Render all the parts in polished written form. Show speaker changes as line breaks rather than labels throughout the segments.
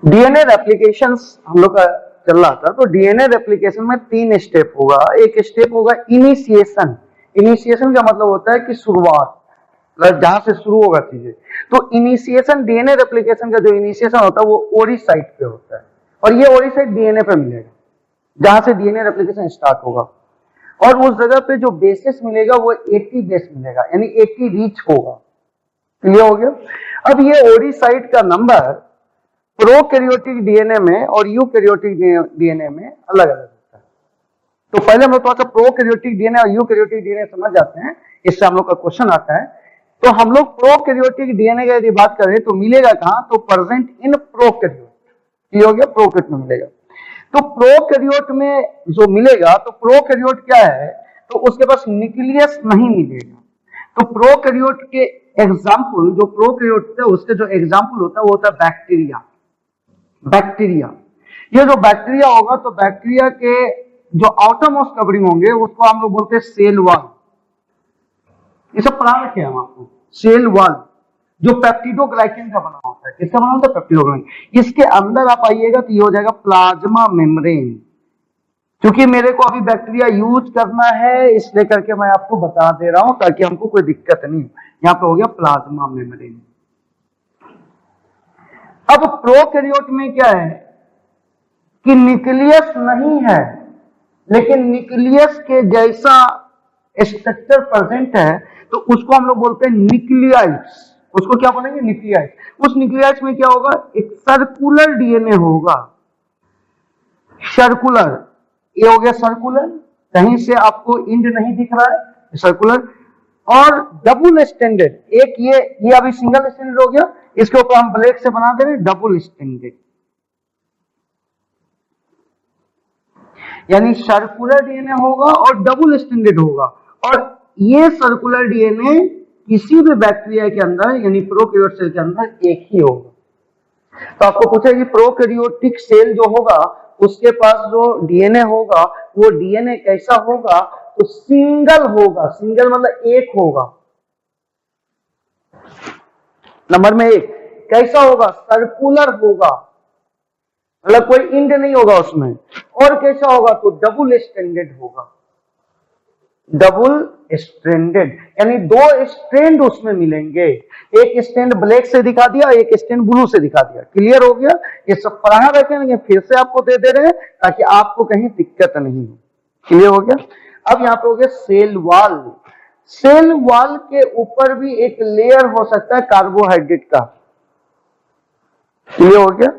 DNA replication हम लोग का चल रहा था, तो डीएनए रेप्लिकेशन में 3 स्टेप होगा। एक स्टेप होगा इनिशिएशन। इनिशिएशन का मतलब होता है कि शुरुआत, जहां से शुरू होगा चीजें। तो इनिशिएशन, डीएनए रेप्लिकेशन का जो इनिशिएशन होता है वो ओरी साइट पे होता है, और ये ओरी साइट डीएनए पे मिलेगा, जहां से डीएनए रेप्लिकेशन स्टार्ट होगा। और उस जगह पे जो बेसिस मिलेगा वो 80 बेस मिलेगा, यानी 80 रीच होगा। क्लियर हो गया? अब ये ओरी साइट का नंबर प्रोकैरियोटिक डीएनए में और यूकैरियोटिक डीएनए में अलग अलग होता है। तो पहले हम लोग थोड़ा सा प्रोकैरियोटिक डीएनए और यूकैरियोटिक डीएनए समझ जाते हैं, इससे हम लोग का क्वेश्चन आता है। तो हम लोग प्रोकैरियोटिक डीएनए की यदि बात करें तो मिलेगा कहां? तो प्रेजेंट इन प्रोकैरियोट। क्लियर हो गया? प्रोकैरियोट में मिलेगा। तो प्रोकैरियोट में जो मिलेगा, तो प्रोकैरियोट क्या है? तो उसके पास न्यूक्लियस नहीं मिलेगा। तो प्रोकैरियोट के एग्जाम्पल, जो प्रोकैरियोट है उसके जो एग्जाम्पल होता है वो होता है बैक्टीरिया। बैक्टीरिया, ये जो बैक्टीरिया होगा, तो बैक्टीरिया के जो आउटर मोस्ट कवरिंग होंगे उसको हम लोग बोलते हैं सेल वॉल। ये सब पढ़ा रखे हैं हम आपको। सेल वॉल जो पेप्टिडोग्लाइकन का बना होता है, किसका बना होता है? पेप्टिडोग्लाइकन। इसके अंदर आप आइएगा तो ये हो जाएगा प्लाज्मा मेम्ब्रेन। क्योंकि मेरे को अभी बैक्टीरिया यूज करना है, इसलिए करके मैं आपको बता दे रहा हूं ताकि हमको कोई दिक्कत नहीं हो। यहां पे हो गया प्लाज्मा मेम्ब्रेन। अब प्रोकैरियोट में क्या है कि न्यूक्लियस नहीं है, लेकिन न्यूक्लियस के जैसा स्ट्रक्चर प्रेजेंट है, तो उसको हम लोग बोलते हैं न्यूक्लियाइड्स। उसको क्या बोलेंगे? न्यूक्लियाइड्स। उस न्यूक्लियाइड्स में क्या होगा? एक सर्कुलर डीएनए होगा। सर्कुलर, ये हो गया सर्कुलर, कहीं से आपको इंड नहीं दिख रहा है, सर्कुलर। और डबल स्टैंडर्ड, एक ये अभी सिंगल स्टैंडर्ड हो गया, इसके ऊपर हम ब्लैक से बना दे रहे हैं डबल स्टैंडर्ड। यानी सर्कुलर डीएनए होगा और डबल स्टैंडर्ड होगा। और ये सर्कुलर डीएनए किसी भी बैक्टीरिया के अंदर, यानी प्रोकैरियोट सेल के अंदर एक ही होगा। तो आपको पूछा कि प्रोकैरियोटिक सेल जो होगा उसके पास जो डीएनए होगा वो डीएनए कैसा होगा? तो सिंगल होगा। सिंगल मतलब एक होगा। नंबर में एक कैसा होगा? सर्कुलर होगा, मतलब कोई इंड नहीं होगा उसमें। और कैसा होगा? तो डबल स्टैंडर्ड होगा। डबल स्ट्रैंडेड, यानी 2 स्ट्रैंड उसमें मिलेंगे। एक स्ट्रैंड ब्लैक से दिखा दिया, एक स्ट्रैंड ब्लू से दिखा दिया। क्लियर हो गया? ये सब पढ़ा रखेंगे, फिर से आपको दे दे रहे हैं ताकि आपको कहीं दिक्कत नहीं हो। क्लियर हो गया? अब यहाँ पे हो गया सेल वॉल। सेल वॉल के ऊपर भी एक लेयर हो सकता है कार्बोहाइड्रेट का। क्लियर हो गया?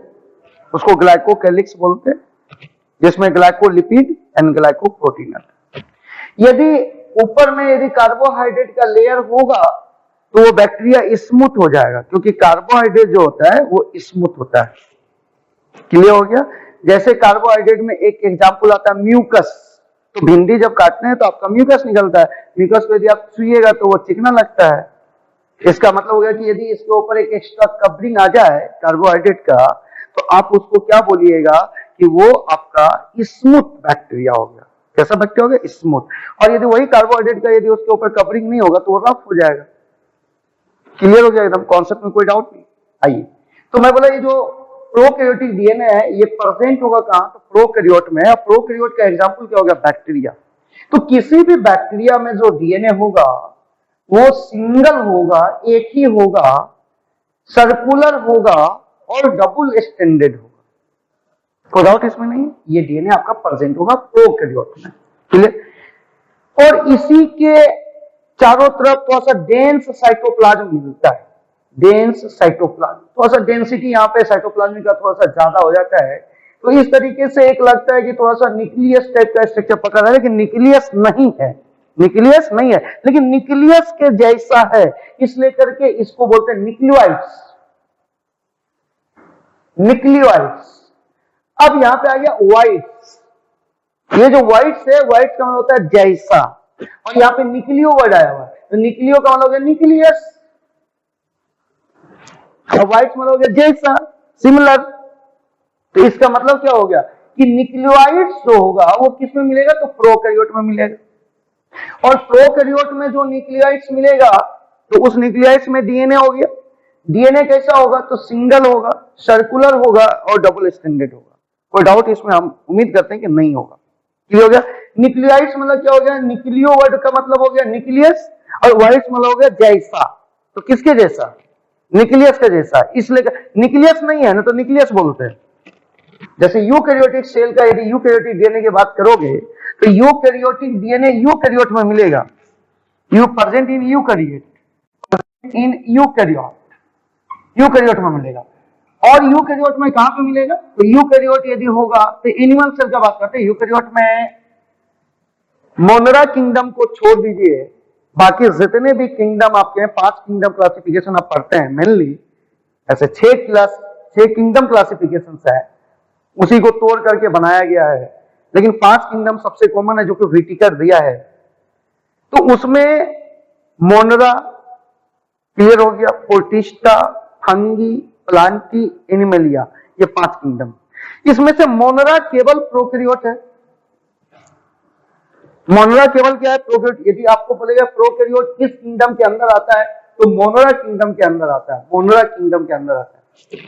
उसको ग्लाइकोकैलिक्स बोलते हैं, जिसमें ग्लाइकोलिपिड एंड ग्लाइकोप्रोटीन आता है। यदि ऊपर में यदि कार्बोहाइड्रेट का लेयर होगा तो वो बैक्टीरिया स्मूथ हो जाएगा, क्योंकि कार्बोहाइड्रेट जो होता है वो स्मूथ होता है। क्लियर हो गया? जैसे कार्बोहाइड्रेट में एक एग्जांपल आता है म्यूकस। तो भिंडी जब काटते हैं तो आपका म्यूकस निकलता है। म्यूकस को यदि आप छुइएगा तो वो चिकना लगता है। इसका मतलब हो गया कि यदि इसके ऊपर एक एक्स्ट्रा कवरिंग आ जाए कार्बोहाइड्रेट का, तो आप उसको क्या बोलिएगा कि वो आपका स्मूथ बैक्टीरिया हो गया। कैसा बैक्टीरिया हो गया? स्मूथ। और यदि वही कार्बोहाइड्रेट का यदि उसके ऊपर कवरिंग नहीं होगा तो वो रफ हो जाएगा। क्लियर हो गया एकदम? कॉन्सेप्ट में कोई डाउट नहीं? आइए, तो मैं बोला ये जो प्रोकैरियोटिक डीएनए है ये प्रेजेंट होगा कहां? तो प्रोकैरियोट में। प्रोकैरियोट का एग्जांपल क्या हो गया? बैक्टीरिया। तो किसी भी बैक्टीरिया में जो डीएनए होगा वो सिंगल होगा, एक ही होगा, सर्कुलर होगा और डबल स्टैंडर्ड होगा। कोई डाउट इसमें नहीं? ये डीएनए आपका प्रेजेंट होगा प्रोकैरियोट में। क्लियर? और इसी के चारों तरफ थोड़ा सा डेंस साइटोप्लाज्म मिलता है। डेंस साइटोप्लाज्म, थोड़ा सा डेंसिटी यहाँ पे साइटोप्लाज्म का थोड़ा सा ज्यादा हो जाता है। तो इस तरीके से एक लगता है कि थोड़ा सा न्यूक्लियस टाइप का स्ट्रक्चर पकड़ रहा है, लेकिन न्यूक्लियस नहीं है। न्यूक्लियस नहीं है, लेकिन न्यूक्लियस के जैसा है, इसलिए करके इसको बोलते हैं न्यूक्लियोइड्स। न्यूक्लियोइड्स। अब यहां पे आ गया व्हाइट्स। ये जो व्हाइट्स है, व्हाइट्स का मतलब होता है जैसा, और यहाँ पे न्यूक्लियो वर्ड आया हुआ है, तो न्यूक्लियो का मतलब न्यूक्लियस, और व्हाइट्स मतलब हो गया जैसा, सिमिलर। तो इसका मतलब क्या हो गया कि न्यूक्लियोइड्स जो होगा वो किस में मिलेगा? तो प्रोकैरियोट में मिलेगा। और प्रोकैरियोट में जो न्यूक्लियोइड्स मिलेगा तो उस न्यूक्लियोइड्स में डीएनए हो गया। डीएनए कैसा होगा? तो सिंगल होगा, सर्कुलर होगा और डबल स्ट्रैंडेड होगा। कोई डाउट इसमें? हम उम्मीद करते हैं कि नहीं होगा। क्लियर हो गया? न्यूक्लियाइड्स मतलब क्या हो गया? न्यूक्लियो वर्ड का मतलब हो गया न्यूक्लियस, और वाइड्स मतलब हो गया जैसा। तो किसके जैसा? न्यूक्लियस का जैसा। इसलिए न्यूक्लियस नहीं है ना तो न्यूक्लियस बोलते हैं। जैसे यूकैरियोटिक सेल का यदि यूकैरियोटिक डीएनए की बात करोगे तो यूकैरियोटिक डीएनए यूकैरियोट में मिलेगा, you present in eukaryote, in eukaryote में मिलेगा। और यूकैरियोट में कहां पे मिलेगा? तो यूकैरियोट यदि होगा तो एनिमल सेल का बात करते हैं। यूकैरियोट में मोनरा किंगडम को छोड़ दीजिए, बाकी जितने भी किंगडम आपके हैं, 5 किंगडम क्लासिफिकेशन आप पढ़ते हैं मेनली, ऐसे 6 किंगडम क्लासिफिकेशन है, उसी को तोड़ करके बनाया गया है। लेकिन 5 किंगडम सबसे कॉमन है जो कि व्हिटेकर दिया है। तो उसमें मोनरा क्लियर हो गया, प्रोटिस्टा, फंगी, प्लांटी, एनिमलिया, ये 5 किंगडम। इसमें से मोनरा केवल प्रोकैरियोट है। मोनरा केवल क्या है? प्रोकैरियोट। यदि आपको बोलेगा प्रोकैरियोट किस किंगडम के अंदर आता है, तो मोनरा किंगडम के अंदर आता है, मोनरा किंगडम के अंदर आता है।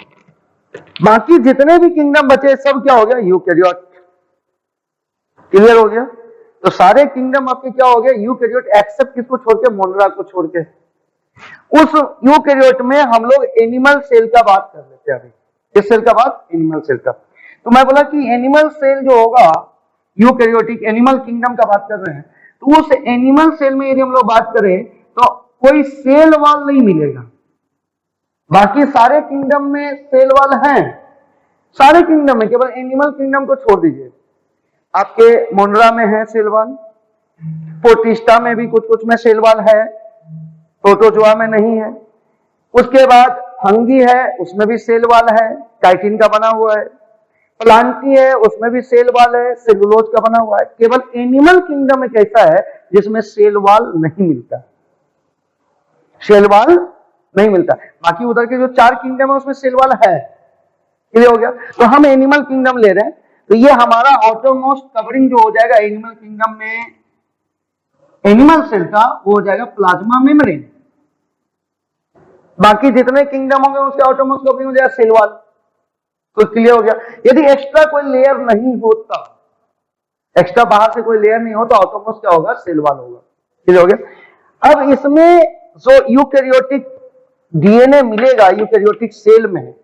बाकी जितने भी किंगडम बचे सब क्या हो गया? यूकैरियोट। क्लियर हो गया? तो सारे किंगडम आपके क्या हो गए? यूकैरियोट, एक्सेप्ट किसको छोड़ के? मोनरा को छोड़ के। उस यूकैरियोट में हम लोग एनिमल सेल का बात कर लेते हैं अभी। किस सेल का बात? एनिमल सेल का। तो मैं बोला कि एनिमल सेल जो होगा, यूकैरियोटिक एनिमल किंगडम का बात कर रहे हैं, तो उस एनिमल सेल में यदि हम लोग बात करें तो कोई सेल वॉल नहीं मिलेगा। बाकी सारे किंगडम में सेल वॉल हैं, सारे किंगडम में, केवल एनिमल किंगडम को छोड़ दीजिए। आपके मोनरा में है सेल वॉल, प्रोटिस्टा में भी कुछ कुछ में सेल वॉल है, प्रोटोजोआ में नहीं है। उसके बाद फंगी है, उसमें भी सेल वॉल है, काइटिन का बना हुआ है। प्लांटी है, उसमें भी सेल वॉल है, सेलुलोज का बना हुआ है। केवल एनिमल किंगडम एक ऐसा है जिसमें सेल वॉल नहीं मिलता, सेल वॉल नहीं मिलता। बाकी उधर के जो 4 किंगडम है उसमें सेल वॉल है। क्लियर हो गया? तो हम एनिमल किंगडम ले रहे हैं, तो ये हमारा ऑटोमोस्ट कवरिंग जो हो जाएगा एनिमल किंगडम में एनिमल सेल का, वो हो जाएगा प्लाज्मा मेम्ब्रेन। बाकी जितने किंगडम होंगे उसके ऑटोमोस्ट कवरिंग हो जाएगा सेल वॉल। तो क्लियर हो गया? यदि एक्स्ट्रा कोई लेयर नहीं होता, एक्स्ट्रा बाहर से कोई लेयर नहीं हो, तो ऑटोमोस्ट क्या होगा? सेल वॉल होगा। क्लियर हो गया? अब इसमें जो यूकैरियोटिक डीएनए मिलेगा यूकैरियोटिक सेल में,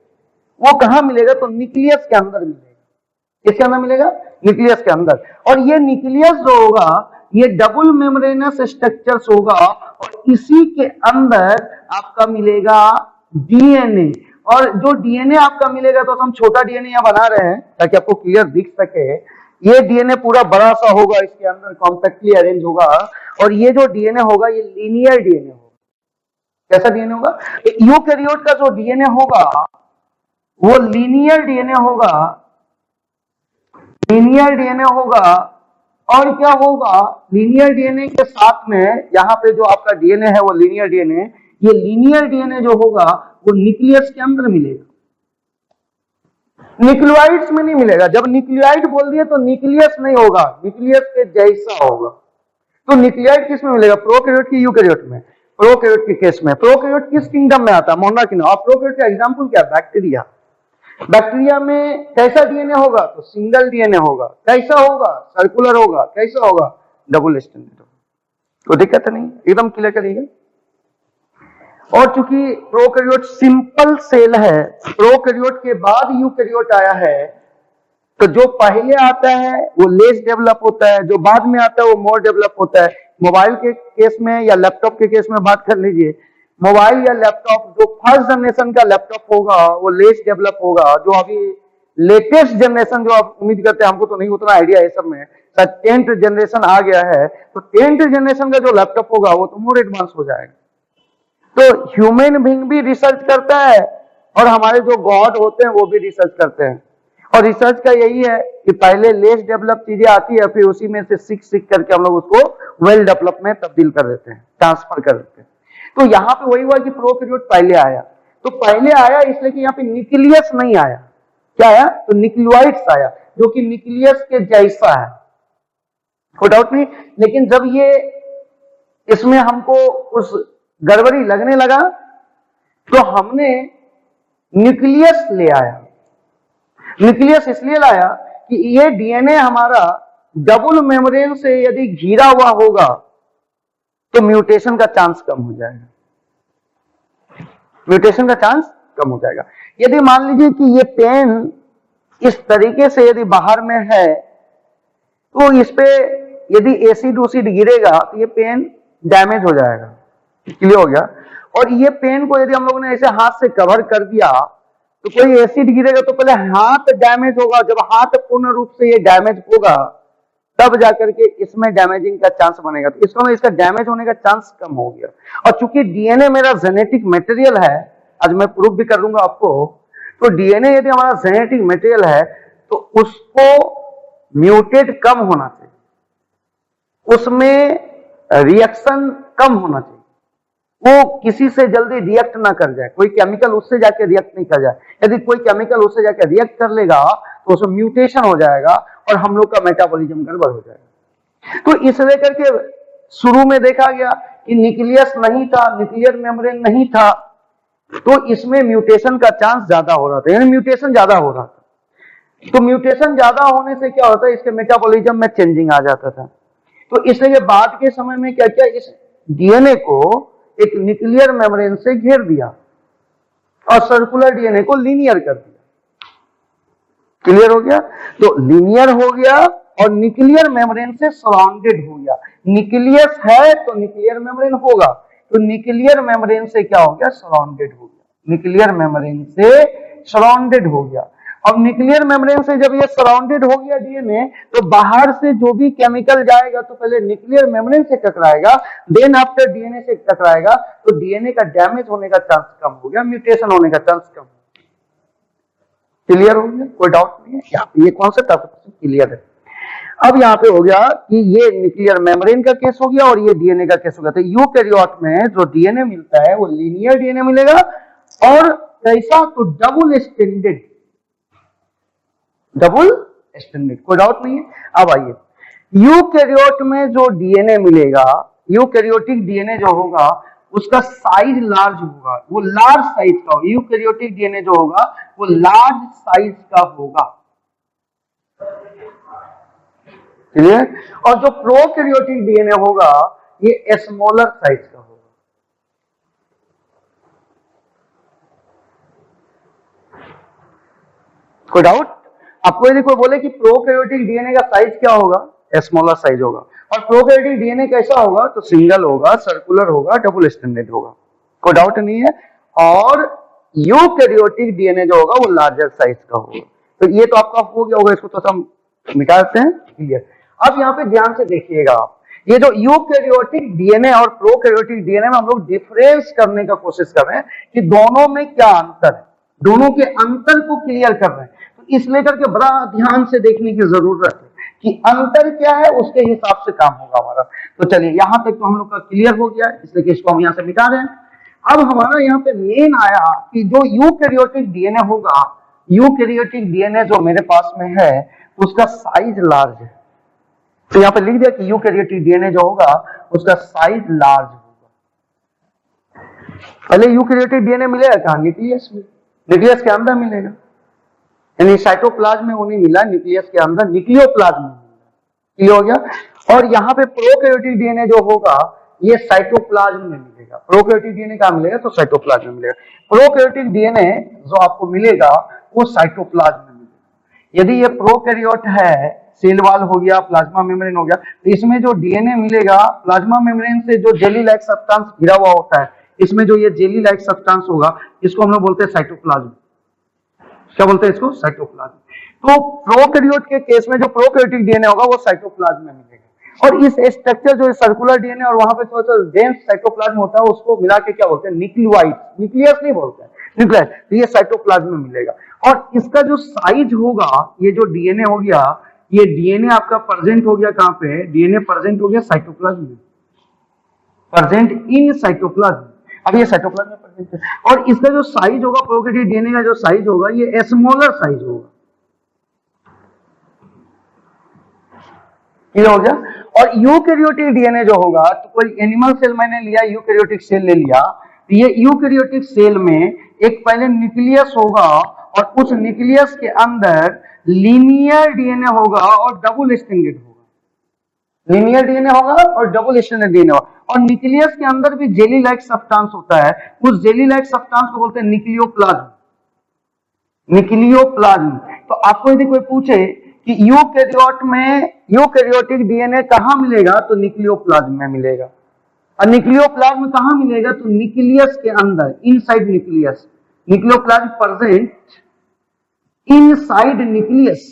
वो कहां मिलेगा? तो न्यूक्लियस के अंदर मिलेगा। किसके अंदर मिलेगा? न्यूक्लियस के अंदर। और ये न्यूक्लियस जो होगा ये डबल मेम्ब्रेनस स्ट्रक्चर्स होगा, और इसी के अंदर आपका मिलेगा डीएनए। और जो डीएनए आपका मिलेगा, तो हम छोटा डीएनए यहां बना रहे हैं ताकि आपको क्लियर दिख सके। ये डीएनए पूरा बड़ा सा होगा, इसके अंदर कॉम्पैक्टली अरेंज होगा, और ये जो डीएनए होगा ये लीनियर डीएनए होगा। कैसा डीएनए होगा? यूकैरियोट का जो डीएनए होगा वो लीनियर डीएनए होगा, लीनियर डीएनए होगा। और क्या होगा? लीनियर डीएनए के साथ में यहाँ पे जो आपका डीएनए है वो लीनियर डीएनए, ये लीनियर डीएनए जो होगा वो न्यूक्लियस के अंदर मिलेगा, न्यूक्लियोइड्स में नहीं मिलेगा। जब न्यूक्लियोइड बोल दिए तो न्यूक्लियस नहीं होगा, न्यूक्लियस के जैसा होगा। तो न्यूक्लियोइड किस में मिलेगा? प्रोकैरियोट की यूकैरियोट में। प्रोकैरियोट के केस में प्रोकैरियोट किस किंगडम में आता है? मोनरा किंगडम। और प्रोकैरियोट का एग्जांपल क्या? बैक्टीरिया। बैक्टीरिया में कैसा डीएनए होगा? तो सिंगल डीएनए होगा। कैसा होगा? सर्कुलर होगा। कैसा होगा? डबल स्ट्रैंडेड होगा। तो दिक्कत नहीं, एकदम क्लियर करिएगा। और चूंकि प्रोकैरियोट सिंपल सेल है, प्रोकैरियोट के बाद यूकैरियोट आया है, तो जो पहले आता है वो लेस डेवलप होता है, जो बाद में आता है वो मोर डेवलप होता है। मोबाइल के केस में या लैपटॉप के केस में बात कर लीजिए, मोबाइल या लैपटॉप जो फर्स्ट जनरेशन का लैपटॉप होगा वो लेस डेवलप होगा। जो अभी लेटेस्ट जनरेशन जो आप उम्मीद करते हैं, हमको तो नहीं उतना आइडिया है सब में, शायद 10th जनरेशन आ गया है, तो 10th जनरेशन का जो लैपटॉप होगा वो तो मोर एडवांस हो जाएगा। तो ह्यूमन बीइंग भी रिसर्च करता है, और हमारे जो गॉड होते हैं वो भी रिसर्च करते हैं। और रिसर्च का यही है कि पहले लेस डेवलप चीजें आती है, फिर उसी में से सीख करके हम लोग उसको वेल डेवलप में तब्दील कर देते हैं, ट्रांसफर कर देते हैं। तो यहाँ पे वही हुआ कि प्रोकैरियोट पहले आया। तो पहले आया इसलिए कि यहाँ पे न्यूक्लियस नहीं आया। क्या आया? तो न्यूक्लियोइड्स आया, जो कि न्यूक्लियस के जैसा है, कोई डाउट नहीं। लेकिन जब ये इसमें हमको कुछ गड़बड़ी लगने लगा, तो हमने न्यूक्लियस ले आया। न्यूक्लियस इसलिए लाया कि ये डीएनए हमारा डबल मेम्ब्रेन से यदि घिरा हुआ होगा तो म्यूटेशन का चांस कम हो जाएगा, म्यूटेशन का चांस कम हो जाएगा। यदि मान लीजिए कि ये पेन इस तरीके से यदि बाहर में है तो इस पे यदि एसिड उसिड गिरेगा तो ये पेन डैमेज हो जाएगा। क्लियर हो गया। और ये पेन को यदि हम लोगों ने ऐसे हाथ से कवर कर दिया तो कोई एसिड गिरेगा तो पहले हाथ डैमेज होगा, जब हाथ पूर्ण रूप से ये डैमेज होगा तब जाकर के इसमें डैमेजिंग का चांस बनेगा। तो इसका इसका डैमेज होने का चांस कम हो गया। और चूंकि डीएनए मेरा जेनेटिक मटेरियल है, आज मैं प्रूफ भी कर दूंगा आपको, तो डीएनए यदि हमारा जेनेटिक मटेरियल है तो उसको म्यूटेट कम होना चाहिए, उसमें रिएक्शन कम होना चाहिए, वो किसी से जल्दी रिएक्ट ना कर जाए, कोई केमिकल उससे जाके रिएक्ट नहीं कर जाए। यदि कोई केमिकल उससे जाके रिएक्ट कर लेगा तो उसमें म्यूटेशन हो जाएगा और हम लोग का मेटाबॉलिज्म गड़बड़ हो जाएगा। तो इस लेकर के शुरू में देखा गया कि न्यूक्लियस नहीं था, न्यूक्लियर मेम्ब्रेन नहीं था, तो इसमें म्यूटेशन का चांस ज्यादा हो रहा था, यानी म्यूटेशन ज्यादा हो रहा था। तो म्यूटेशन ज्यादा होने से क्या होता है, इसके मेटाबॉलिज्म में चेंजिंग आ जाता था। तो इसलिए बाद के समय में क्या किया, इस डीएनए को एक न्यूक्लियर मेम्ब्रेन से घेर दिया और सर्कुलर डीएनए को लीनियर कर दिया। क्लियर हो गया। तो लीनियर हो गया और न्यूक्लियर मेम्ब्रेन से सराउंडेड हो गया। न्यूक्लियस है तो न्यूक्लियर मेम्ब्रेन होगा, तो न्यूक्लियर मेम्ब्रेन से क्या हो गया, सराउंडेड हो गया। न्यूक्लियर मेम्ब्रेन से सराउंडेड हो गया। अब न्यूक्लियर मेम्ब्रेन से जब ये सराउंडेड हो गया डीएनए, तो बाहर से जो भी केमिकल जाएगा तो पहले न्यूक्लियर मेम्ब्रेन से टकराएगा, देन आफ्टर डीएनए से टकराएगा, तो डीएनए का डैमेज होने का चांस कम हो गया, म्यूटेशन होने का चांस कम हो गया। क्लियर हो गया, कोई डाउट नहीं है, ये कॉन्सेप्ट आपको क्लियर है। अब यहाँ पे हो गया कि ये न्यूक्लियर मेम्ब्रेन का केस हो गया और ये डीएनए का केस हो गया। तो यूकैरियोट में जो डीएनए मिलता है वो लीनियर डीएनए मिलेगा और कैसा, तो डबल स्ट्रैंडेड, डबल स्ट्रैंडेड, कोई डाउट नहीं है। अब आइए, यूकैरियोट में जो डीएनए मिलेगा, यूकैरियोटिक डीएनए जो होगा उसका साइज लार्ज होगा, वो लार्ज साइज का होगा। यूकैरियोटिक डीएनए जो होगा वो लार्ज साइज का होगा। क्लियर। और जो प्रोकैरियोटिक डीएनए होगा ये स्मॉलर साइज का होगा। कोई डाउट? आपको यदि कोई बोले कि प्रोकैरियोटिक डीएनए का साइज क्या होगा, स्मॉलर साइज होगा। और प्रोकैरियोटिक डीएनए कैसा होगा, तो सिंगल होगा, सर्कुलर होगा, डबल स्ट्रैंडेड होगा। कोई डाउट नहीं है। और यूकैरियोटिक डीएनए जो होगा वो लार्जर साइज का होगा। तो ये तो आपका हो गया होगा, इसको तो हम मिटा देते हैं। क्लियर। अब यहाँ पे ध्यान से देखिएगा आप, ये जो यूकैरियोटिक डीएनए और प्रोकैरियोटिक डीएनए में हम लोग डिफरेंस करने का कोशिश कर रहे हैं कि दोनों में क्या अंतर है, दोनों के अंतर को क्लियर कर रहे हैं। तो इस लेकर के बड़ा ध्यान से देखने की जरूरत है कि अंतर क्या है, उसके हिसाब से काम होगा हमारा। तो चलिए यहां तक तो हम लोग का क्लियर हो गया, इसलिए इसको हम यहाँ से मिटा रहे हैं। अब हमारा यहाँ पे मेन आया कि जो यूकैरियोटिक डीएनए होगा, यूकैरियोटिक डीएनए जो मेरे पास में है उसका साइज लार्ज है। तो यहाँ पे लिख दिया कि यूकैरियोटिक डीएनए जो होगा उसका साइज लार्ज होगा। पहले यूकैरियोटिक डीएनए मिलेगा कहाँ, न्यूक्लियस में, न्यूक्लियस के अंदर मिलेगा, यानी साइटोप्लाज्म में वो नहीं मिला, न्यूक्लियस के अंदर न्यूक्लियोप्लाज्म में मिला। ये हो गया। और यहाँ पे प्रोकैरियोटिक डीएनए जो होगा ये साइटोप्लाज्म में मिलेगा। प्रोकैरियोटिक डीएनए कहाँ मिलेगा, तो साइटोप्लाज्म में मिलेगा। प्रोकैरियोटिक डीएनए जो आपको मिलेगा वो साइटोप्लाज्म में मिलेगा। यदि ये प्रोकैरियोट है, सेल वॉल हो गया, प्लाज्मा मेम्ब्रेन हो गया, तो इसमें जो डीएनए मिलेगा प्लाज्मा मेम्ब्रेन से जो जेली लाइक सब्सटेंस घिरा हुआ होता है, इसमें जो ये जेली लाइक सब्सटेंस होगा इसको हम लोग बोलते हैं साइटोप्लाज्म। क्या बोलते हैं इसको, साइटोप्लाज्म। तो प्रोकैरियोट के केस में जो प्रोकैरियोटिक डीएनए होगा वो साइटोप्लाज्म में मिलेगा। और इस स्ट्रक्चर जो सर्कुलर डीएनए और वहां पे थोड़ा सा डेंस साइटोप्लाज्म होता है उसको मिला के क्या बोलते हैं, न्यूक्लियोइड, न्यूक्लियस नहीं बोलते हैं, न्यूक्लियस। तो ये साइटोप्लाज्म में मिलेगा। और इसका जो साइज होगा, ये जो डीएनए हो गया, ये डीएनए आपका प्रेजेंट हो गया कहां पे, डीएनए प्रेजेंट हो गया साइटोप्लाज्म में, प्रेजेंट इन साइटोप्लाज्म। अब ये साइटोप्लाज्म में प्रेजेंट है। और इसका जो साइज होगा, प्रोकैरियोटिक डीएनए का जो साइज होगा ये स्मॉलर साइज होगा। ये हो गया। और यूकैरियोटिक डीएनए जो होगा, तो कोई एनिमल सेल मैंने लिया, यूकैरियोटिक सेल ले लिया, तो ये यूकैरियोटिक सेल में एक पहले न्यूक्लियस होगा और उस न्यूक्लियस के अंदर लीनियर डीएनए होगा और डबल स्ट्रैंडेड होगा। लीनियर डीएनए होगा और डबल स्ट्रैंडेड डीएनए होगा और न्यूक्लियस के अंदर भी जेली लाइक सब्सटेंस होता है। उस जेली लाइक सब्सटेंस को बोलते हैं न्यूक्लियोप्लाज्म। न्यूक्लियोप्लाज्म। तो आपको यदि कोई पूछे कि यूकैरियोट में यूकैरियोटिक डीएनए कहां मिलेगा, तो न्यूक्लियोप्लाज्म में मिलेगा। और न्यूक्लियोप्लाज्म कहां मिलेगा, तो न्यूक्लियस के अंदर, inside nucleus. Nucleoplasm present inside nucleus,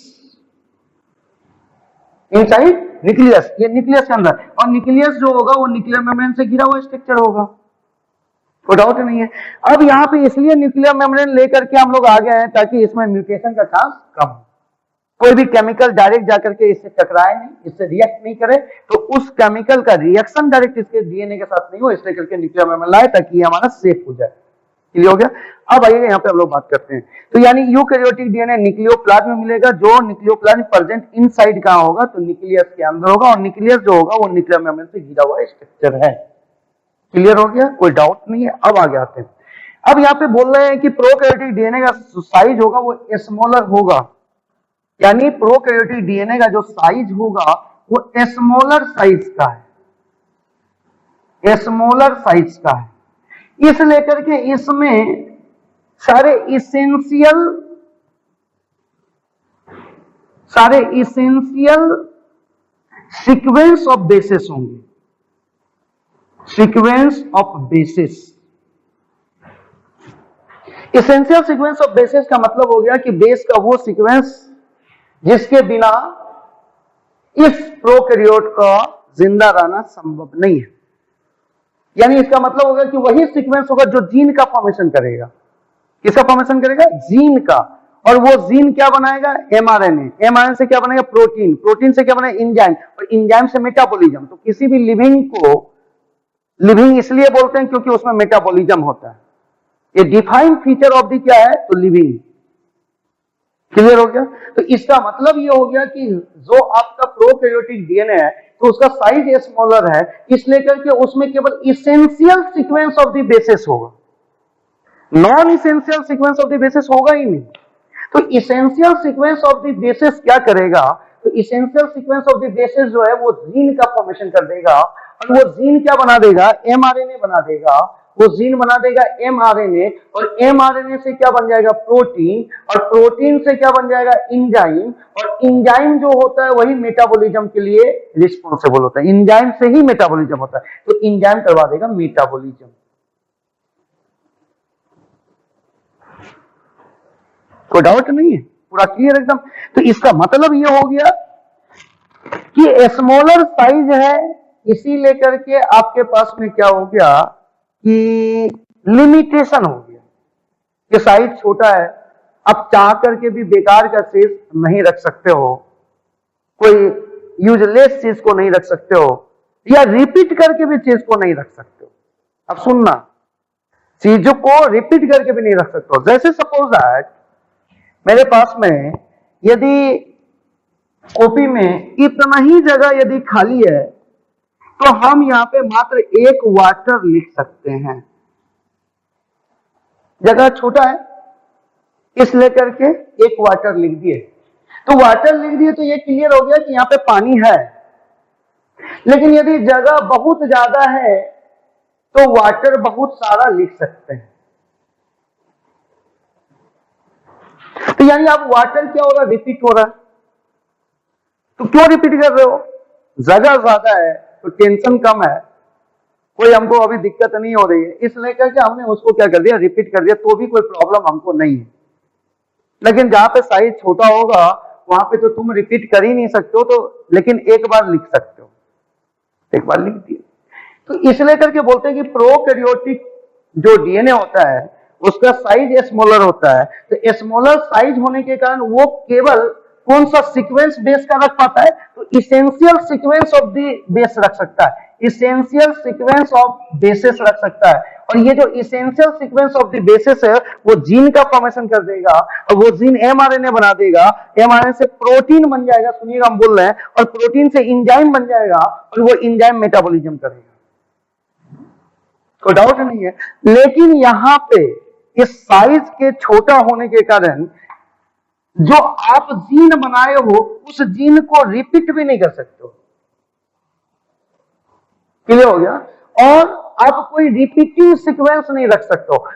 inside nucleus, ये न्यूक्लियस के अंदर। और न्यूक्लियस जो होगा वो न्यूक्लियर मेम्ब्रेन से घिरा हुआ स्ट्रक्चर होगा, कोई डाउट नहीं है। अब यहाँ पे इसलिए न्यूक्लियर मेम्ब्रेन लेकर के हम लोग आ गए हैं ताकि इसमें म्यूटेशन का चांस कम हो। कोई भी केमिकल डायरेक्ट जाकर के इससे टकराए नहीं, इससे रिएक्ट नहीं करे, तो उस केमिकल का रिएक्शन डायरेक्ट इसके डीएनए के साथ नहीं हो, इसलिए करके न्यूक्लियर मेम्ब्रेन लाए ताकि ये हमारा सेफ हो जाए। क्लियर हो गया। अब आइए यहाँ पे हम लोग बात करते हैं। तो यानी यूकैरियोटिक डीएनए न्यूक्लियोप्लाज्म में मिलेगा, जो न्यूक्लियोप्लाज्म प्रेजेंट इनसाइड कहां होगा, तो न्यूक्लियस के अंदर होगा और न्यूक्लियस जो होगा वो न्यूक्लियर मेम्ब्रेन से घिरा हुआ स्ट्रक्चर है। क्लियर हो गया, कोई डाउट नहीं है। अब आगे आते हैं। अब यहाँ पे बोल रहे हैं कि प्रोकैरियोटिक डीएनए का साइज होगा वो स्मॉलर होगा, यानी प्रोकैरियोटिक डीएनए का जो साइज होगा वो स्मॉलर साइज का है, स्मॉलर साइज का है। इस लेकर के इसमें सारे इसेंशियल सीक्वेंस ऑफ बेसिस होंगे, sequence of basis. Essential sequence of basis का मतलब हो गया कि बेस का वो सीक्वेंस जिसके बिना इस प्रोकैरियोट का जिंदा रहना संभव नहीं है। यानी इसका मतलब होगा कि वही सीक्वेंस होगा जो जीन का फॉर्मेशन करेगा। किसका फॉर्मेशन करेगा? जीन का। और वो जीन क्या बनाएगा? एमआरएनए। एमआरएनए से क्या बनेगा? प्रोटीन। प्रोटीन से क्या बनेगा? इंजाइम। और इंजाइम से मेटाबॉलिज्म। तो किसी भी लिविंग को लिविंग इसलिए बोलते हैं क्योंकि उसमें मेटाबॉलिज्म होता है। ये डिफाइंड फीचर ऑफ दी क्या है? तो लिविंग। क्लियर हो गया। तो इसका मतलब ये हो गया कि जो आपका प्रोकैरियोटिक डीएनए है तो उसका साइज स्मॉलर है, इसलिए करके उसमें केवल essential sequence of the basis होगा, non essential sequence of the basis होगा ही नहीं। तो essential sequence of the basis क्या करेगा? तो essential sequence of the basis जो है वो जीन का फॉर्मेशन कर देगा और वो जीन क्या बना देगा? एमआरएनए बना देगा। वो जीन बना देगा एमआरएनए और एमआरएनए से क्या बन जाएगा? प्रोटीन। और प्रोटीन से क्या बन जाएगा? इंजाइम। और इंजाइम जो होता है वही मेटाबॉलिज्म के लिए रिस्पॉन्सिबल होता है। इंजाइम से ही मेटाबॉलिज्म होता है, तो इंजाइम करवा देगा मेटाबॉलिज्म। कोई डाउट नहीं है, पूरा क्लियर एकदम। तो इसका मतलब ये हो गया कि स्मॉलर साइज है, इसी लेकर के आपके पास में क्या हो गया कि लिमिटेशन हो गया कि साइज छोटा है। अब चाह करके भी बेकार का चीज नहीं रख सकते हो, कोई यूजलेस चीज को नहीं रख सकते हो, या रिपीट करके भी चीज को नहीं रख सकते हो। अब सुनना, चीजों को रिपीट करके भी नहीं रख सकते हो। जैसे सपोज दैट मेरे पास में यदि कॉपी में इतना ही जगह यदि खाली है तो हम यहां पे मात्र एक वाटर लिख सकते हैं। जगह छोटा है इस लेकर के एक वाटर लिख दिए। तो वाटर लिख दिए तो ये क्लियर हो गया कि यहां पे पानी है। लेकिन यदि जगह बहुत ज्यादा है तो वाटर बहुत सारा लिख सकते हैं। तो यानी आप वाटर क्या हो रहा है? रिपीट हो रहा है। तो क्यों रिपीट कर रहे हो? जगह ज्यादा है तो टेंशन कम है, कोई हमको अभी दिक्कत नहीं हो रही है, इसलिए करके हमने उसको क्या कर दिया? रिपीट कर दिया। तो भी कोई प्रॉब्लम हमको नहीं है। लेकिन जहां पे साइज छोटा होगा वहां पे तो तुम रिपीट कर ही नहीं सकते हो, तो लेकिन एक बार लिख सकते हो, एक बार लिख दिए। तो इसलिए करके बोलते हैं कि प्रोकैरियोटिक जो डीएनए होता है उसका साइज स्मॉलर होता है। तो स्मॉलर साइज होने के कारण वो केवल कौन सा सीक्वेंस बेस का रख पाता है? तो essential sequence of the base रख सकता है, इसेंशियल सीक्वेंस ऑफ बेसिस रख सकता है। और ये जो essential sequence of the basis है वो जीन का फॉर्मेशन कर देगा और वो जीन एमआरएनए बना देगा। एमआरएनए से प्रोटीन बन जाएगा, सुनिएगा हम बोल रहे हैं, और प्रोटीन से इंजाइम बन जाएगा और वो इंजाइम मेटाबॉलिज्म करेगा। कोई डाउट नहीं है। लेकिन यहाँ पे इस साइज के छोटा होने के कारण जो आप जीन बनाए हो उस जीन को रिपीट भी नहीं कर सकते हो। क्लियर हो गया? और आप कोई रिपीटिंग सीक्वेंस नहीं रख सकते हो।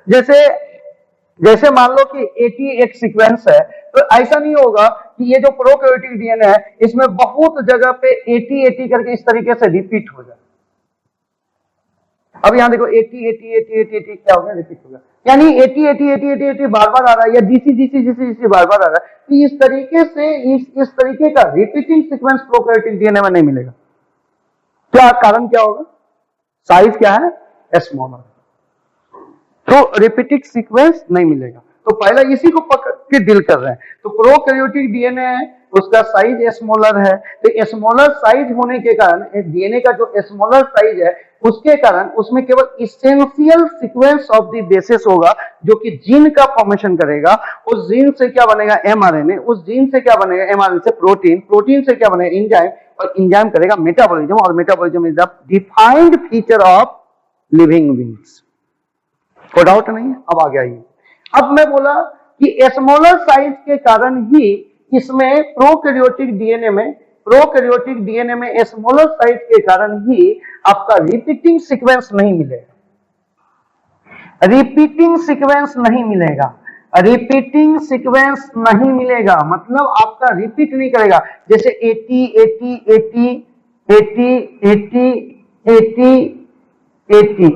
जैसे मान लो कि 80 एक सीक्वेंस है, तो ऐसा नहीं होगा कि ये जो प्रोकैरियोटिक डीएनए है इसमें बहुत जगह पे 80 करके इस तरीके से रिपीट हो जाए। अब यहां देखो 80 क्या हो गया? रिपीट हो गया। यानी 80 बार बार आ रहा है, या जीसी बार बार आ रहा है। तो इस तरीके से इस तरीके का रिपीटिंग सीक्वेंस प्रोकैरियोटिक डीएनए में नहीं मिलेगा। क्या कारण क्या होगा? साइज क्या है? स्मॉलर। तो रिपीटिंग सीक्वेंस नहीं मिलेगा। तो पहला इसी को पकड़ के डील कर रहे हैं। तो प्रोकैरियोटिक डीएनए है, उसका साइज स्मॉलर है। तो स्मॉलर साइज होने के कारण डीएनए का जो स्मॉलर साइज है उसके कारण उसमें केवल essential sequence of the basis होगा जो कि जीन का फॉर्मेशन करेगा। उस जीन से क्या बनेगा? एमआरएनए। उस जीन से क्या बनेगा? एमआरएनए से प्रोटीन। प्रोटीन से क्या बनेगा? एंजाइम। और एंजाइम करेगा मेटाबॉलिज्म, और metabolism is the defined feature of living beings. कोई डाउट नहीं है? अब आगे आइए। अब मैं बोला कि स्मॉलर साइज के कारण ही इसमें प्रोकैरियोटिक डीएनए में स्मॉलर साइज के कारण ही आपका रिपीटिंग सीक्वेंस नहीं मिलेगा। रिपीटिंग सीक्वेंस नहीं मिलेगा। रिपीटिंग सीक्वेंस नहीं मिलेगा मतलब आपका रिपीट नहीं करेगा। जैसे 80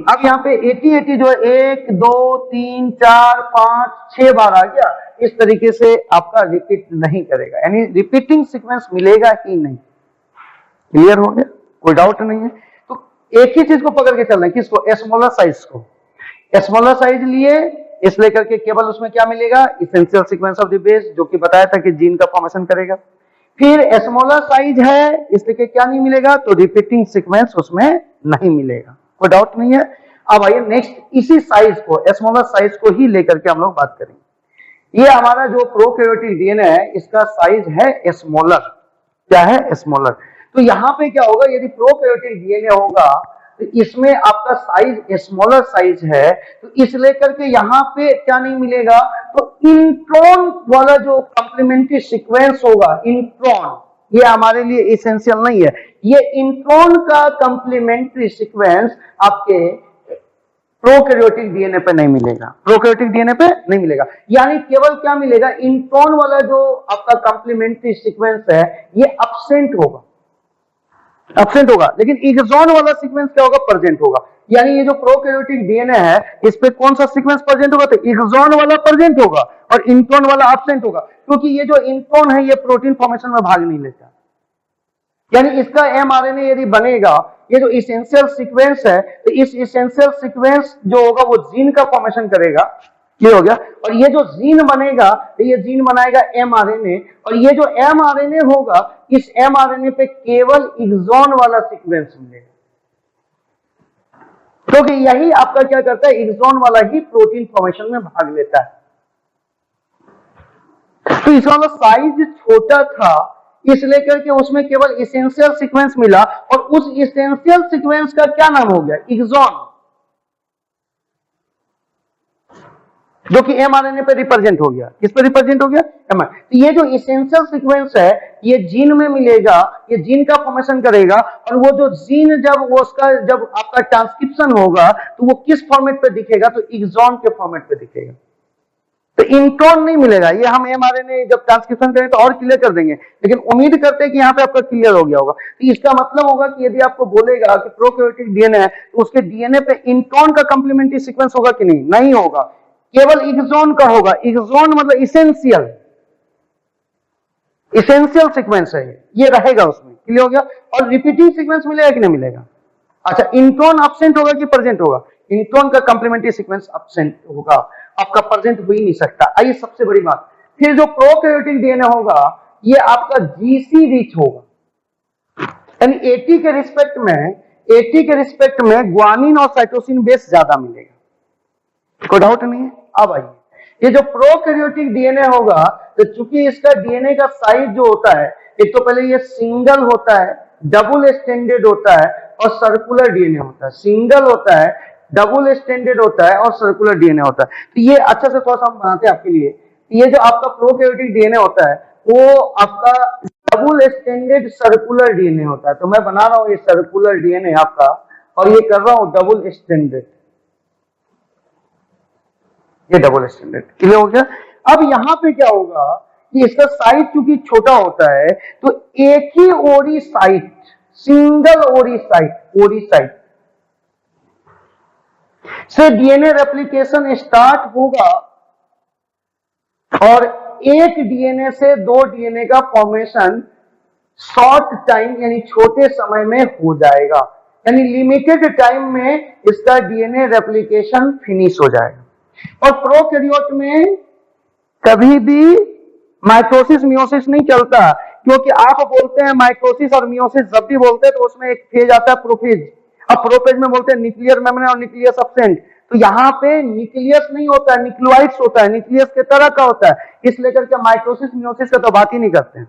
अब यहाँ पे 80 जो है 1 2 3 4 5 6 बार आ गया, इस तरीके से आपका रिपीट नहीं करेगा। यानी रिपीटिंग सीक्वेंस मिलेगा ही नहीं। क्लियर हो गया? कोई डाउट नहीं है। तो एक ही चीज को पकड़ के चल रहे हैं, किसको? स्मॉलर साइज को। स्मॉलर साइज लिए इसलिए करके केवल उसमें क्या मिलेगा? Essential sequence of the base, जो कि बताया था कि जीन का फॉर्मेशन करेगा। फिर स्मॉलर साइज है इसलिए क्या नहीं मिलेगा? तो रिपीटिंग सीक्वेंस उसमें नहीं मिलेगा। कोई डाउट नहीं है। अब आइए नेक्स्ट, इसी साइज को, स्मॉलर साइज को ही लेकर के हम लोग बात करेंगे। ये हमारा जो प्रोकैरियोटिक डीएनए है इसका साइज है स्मॉलर। क्या है? स्मॉलर। तो यहां पे क्या होगा? यदि प्रोकैरियोटिक डीएनए होगा तो इसमें आपका साइज स्मॉलर साइज है, तो इस लेकर के यहां पे क्या नहीं मिलेगा? तो इंट्रॉन वाला जो कंप्लीमेंट्री सीक्वेंस होगा, इंट्रॉन, ये हमारे लिए एसेंशियल नहीं है। ये इंट्रॉन का कंप्लीमेंट्री सीक्वेंस आपके प्रोकैरियोटिक डीएनए पे नहीं मिलेगा। प्रोकैरियोटिक डीएनए पे नहीं मिलेगा। यानी केवल क्या मिलेगा? इंट्रॉन वाला जो आपका कंप्लीमेंट्री सीक्वेंस है ये एब्सेंट होगा। लेकिन एक्सॉन वाला सीक्वेंस क्या होगा? प्रेजेंट होगा। यानी ये जो प्रोकैरियोटिक डीएनए है इस पे कौन सा सीक्वेंस प्रेजेंट होगा? तो एक्सॉन वाला प्रेजेंट होगा और इंट्रॉन वाला एब्सेंट होगा, क्योंकि ये जो इंट्रॉन है ये प्रोटीन फॉर्मेशन में भाग नहीं लेता। यानी इसका एमआरएनए यदि बनेगा, ये जो इसेंशियल सीक्वेंस है, तो इस इसेंशियल सीक्वेंस जो होगा वो जीन का फॉर्मेशन करेगा। क्लियर हो गया? और ये जो जीन बनेगा तो ये जीन बनाएगा एमआरएनए, और ये जो एमआरएनए होगा इस एमआरएनए पे केवल एक्सॉन वाला सीक्वेंस मिलेगा, क्योंकि यही आपका क्या करता है? एक्सॉन वाला ही प्रोटीन फॉर्मेशन में भाग लेता है। तो इसका मतलब साइज छोटा था इसलिए करके उसमें केवल इसेंशियल सीक्वेंस मिला, और उस इसेंशियल सीक्वेंस का क्या नाम हो गया? एक्सॉन, जो कि एमआरएनए पे रिप्रेजेंट हो गया। किस पे रिप्रेजेंट हो गया? एमआरएनए। तो ये जो इसेंशियल सीक्वेंस है ये जीन में मिलेगा, ये जीन का फॉर्मेशन करेगा, और वो जो जीन जब आपका ट्रांसक्रिप्शन होगा तो वो किस फॉर्मेट पे दिखेगा? तो एक्सॉन के फॉर्मेट पे दिखेगा। तो इंट्रॉन नहीं मिलेगा। ये हम एमआरएनए जब ट्रांसक्रिप्शन करें तो और क्लियर कर देंगे, लेकिन उम्मीद करते हैं कि यहाँ पे आपका क्लियर हो गया होगा। तो इसका मतलब होगा कि यदि आपको बोलेगा कि प्रोकैरियोटिक डीएनए है तो उसके डीएनए पे इंट्रॉन का कंप्लीमेंट्री सीक्वेंस होगा कि नहीं? नहीं होगा, केवल एक्सॉन का होगा। एक्सॉन मतलब इसेंशियल सीक्वेंस है, ये रहेगा उसमें। क्लियर हो गया? और रिपीटिंग सीक्वेंस मिलेगा कि नहीं मिलेगा? अच्छा, इंट्रॉन एब्सेंट होगा कि प्रेजेंट होगा? इंट्रॉन का कंप्लीमेंट्री सीक्वेंस एब्सेंट होगा, आपका प्रेजेंट हो ही नहीं सकता। आइए सबसे बड़ी बात, फिर जो प्रोकैरियोटिक डीएनए होगा ये आपका जीसी रिच होगा। यानी 80 के रिस्पेक्ट में ग्वानिन और साइटोसिन बेस ज्यादा मिलेगा। कोई डाउट नहीं है? अब आइए, ये जो प्रोकैरियोटिक डीएनए होगा तो चूंकि इसका डीएनए का साइज जो होता है, एक तो पहले ये सिंगल होता है, डबल स्टैंडर्ड होता है और सर्कुलर डीएनए होता है। सिंगल होता है, डबल स्टैंडर्ड होता है और सर्कुलर डीएनए होता है। तो ये अच्छा से थोड़ा सा हम बनाते हैं आपके लिए। ये जो आपका प्रोकैरियोटिक डीएनए होता है वो आपका डबल स्टैंडर्ड सर्कुलर डीएनए होता है। तो मैं बना रहा हूं ये सर्कुलर डीएनए आपका, और ये कर रहा हूं डबल स्टैंडर्ड, ये डबल स्टैंडर्ड। क्लियर हो गया? अब यहां पे क्या होगा कि इसका साइज चूंकि छोटा होता है तो एक ही ori site, single ori site से डीएनए रेप्लिकेशन स्टार्ट होगा और एक डीएनए से दो डीएनए का फॉर्मेशन शॉर्ट टाइम यानी छोटे समय में हो जाएगा, यानी लिमिटेड टाइम में इसका डीएनए रेप्लिकेशन फिनिश हो जाएगा। और प्रोकैरियोट में कभी भी माइटोसिस मियोसिस नहीं चलता, क्योंकि आप बोलते हैं माइटोसिस और मियोसिस जब भी बोलते हैं तो उसमें एक फेज आता है प्रोफेज। अब प्रोफेज में बोलते हैं न्यूक्लियर मेम्ब्रेन और न्यूक्लियस एब्सेंट, तो यहाँ पे न्यूक्लियस नहीं होता है, न्यूक्लियोइड्स होता है, न्यूक्लियस के तरह का होता है, इसलिए करके माइटोसिस मियोसिस का तो बात ही नहीं करते हैं।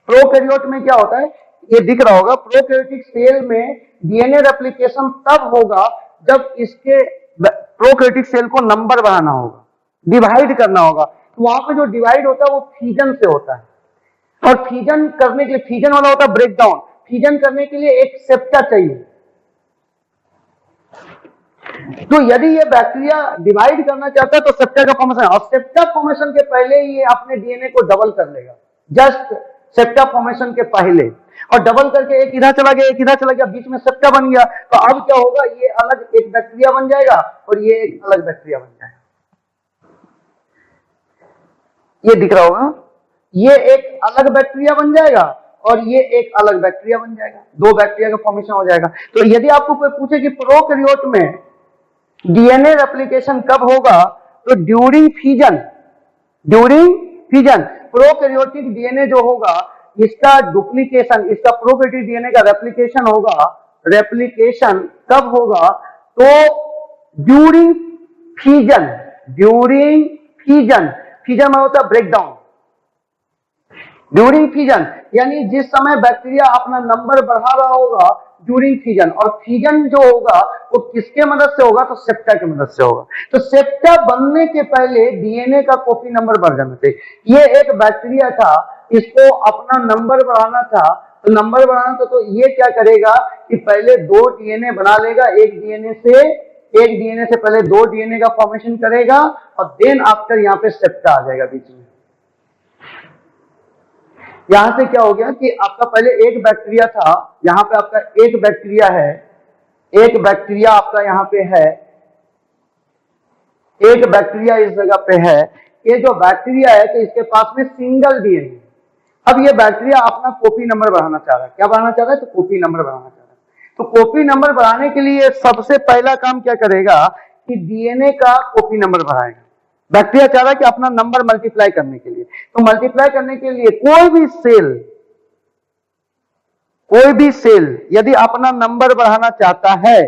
प्रोकैरियोट में क्या होता है, ये दिख रहा होगा, प्रोकैरियोटिक सेल में डीएनए रेप्लिकेशन तब होगा जब इसके प्रोकैरियोटिक सेल को नंबर बढ़ाना होगा, डिवाइड करना होगा। तो वहां पे जो डिवाइड होता है वो फिजन से होता है, और फिजन करने के लिए, फिजन वाला होता है ब्रेकडाउन, फिजन करने के लिए एक सेप्टा चाहिए। तो यदि ये बैक्टीरिया डिवाइड करना चाहता है तो सेप्टा का फॉर्मेशन, और सेप्टा फॉर्मेशन के पहले ही ये अपने डीएनए को डबल कर लेगा, जस्ट सेप्टा फॉर्मेशन के पहले, और डबल करके एक इधर चला गया एक इधर चला गया, बीच में सेप्टा बन गया। तो अब क्या होगा, ये अलग एक बैक्टीरिया बन जाएगा और ये एक अलग बैक्टीरिया बन जाएगा। ये दिख रहा होगा, ये एक अलग बैक्टीरिया बन जाएगा और ये एक अलग बैक्टीरिया बन जाएगा, दो बैक्टीरिया का फॉर्मेशन हो जाएगा। तो यदि आपको कोई पूछे कि प्रोकैरियोट में डीएनए रेप्लिकेशन कब होगा, तो ड्यूरिंग फिजन प्रोकैरियोटिक डीएनए जो होगा इसका डुप्लीकेशन, इसका प्रोकैरियोटिक डीएनए का रेप्लिकेशन होगा। रेप्लिकेशन कब होगा, तो ड्यूरिंग फिजन में होता है ब्रेकडाउन। ड्यूरिंग फिजन यानी जिस समय बैक्टीरिया अपना नंबर बढ़ा रहा होगा ड्यूरिंग फिजन, और फिजन जो होगा वो किसके मदद से होगा, तो सेप्टा की मदद से होगा। तो सेप्टा बनने के पहले डीएनए का कॉपी नंबर बढ़ जाना चाहिए। ये एक बैक्टीरिया था, इसको अपना नंबर बढ़ाना था, तो नंबर बढ़ाना था, तो ये क्या करेगा कि पहले दो डीएनए बना लेगा, एक डीएनए से पहले दो डीएनए का फॉर्मेशन करेगा और देन आफ्टर यहाँ पे सेप्टा आ जाएगा बीच में। यहां से क्या हो गया कि आपका पहले एक बैक्टीरिया था, यहां पे आपका एक बैक्टीरिया है, एक बैक्टीरिया आपका यहां पे है, एक बैक्टीरिया इस जगह पे है। ये जो बैक्टीरिया है तो इसके पास में सिंगल डीएनए। अब ये बैक्टीरिया अपना कॉपी नंबर बढ़ाना चाह रहा है। क्या बढ़ाना चाह रहा है, तो कॉपी नंबर बढ़ाना चाह रहा है। तो कॉपी नंबर बढ़ाने के लिए सबसे पहला काम क्या करेगा कि डीएनए का कॉपी नंबर बढ़ाएगा। बैक्टीरिया चाह रहा है कि अपना नंबर मल्टीप्लाई करने के लिए, तो मल्टीप्लाई करने के लिए कोई भी सेल यदि अपना नंबर बढ़ाना चाहता है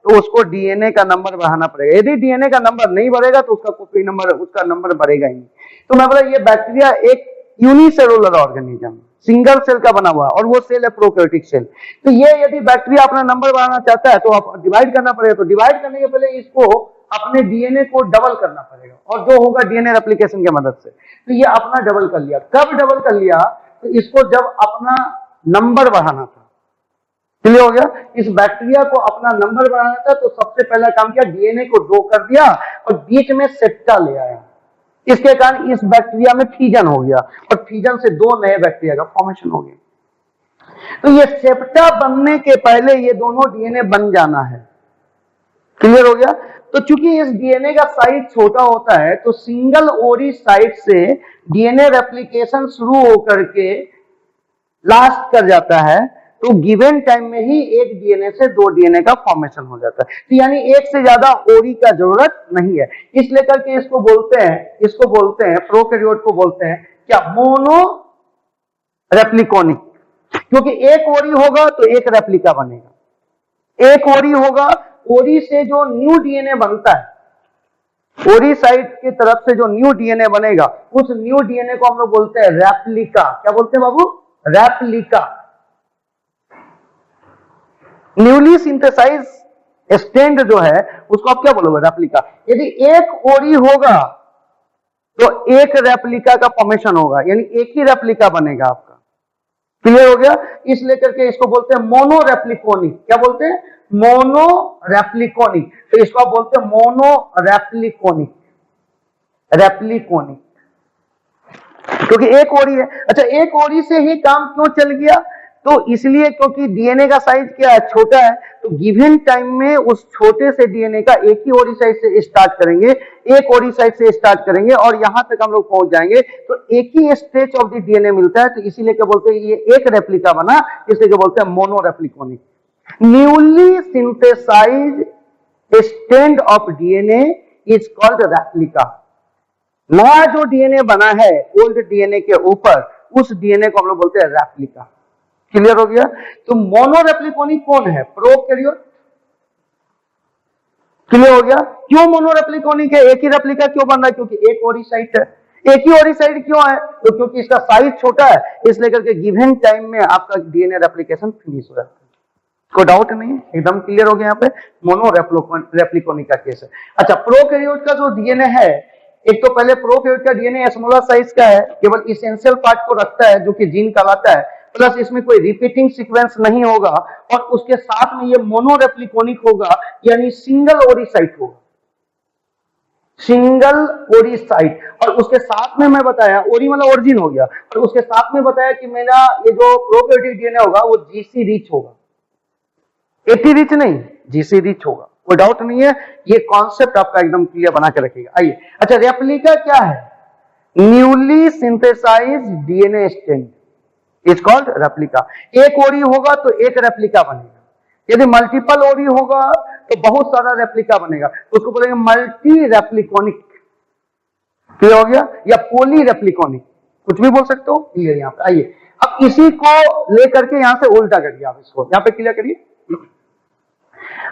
तो उसको डीएनए का नंबर बढ़ाना पड़ेगा। यदि डीएनए का नंबर नहीं बढ़ेगा तो उसका कॉपी नंबर, उसका नंबर बढ़ेगा ही नहीं। तो मैं बोला ये बैक्टीरिया एक यूनिसेलुलर ऑर्गेनिज्म, सिंगल सेल का बना हुआ है, और वो सेल है प्रोकैरियोटिक सेल। तो ये यदि बैक्टीरिया अपना नंबर बढ़ाना चाहता है तो आप डिवाइड करना पड़ेगा। तो डिवाइड करने के पहले इसको अपने डीएनए को डबल करना पड़ेगा, और जो होगा डीएनए रेप्लिकेशन की मदद से। तो ये अपना डबल कर लिया। कब डबल कर लिया, तो इसको जब अपना नंबर बढ़ाना था। क्लियर हो गया, इस बैक्टीरिया को अपना नंबर बढ़ाना था तो सबसे पहला काम किया, डीएनए को ड्रॉ कर दिया और बीच में सेप्टा ले आया। इसके कारण इस बैक्टीरिया में फिजन हो गया और फिजन से दो नए बैक्टीरिया का फॉर्मेशन हो गया। तो ये सेप्टा बनने के पहले ये दोनों डीएनए बन जाना है। क्लियर हो गया। तो चूंकि इस डीएनए का साइज छोटा होता है तो सिंगल ओरी साइट से डीएनए रेप्लिकेशन शुरू होकर के लास्ट कर जाता है, तो गिवन टाइम में ही एक डीएनए से दो डीएनए का फॉर्मेशन हो जाता है। तो यानी एक से ज्यादा ओरी का जरूरत नहीं है। इसलिए करके इसको बोलते हैं प्रोकैरियोट को बोलते हैं क्या, मोनो रेप्लिकोनिक, क्योंकि एक ओरी होगा तो एक रेप्लिका बनेगा। एक ओरी होगा, ओरी से जो न्यू डीएनए बनता है, ओरी साइड की तरफ से जो न्यू डीएनए बनेगा उस न्यू डीएनए को हम लोग बोलते हैं रेप्लिका। क्या बोलते हैं बाबू, रेप्लिका। न्यूली सिंथेसाइज स्टैंड जो है उसको आप क्या बोलोगे? रेप्लिका। यदि एक ओरी होगा तो एक रेप्लिका का फॉर्मेशन होगा, यानी एक ही रेप्लिका बनेगा आपका। क्लियर हो गया? इस लेकर के इसको बोलते हैं मोनो रेप्लिकोनिक। क्या बोलते हैं? मोनो रेप्लिकोनिक। तो इसको आप बोलते हैं मोनो रेप्लिकोनिक। रेप्लिकोनिक क्योंकि एक ओरी है। अच्छा, एक ओरी से ही काम क्यों चल गया? तो इसलिए क्योंकि डीएनए का साइज क्या है? छोटा है। तो गिवन टाइम में उस छोटे से डीएनए का एक ही ओरी साइज से स्टार्ट करेंगे, एक ओरी साइज से स्टार्ट करेंगे और यहां तक हम लोग पहुंच जाएंगे तो एक ही स्ट्रेच ऑफ द डीएनए मिलता है। तो इसीलिए क्या बोलते हैं? ये एक रेप्लिका बना, इसलिए क्या बोलते हैं? Mono repliconic. Newly synthesised strand of DNA is called replica. नया जो डीएनए बना है ओल्ड डीएनए के ऊपर, उस डीएनए को हम लोग बोलते हैं रेप्लिका। क्लियर हो गया? तो मोनो रेप्लिकोनिक कौन है? प्रोकैरियोट। क्लियर हो गया? क्यों मोनो रेप्लिकोनिक है? एक ही रेप्लिका क्यों बन रहा है? क्योंकि एक ओरी साइट है। एक ही ओरी साइट क्यों है? तो क्योंकि इसका साइज छोटा है, इसलिए करके गिवन टाइम में आपका डीएनए रेप्लिकेशन फिनिश हो जाता है। कोई डाउट नहीं है? एकदम क्लियर हो गया। यहाँ पे मोनो रेप्लिकोनिक का केस है। अच्छा, प्रोकैरियोट का जो डीएनए है, एक तो पहले प्रोकैरियोट का डीएनए स्मॉलर साइज का है, केवल इसेंशियल पार्ट को रखता है जो कि जीन कहलाता है, प्लस इसमें कोई रिपीटिंग सीक्वेंस नहीं होगा और उसके साथ में ये मोनो रेप्लिकोनिक होगा, यानी सिंगल ओरिसाइट होगा। Single ori site. और उसके साथ में मैं बताया, ओरी मतलब ओरिजिन हो गया, और उसके साथ में बताया कि मेरा ये जो प्रोकैरियोटिक डीएनए होगा वो जीसी रिच होगा, एटी रिच नहीं, जीसी रिच होगा। कोई डाउट नहीं है? ये कॉन्सेप्ट आपका एकदम क्लियर बना के रखिएगा। आइए, अच्छा, रेप्लिका क्या है? Newly synthesized DNA strand is called replica. एक ओरी होगा तो एक रेप्लिका बनेगा, यदि मल्टीपल ओरी होगा तो बहुत सारा रेप्लिका बनेगा, तो उसको बोलेंगे मल्टी रेप्लिकोनिक। क्लियर हो गया? या पोली रेप्लिकोनिक, कुछ भी बोल सकते हो। क्लियर? यहाँ पे आइए, अब इसी को लेकर के यहां से उल्टा करिए, आप इसको यहां पे क्लियर करिए।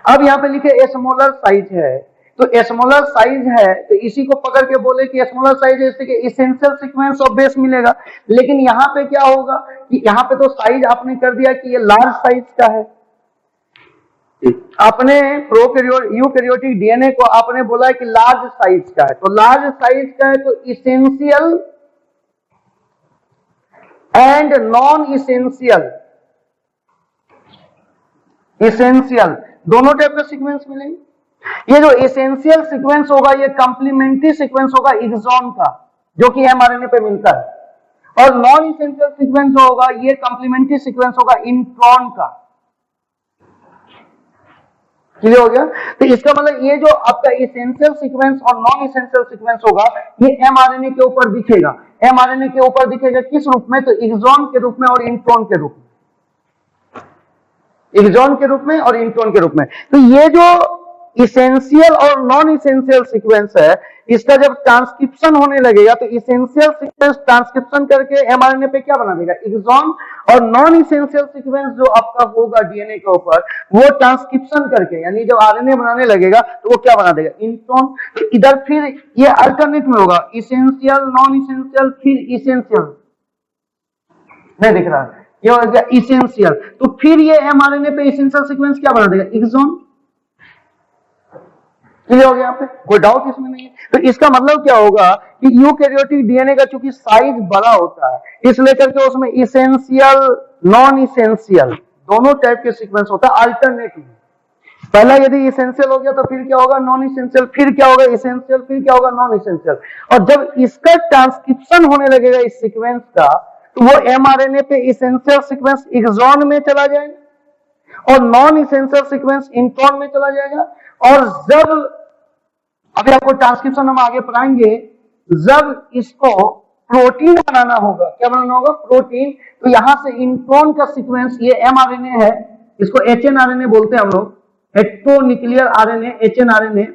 अब यहाँ पे लिखे स्मॉलर साइज है, तो स्मॉलर साइज है तो इसी को पकड़ के बोले कि स्मॉलर साइज है, इससे एसेंशियल सीक्वेंस ऑफ बेस मिलेगा। लेकिन यहाँ पे क्या होगा कि यहाँ पे तो साइज आपने कर दिया कि ये लार्ज साइज का है, आपने यूकैरियोटिक डीएनए को आपने बोला कि लार्ज साइज का है, तो लार्ज साइज का है तो essential and non essential, essential दोनों टाइप का सीक्वेंस मिलेंगे। ये जो एसेंशियल सीक्वेंस होगा ये कंप्लीमेंट्री सीक्वेंस होगा एक्सॉन का, जो कि एमआरएनए पे मिलता है, और नॉन एसेंशियल सीक्वेंस जो होगा ये कंप्लीमेंट्री सीक्वेंस होगा इंट्रॉन का। क्लियर हो गया? तो इसका मतलब ये जो आपका एसेंशियल सीक्वेंस और नॉन एसेंशियल सीक्वेंस होगा ये एमआरएनए के ऊपर दिखेगा। एमआरएनए के ऊपर दिखेगा किस रूप में? तो एक्सॉन के रूप में और इंट्रॉन के रूप में, एक्सॉन के रूप में और इंट्रॉन के रूप में। तो ये जो इसेंशियल और नॉन इसेंशियल सीक्वेंस है, इसका जब ट्रांसक्रिप्शन होने लगेगा तो इसेंशियल सीक्वेंस ट्रांसक्रिप्शन करके एमआरएनए पे क्या बना देगा? एक्सॉन, और नॉन इसेंशियल सीक्वेंस जो आपका होगा डीएनए के ऊपर वो ट्रांसक्रिप्शन करके, यानी जब आरएनए बनाने लगेगा तो वो क्या बना देगा? इंट्रॉन। तो इधर फिर ये अल्टरनेट में होगा, इसेंशियल, नॉन इसेंशियल, फिर इसेंशियल। नहीं दिख रहा है? ये हो गया इसेंशियल। तो फिर ये एमआरएनए पे इसेंशियल सीक्वेंस क्या बना देगा? एक्सॉन। क्लियर हो गया? यहाँ पे कोई डाउट इसमें नहीं है? तो इसका मतलब क्या होगा कि यूकैरियोटिक डीएनए का चूंकि साइज बड़ा होता है, इसलिए करके उसमें इसेंशियल, नॉन इसेंशियल दोनों टाइप के सीक्वेंस होता है अल्टरनेटिव। पहला यदि इसेंशियल हो गया तो फिर क्या होगा? नॉन इसेंशियल, फिर क्या होगा? इसेंशियल, फिर क्या होगा? Non essential. और जब इसका ट्रांसक्रिप्शन होने लगेगा इस सीक्वेंस का, तो वो एमआरएनए पे इसेंशियल सीक्वेंस एक्सॉन में चला जाएगा और नॉन इसेंशियल सीक्वेंस इंट्रॉन में चला जाएगा। और जब अभी आपको ट्रांसक्रिप्शन हम आगे पढ़ाएंगे, जब इसको प्रोटीन बनाना होगा, क्या बनाना होगा? प्रोटीन। तो यहां से इंट्रॉन का सीक्वेंस, ये एमआरएनए है, इसको एचएनआरएनए बोलते हैं हम लोग, हेटेरोन्यूक्लियर आरएनए, एचएनआरएनए,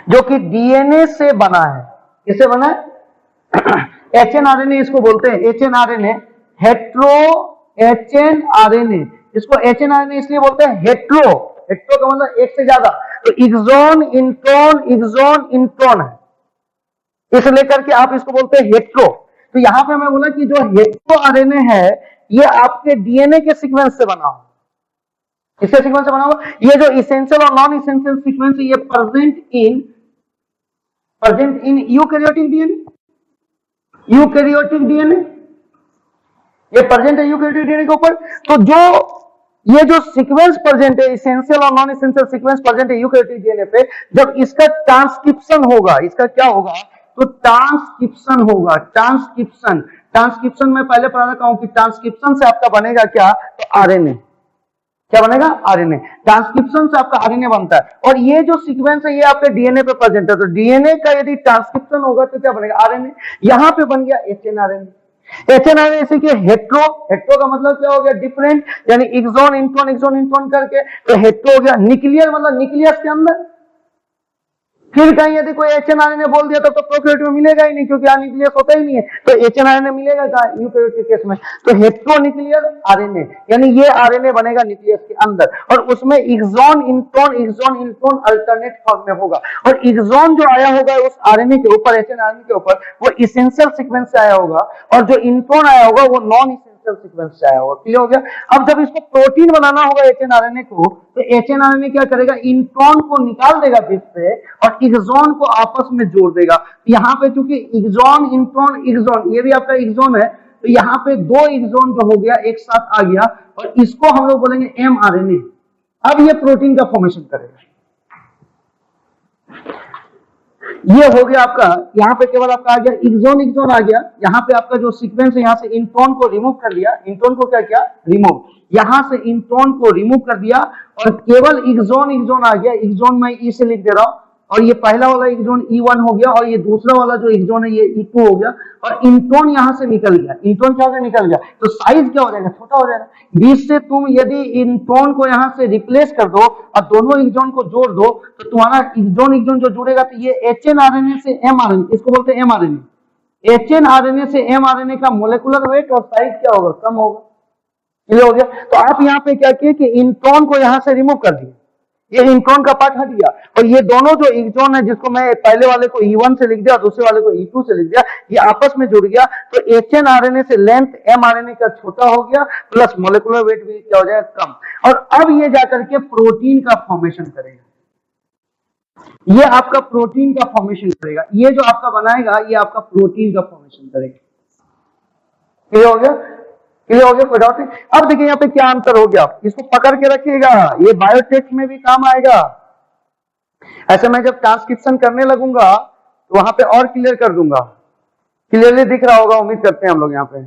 जो कि डीएनए से बना है। किससे बना है? एचएनआरएनए इसको बोलते हैं, एचएनआरएनए, एचएनआरएनए। इसको एचएनआरएनए इसलिए बोलते हैं हेट्रो, हेट्रो का मतलब एक से ज्यादा। तो एक्सॉन, इंट्रॉन, एक्सॉन, इंट्रॉन है, इस लेकर के आप इसको बोलते हैं हेट्रो। तो यहां पे मैं बोला कि जो हेट्रो आरएनए है ये आपके डीएनए के सीक्वेंस से बना हो, इसके सीक्वेंस से बना हुआ। ये जो इसेंशियल और नॉन इसेंशियल सीक्वेंस है, ये present in eukaryotic DNA, eukaryotic DNA, ये प्रेजेंट है यूकैरियोटिक डीएनए के ऊपर। तो जो ये जो सीक्वेंस प्रेजेंट है, इसेंशियल और नॉन इसेंशियल सीक्वेंस प्रेजेंट है यूकैरियोटिक डीएनए पे, जब इसका ट्रांसक्रिप्शन होगा, इसका क्या होगा, तो ट्रांसक्रिप्शन होगा। ट्रांसक्रिप्शन, ट्रांसक्रिप्शन में पहले पढ़ा रखा हूं कि ट्रांसक्रिप्शन से आपका बनेगा क्या, तो आरएनए। क्या बनेगा, आरएनए। ट्रांसक्रिप्शन से आपका आरएनए बनता है। और ये जो सीक्वेंस है ये आपके डीएनए पे प्रेजेंट है, तो डीएनए का यदि ट्रांसक्रिप्शन होगा तो क्या बनेगा, आरएनए। यहां पे बन गया एचएनआरएनए। एचएनआरएनए से कि हेट्रो, हेट्रो का मतलब क्या हो गया, डिफरेंट, यानी एक्सॉन इंट्रॉन करके, तो हेट्रो हो गया। न्यूक्लियर मतलब न्यूक्लियस के अंदर। फिर कहीं यदि कोई एचएनआरएनए बोल दिया तो प्रोकैरियोट में मिलेगा ही नहीं, क्योंकि यहाँ न्यूक्लियस होता ही नहीं है, तो एचएनआरएनए मिलेगा कहाँ, यूकैरियोट के केस में। तो हेट्रोन्यूक्लियर आरएनए, यानी ये आरएनए बनेगा न्यूक्लियस के अंदर, और उसमें एक्सॉन इंट्रॉन अल्टरनेट फॉर्म में होगा। और एक्सॉन जो आया होगा उस आरएनए के ऊपर, एचएनआरएनए के ऊपर, वो इसेंशियल सीक्वेंस से आया होगा, और जो इंट्रॉन आया होगा वो नॉन सीक्वेंस से आया होगा। क्लियर हो गया। अब जब इसको प्रोटीन बनाना होगा एचएनआरएनए को, तो एचएनआरएनए क्या करेगा, इंट्रॉन को निकाल देगा बीच से और एक्सॉन को आपस में जोड़ देगा। यहाँ पे चूंकि एक्सॉन इंट्रॉन एक्सॉन, ये भी आपका एक्सॉन है, तो यहाँ पे दो एक्सॉन जो हो गया एक साथ आ गया, और इसको हम लोग बोलेंगे एमआरएनए। अब ये प्रोटीन का फॉर्मेशन करेगा। ये हो गया आपका, यहाँ पे केवल आपका आ गया एक्सॉन आ गया। यहाँ पे आपका जो सीक्वेंस है, यहाँ से इंट्रॉन को रिमूव कर दिया, इंट्रॉन को क्या किया, रिमूव, यहाँ से इंट्रॉन को रिमूव कर दिया, और केवल एक्सॉन आ गया। एक्सॉन मैं ई से लिख दे रहा हूं, और ये पहला वाला एक्सॉन E1 हो गया, और ये दूसरा वाला जो एक्सॉन है ये E2 हो गया, और इंट्रॉन यहाँ से निकल गया। इंट्रॉन क्या हो गया, निकल गया, तो साइज क्या हो जाएगा, छोटा हो जाएगा। बीच से तुम यदि इंट्रॉन को यहाँ से रिप्लेस कर दो और दोनों एक्सॉन को जोड़ दो, तो तुम्हारा एक्सॉन जो जुड़ेगा, तो ये एचएनआरएनए से एमआरएनए, इसको बोलते हैं एमआरएनए। एचएनआरएनए से एमआरएनए का मोलेकुलर वेट और साइज क्या होगा, कम होगा। क्लियर हो गया। तो आप यहाँ पे क्या किए कि इंट्रॉन को यहाँ से रिमूव कर दिया, ये इंट्रॉन का पार्ट हट गया, और ये दोनों जो एक्सॉन है, जिसको मैं पहले वाले को E1 से लिख दिया, दूसरे वाले को E2 से लिख दिया, ये आपस में जुड़ गया। तो एचएनआरएनए से लेंथ एमआरएनए का छोटा हो गया, प्लस मोलेकुलर वेट भी क्या हो जाएगा, कम। और अब ये जाकर के प्रोटीन का फॉर्मेशन करेगा, ये आपका प्रोटीन का फॉर्मेशन करेगा। ये जो आपका बनाएगा ये आपका प्रोटीन का फॉर्मेशन करेगा। क्लियर हो गया, क्लियर हो गया, कोई डाउट नहीं। अब देखिए यहाँ पे क्या अंतर हो गया, इसको पकड़ के रखिएगा, ये बायोटेक में भी काम आएगा। ऐसे मैं जब ट्रांसक्रिप्शन करने लगूंगा तो वहां पे और क्लियर कर दूंगा। क्लियरली दिख रहा होगा, उम्मीद करते हैं हम लोग यहाँ पे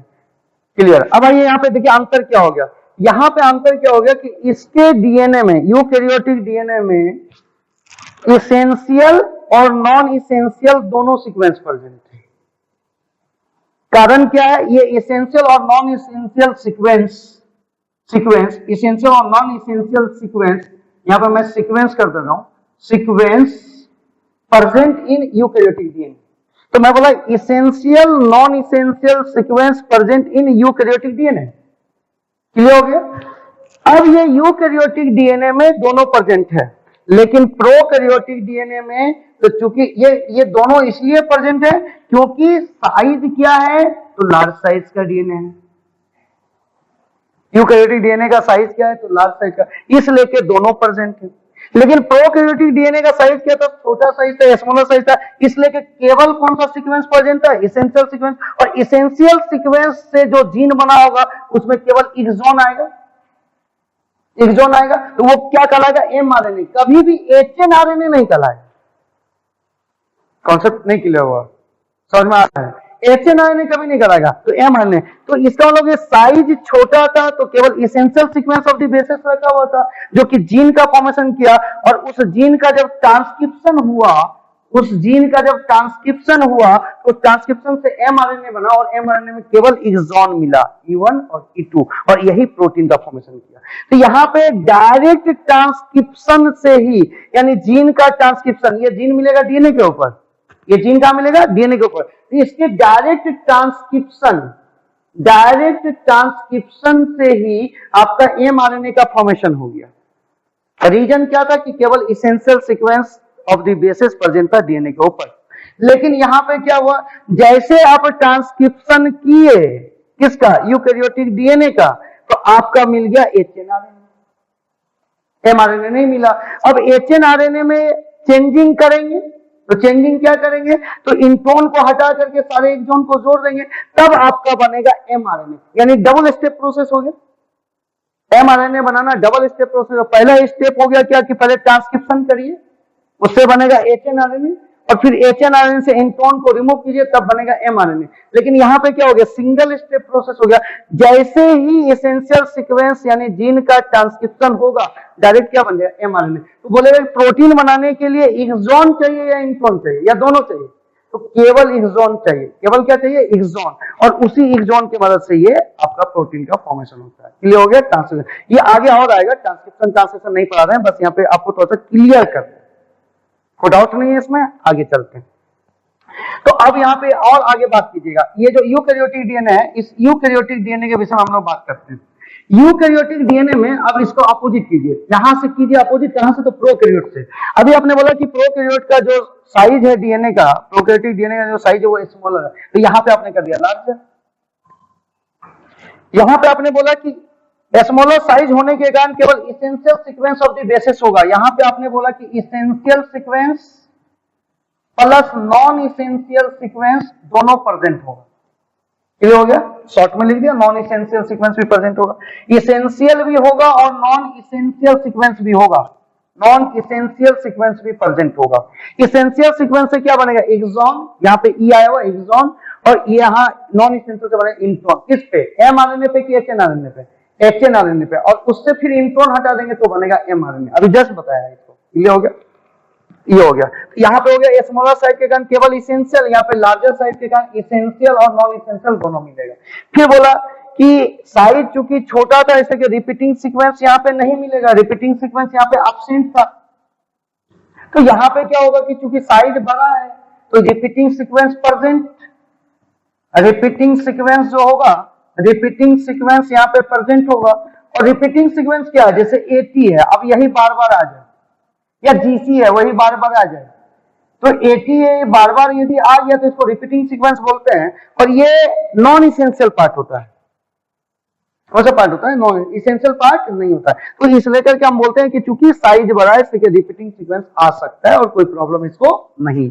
क्लियर। अब आइए यहाँ पे देखिए अंतर क्या हो गया। यहाँ पे अंतर क्या हो गया कि इसके डीएनए में, यूकैरियोटिक डीएनए में इसेंशियल और नॉन इसेंशियल दोनों सीक्वेंस प्रेजेंट है। कारण क्या है, ये इसेंशियल और नॉन इसेंशियल सीक्वेंस इसेंशियल और नॉन इसेंशियल सीक्वेंस, यहां पर मैं सीक्वेंस कर दे रहा हूं, sequence present in eukaryotic DNA. तो मैं बोला essential non essential sequence present in eukaryotic DNA. Clear हो गया। अब ये यूकैरियोटिक डीएनए में दोनों प्रेजेंट है, लेकिन प्रोकैरियोटिक डीएनए में तो चूंकि ये दोनों इसलिए प्रेजेंट है क्योंकि साइज क्या है, तो लार्ज साइज का डीएनए है। यूकैरियोटिक डीएनए का साइज क्या है, तो लार्ज साइज का, इसलिए के दोनों प्रेजेंट है। लेकिन प्रोकैरियोटिक डीएनए का साइज क्या था, छोटा साइज था, स्मॉलर साइज था, इसलिए कि केवल कौन सा सीक्वेंस प्रेजेंट था, इसेंशियल सीक्वेंस। और इसेंशियल सीक्वेंस से जो जीन बना होगा उसमें केवल एक्सॉन आएगा, एक्सॉन आएगा, तो वो क्या कहलाएगा, एमआरएनए। कभी भी एचएनआरएनए नहीं कहलाएगा। कॉन्सेप्ट नहीं क्लियर हुआ, समझ में आ रहा है। एचएनआरएनए कभी नहीं कहलाएगा, तो एमआरएनए। तो इसका मतलब ये साइज छोटा था, तो केवल essential sequence of the basis रखा हुआ था, जो कि जीन का फॉर्मेशन किया। और उस जीन का जब ट्रांसक्रिप्शन हुआ, उस जीन का जब ट्रांसक्रिप्शन हुआ, तो ट्रांसक्रिप्शन से एमआरएनए बना, और एमआरएनए में केवल एक्सॉन मिला, E1 और E2, और यही प्रोटीन का फॉर्मेशन किया। तो यहाँ पे डायरेक्ट ट्रांसक्रिप्शन से ही, यानी जीन का ट्रांसक्रिप्शन, ये जीन मिलेगा डीएनए के ऊपर, ये जीन कहां मिलेगा, डीएनए के ऊपर। तो इसके डायरेक्ट ट्रांसक्रिप्शन से ही आपका एमआरएनए का फॉर्मेशन हो गया। रीजन क्या था कि केवल essential sequence of the basis present था डीएनए के ऊपर। लेकिन यहां पे क्या हुआ, जैसे आप ट्रांसक्रिप्शन किए किसका, यूकैरियोटिक डीएनए का, तो आपका मिल गया एचएनआरएनए। mRNA नहीं मिला। अब hnRNA में चेंजिंग करेंगे, तो चेंजिंग क्या करेंगे, तो इंट्रोन को हटा करके सारे एक्सॉन को जोड़ देंगे, तब आपका बनेगा mRNA, यानी डबल स्टेप प्रोसेस हो गया। mRNA बनाना डबल स्टेप प्रोसेस। पहला स्टेप हो गया क्या कि पहले ट्रांसक्रिप्शन करिए, उससे बनेगा hnRNA, और फिर hnRNA से इंट्रोन को रिमूव कीजिए, तब बनेगा mRNA। लेकिन यहाँ पे क्या हो गया, सिंगल स्टेप प्रोसेस हो गया। जैसे ही एसेंशियल सीक्वेंस यानी जीन का ट्रांसक्रिप्शन होगा, डायरेक्ट क्या बन जाएगा, mRNA। तो बोलेगा प्रोटीन बनाने के लिए एक्सॉन चाहिए या इंट्रोन चाहिए या दोनों चाहिए, तो केवल एक्सॉन चाहिए। केवल क्या चाहिए, एक्सॉन, और उसी एक्सॉन की मदद से ये आपका प्रोटीन का फॉर्मेशन होता है। क्लियर हो गया ट्रांसक्रिप्शन। ये आगे और आएगा, ट्रांसक्रिप्शन नहीं पढ़ा रहे हैं, बस यहाँ पे आपको थोड़ा सा क्लियर कर दें, कोई डाउट नहीं है इसमें, आगे चलते हैं। तो अब यहाँ पे और आगे बात कीजिएगा, ये जो यूकैरियोटिक डीएनए है, इस यूकैरियोटिक डीएनए के विषय में हम लोग बात करते हैं। यूकैरियोटिक डीएनए में अब इसको अपोजिट कीजिए, यहां से कीजिए अपोजिट, कहां से, तो प्रोकैरियोट से। अभी आपने बोला कि प्रोकैरियोट का जो साइज है डीएनए का, प्रोकैरियोटिक डीएनए का जो साइज है वो स्मॉलर है, तो यहां पे आपने कर दिया लार्जर। यहां पे आपने बोला कि स्मॉलर साइज होने के कारण केवल essential sequence of the basis होगा, यहां पे आपने बोला कि essential sequence plus non essential sequence दोनों प्रेजेंट होगा। क्लियर हो गया, शॉर्ट में लिख दिया, नॉन इसेंशियल सीक्वेंस भी प्रेजेंट होगा, इसेंशियल भी होगा और नॉन इसेंशियल सीक्वेंस भी होगा, नॉन इसेंशियल सीक्वेंस भी प्रेजेंट होगा। इसेंशियल सीक्वेंस से क्या बनेगा, एक्सॉन, यहाँ पे ई आया हुआ एक्सॉन, और यहाँ नॉन इसेंशियल से बनेगा इंट्रॉन। किस पे, mRNA पे कि hnRNA पे, hnRNA पे, और उससे फिर इंट्रॉन हटा देंगे तो बनेगा mRNA। अभी जस्ट बताया इसको, ये हो गया, ये हो गया। यहाँ पे हो गया स्मॉलर साइज के कारण केवल इसेंशियल, यहाँ पे लार्जर साइज के कारण इसेंशियल और नॉन इसेंशियल दोनों मिलेगा। फिर बोला कि साइज चूंकि छोटा था इसलिए रिपीटिंग सीक्वेंस यहाँ पे नहीं मिलेगा, रिपीटिंग सीक्वेंस यहाँ पे एब्सेंट था। तो यहाँ पे क्या होगा कि चूंकि साइज बड़ा है तो repeating sequence present, repeating sequence जो होगा, रिपीटिंग सीक्वेंस यहाँ पे प्रेजेंट होगा। और रिपीटिंग सीक्वेंस क्या है, जैसे AT है, अब यही बार बार आ जाए, या GC है वही बार बार आ जाए, तो AT है बार बार यदि आ गया तो इसको रिपीटिंग सीक्वेंस बोलते हैं। और ये नॉन इसेंशियल पार्ट होता है, कौन सा पार्ट होता है, नॉन इसेंशियल पार्ट नहीं होता है। तो इसलिए करके हम बोलते हैं कि चूंकि साइज बड़ा है इसलिए रिपीटिंग सीक्वेंस आ सकता है और कोई प्रॉब्लम इसको नहीं।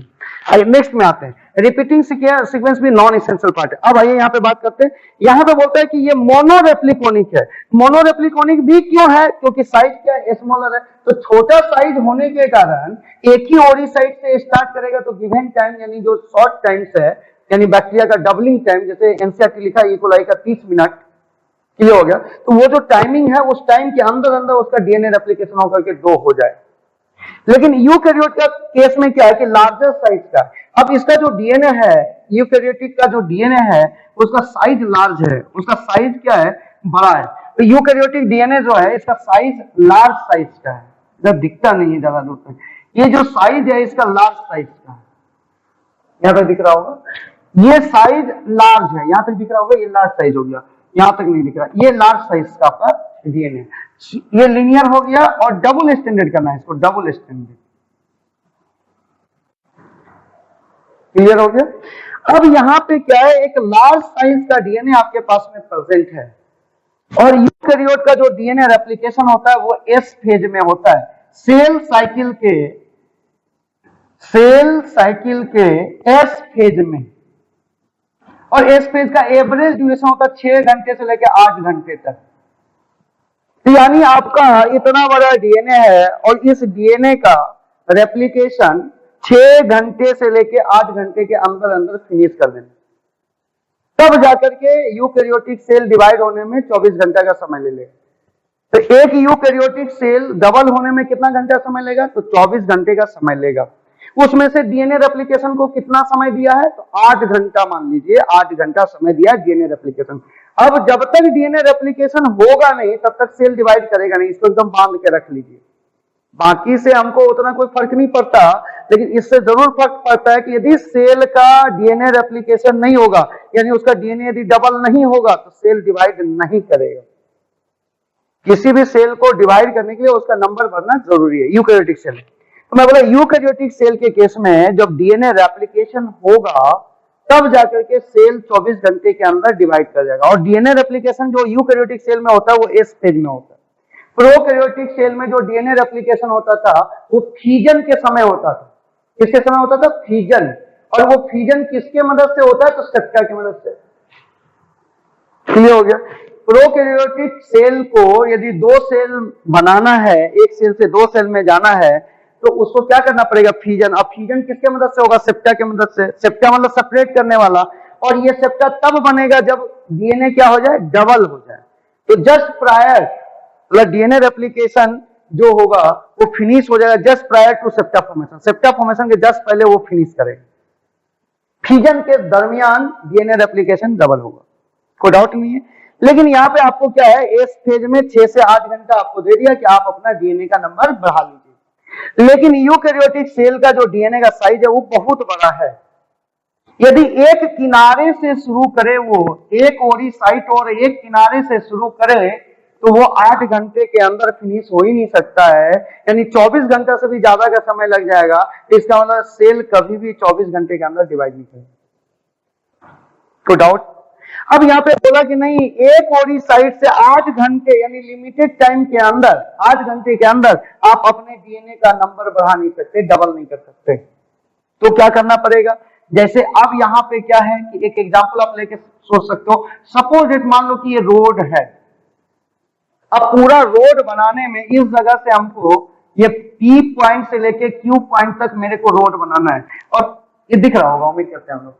आइए नेक्स्ट में आते हैं, रिपीटिंग सीक्वेंस भी नॉन इसेंशियल पार्ट है। अब आइए यहाँ पे बात करते हैं, यहाँ पे बोलते हैं कि ये मोनोरेप्लिकोनिक है। मोनोरेप्लिकोनिक भी क्यों है, क्योंकि साइज क्या है, स्मॉलर है। तो छोटा साइज होने के कारण एक ही ओरी साइड से स्टार्ट करेगा, तो गिवन टाइम यानी जो शॉर्ट टाइम्स है, यानी बैक्टीरिया का डबलिंग टाइम, जैसे एनसीईआरटी लिखा है इकोलाई का 30 मिनट, क्लियर हो गया। तो वो जो टाइमिंग है उस टाइम के अंदर अंदर उसका डीएनए रेप्लिकेशन होकर के 2 हो जाए। लेकिन यूकैरियोट का केस में क्या है कि लार्जर साइज का। अब इसका जो डीएनए है, यूकैरियोटिक का जो डीएनए है उसका साइज लार्ज है, उसका साइज क्या है, बड़ा है। तो यूकैरियोटिक डीएनए जो है इसका साइज लार्ज साइज का है, जब दिखता नहीं है ज्यादा दूर तक, ये जो साइज है इसका लार्ज साइज का है, यहां तक दिख रहा होगा, ये साइज लार्ज है, यहां तक दिख रहा होगा, ये लार्ज साइज हो गया, यहां तक नहीं दिख रहा, ये लार्ज साइज का आपका डीएनए। ये लिनियर हो गया और डबल स्टैंडर्ड करना है इसको, डबल स्टैंडर्ड, क्लियर हो गया। अब यहां पे क्या है, एक लार्ज साइज का डीएनए आपके पास में प्रेजेंट है, और यूकैरियोट का जो डीएनए रेप्लिकेशन होता है वो एस फेज में होता है, सेल साइकिल के एस फेज में। और एस फेज का एवरेज ड्यूरेशन होता है 6 घंटे से लेकर 8 घंटे तक। तो यानी आपका इतना बड़ा डीएनए है और इस डीएनए का रेप्लिकेशन 6 घंटे से लेकर 8 घंटे के अंदर अंदर फिनिश कर देना, तब जाकर के यूकैरियोटिक सेल डिवाइड होने में 24 घंटा का समय ले लेगा। तो एक यूकैरियोटिक सेल डबल होने में कितना घंटा समय लेगा, तो 24 घंटे का समय लेगा। उसमें से डीएनए रेप्लिकेशन को कितना समय दिया है, तो 8 घंटा मान लीजिए, 8 घंटा समय दिया डीएनए रेप्लिकेशन। अब जब तक डीएनए रेप्लिकेशन होगा नहीं तब तक सेल डिवाइड करेगा नहीं, इसको एकदम बांध के रख लीजिए। बाकी से हमको उतना कोई फर्क नहीं पड़ता, लेकिन इससे जरूर फर्क पड़ता है कि यदि सेल का डीएनए रेप्लिकेशन नहीं होगा, यानी उसका डीएनए यदि डबल नहीं होगा तो सेल डिवाइड नहीं करेगा। किसी भी सेल को डिवाइड करने के लिए उसका नंबर भरना जरूरी है, यूकैरियोटिक सेल। तो मैं बोला यूकैरियोटिक सेल के केस में जब डीएनए रेप्लिकेशन होगा तब जाकर के सेल 24 घंटे के अंदर डिवाइड कर जाएगा। और डीएनए रेप्लिकेशन जो यूकैरियोटिक सेल में होता है वो एस फेज में होता है। प्रोकैरियोटिक सेल में जो डीएनए रेप्लिकेशन होता था वो फिजन के समय होता था। किसके समय होता था? फिजन। और वो फिजन किसके मदद से होता है? तो सेप्टा की मदद से। क्लियर हो गया? प्रोकैरियोटिक सेल को यदि दो सेल बनाना है, एक सेल से दो सेल में जाना है, तो उसको क्या करना पड़ेगा? फिजन। अब फिजन किसके मदद से होगा? सेप्टा के मदद से। सेप्टा मतलब सेपरेट करने वाला। और ये सेप्टा तब बनेगा जब डीएनए क्या हो जाए? डबल हो जाए। तो जस्ट प्रायर मतलब डीएनए रेप्लिकेशन जो होगा वो फिनिश हो जाएगा just prior to septa formation. Septa formation के जस्ट पहले वो फिनिश करेगा। फिजन के दरमियान डीएनए रेप्लिकेशन डबल होगा, कोई डाउट नहीं है। लेकिन यहाँ पे आपको क्या है, इस स्टेज में 6 से 8 घंटा आपको दे दिया कि आप अपना डीएनए का नंबर बढ़ा लीजिए। लेकिन यूकैरियोटिक सेल का जो डीएनए का साइज है वो बहुत बड़ा है। यदि एक किनारे से शुरू करे, वो एक ओरी साइट और एक किनारे से शुरू करे, तो वो 8 घंटे के अंदर फिनिश हो ही नहीं सकता है, यानी 24 घंटा से भी ज्यादा का समय लग जाएगा। इसका मतलब सेल कभी भी 24 घंटे के अंदर डिवाइड नहीं करेगा। कोई डाउट? अब यहाँ पे बोला कि नहीं, एक ओरी साइड से 8 घंटे यानी लिमिटेड टाइम के अंदर, 8 घंटे के अंदर आप अपने डीएनए का नंबर बढ़ा नहीं सकते, डबल नहीं कर सकते। तो क्या करना पड़ेगा? जैसे अब यहाँ पे क्या है कि एक एग्जांपल आप लेके सोच सकते हो। सपोज इट, मान लो कि ये रोड है। अब पूरा रोड बनाने में इस जगह से हमको ये P पॉइंट से लेके Q पॉइंट तक मेरे को रोड बनाना है। और ये दिख रहा होगा, उम्मीद करते हैं हम लोग,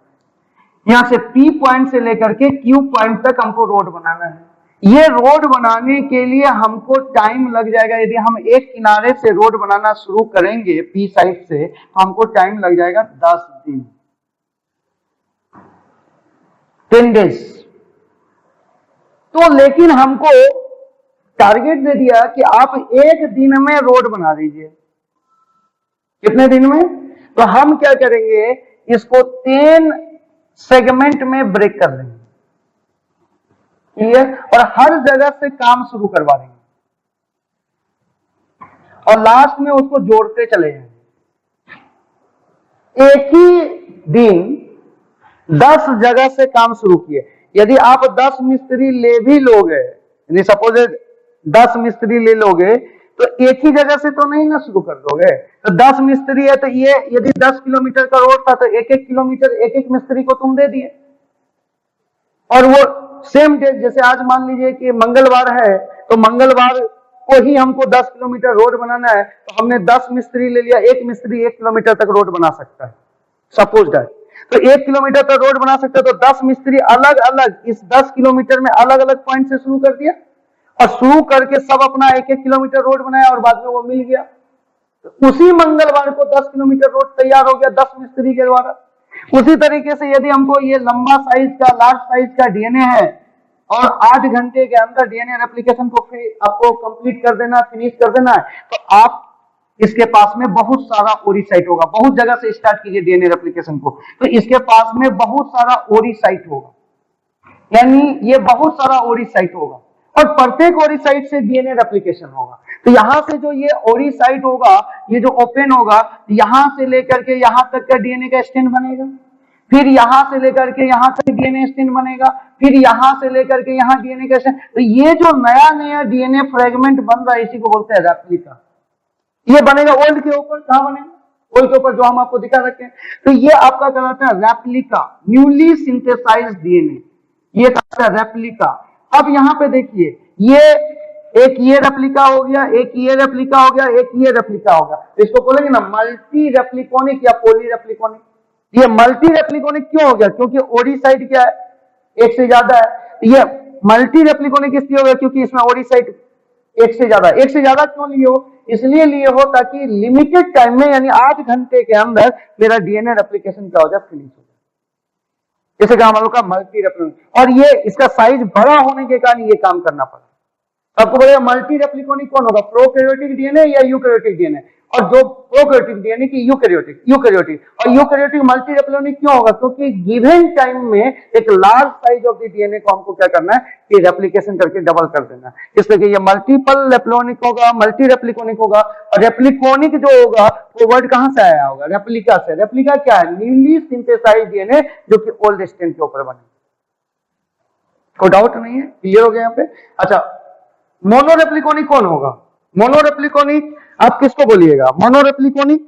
यहां से P पॉइंट से लेकर के Q पॉइंट तक हमको रोड बनाना है। ये रोड बनाने के लिए हमको टाइम लग जाएगा। यदि हम एक किनारे से रोड बनाना शुरू करेंगे P साइड से, तो हमको टाइम लग जाएगा 10 दिन, 10 डेज। तो लेकिन हमको टारगेट दे दिया कि आप एक दिन में रोड बना दीजिए। कितने दिन में? तो हम क्या करेंगे, इसको 10 सेगमेंट में ब्रेक कर देंगे, क्लियर? और हर जगह से काम शुरू करवा देंगे और लास्ट में उसको जोड़ते चले जाएंगे। एक ही दिन 10 जगह से काम शुरू किए। यदि आप 10 मिस्त्री ले भी लोगे, यदि सपोज 10 मिस्त्री ले लोगे, तो एक ही जगह से तो नहीं ना शुरू कर दोगे। तो 10 मिस्त्री है, तो ये यदि 10 किलोमीटर का रोड था, तो 1-1 किलोमीटर एक मिस्त्री को तुम दे दिए। और वो सेम डे, जैसे आज मान लीजिए कि मंगलवार है, तो मंगलवार को ही हमको 10 किलोमीटर रोड बनाना है, तो हमने 10 मिस्त्री ले लिया। एक मिस्त्री 1 किलोमीटर तक रोड बना सकता है, सपोज दैट। तो 1 किलोमीटर तक रोड बना सकते हैं। तो 10 मिस्त्री अलग अलग इस 10 किलोमीटर में अलग अलग पॉइंट से शुरू कर दिया और शुरू करके सब अपना 1-1 किलोमीटर रोड बनाया और बाद में वो मिल गया। तो उसी मंगलवार को 10 किलोमीटर रोड तैयार हो गया 10 मिस्त्री के द्वारा। उसी तरीके से यदि हमको ये लंबा साइज का, लार्ज साइज का डीएनए है और 8 घंटे के अंदर डीएनए रेप्लिकेशन को आपको कंप्लीट कर देना, फिनिश कर देना है, तो आप इसके पास में बहुत सारा ओरी साइट होगा। बहुत जगह से स्टार्ट कीजिए डीएनए रेप्लिकेशन को, तो इसके पास में बहुत सारा ओरी साइट होगा, यानी ये बहुत सारा ओरी साइट होगा और प्रत्येक ओरी साइट से डीएनए रेप्लिकेशन होगा। तो यहां से जो ये ओरी साइट होगा, ये जो ओपन होगा, यहां से लेकर के यहां तक का डीएनए का स्ट्रैंड बनेगा, फिर यहां से लेकर के यहां तक डीएनए स्ट्रैंड बनेगा, फिर यहां से लेकर के यहां डीएनए का स्ट्रैंड। तो ये जो नया नया डीएनए फ्रेगमेंट बन रहा है, इसी को बोलते हैं रेप्लिका। ये बनेगा ओल्ड के ऊपर। कहां बनेगा? ओल्ड के ऊपर, जो हम आपको दिखा रखे हैं। तो ये आपका कहलाता है रेप्लिका, न्यूली सिंथेसाइज्ड डीएनए, ये कहता है रेप्लिका। अब यहां पे देखिए, ये एक ये रेप्लिका हो गया, एक ये रेप्लिका हो गया, एक ये रेप्लिका हो गया। तो इसको बोलेंगे ना मल्टी रेप्लिकोनिक या पॉली रेप्लिकोनिक। ये मल्टी रेप्लिकोनिक क्यों हो गया? क्योंकि ओरी साइट क्या है? एक से ज्यादा है। ये मल्टी रेप्लिकोनिक इसलिए हो गया क्योंकि इसमें ओरी साइट एक से ज्यादा। एक से ज्यादा क्यों लिए हो? इसलिए लिए हो ताकि लिमिटेड टाइम में, यानी 8 घंटे के अंदर मेरा डीएनए रेप्लिकेशन क्या हो जाए? फिनिश हो जाए। जैसे हम लोग का मल्टी रेप्लिकोनिक, और ये इसका साइज बड़ा होने के कारण ये काम करना पड़ा। आपको बोलेगा मल्टी रेप्लिकोनिक कौन होगा? प्रोकैरियोटिक डीएनए या यूकैरियोटिक डीएनए? और जो प्रोकैरियोटिक डीएनए की यूकैरियोटिक और यूकैरियोटिक मल्टी रेप्लिकोनिक क्यों होगा? क्योंकि गिवन टाइम में एक large size of the DNA को हमको क्या करना है कि रेप्लिकेशन करके डबल कर देना है। इसलिए ये मल्टीपल रेप्लिकोनिक होगा, मल्टी रेप्लिकोनिक होगा। और रेप्लिकोनिक जो होगा वो वर्ड कहां से आया होगा? रेप्लिका से। रेप्लिका क्या है? न्यूली सिंथेसाइज्ड डीएनए जो कि ओल्ड स्ट्रैंड के ऊपर बने। कोई डाउट नहीं है? क्लियर हो गया यहाँ पे? अच्छा, मोनोरेप्लिकोनिक कौन होगा? मोनोरेप्लिकोनिक आप किसको बोलिएगा? मोनोरेप्लिकोनिक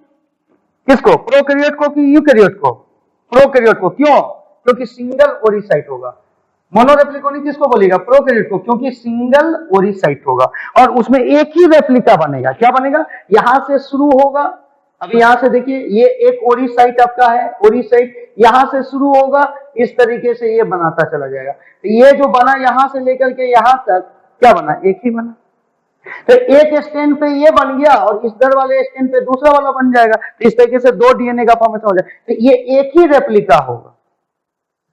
किसको? प्रोकैरियोट को कि यूकैरियोट को? प्रोकैरियोट को। क्यों? क्योंकि सिंगल ओरिसाइट होगा। मोनोरेप्लिकोनिक किसको बोलेगा? प्रोकैरियोट को, क्योंकि सिंगल ओरिसाइट होगा और उसमें एक ही रेप्लिका बनेगा। क्या बनेगा? यहां से शुरू होगा, अभी यहां से देखिए ये एक ओरिसाइट आपका है, ओरिसाइट यहां से शुरू होगा, इस तरीके से ये बनाता चला जाएगा। तो ये जो बना यहां से लेकर के यहां तक क्या बना? एक ही बना। तो एक स्टैंड पे ये बन गया और इस दर वाले स्टैंड पे दूसरा वाला बन जाएगा। तो इस तरीके से दो डीएनए का फॉर्मेशन हो जाएगा। तो ये एक ही रेप्लिका होगा,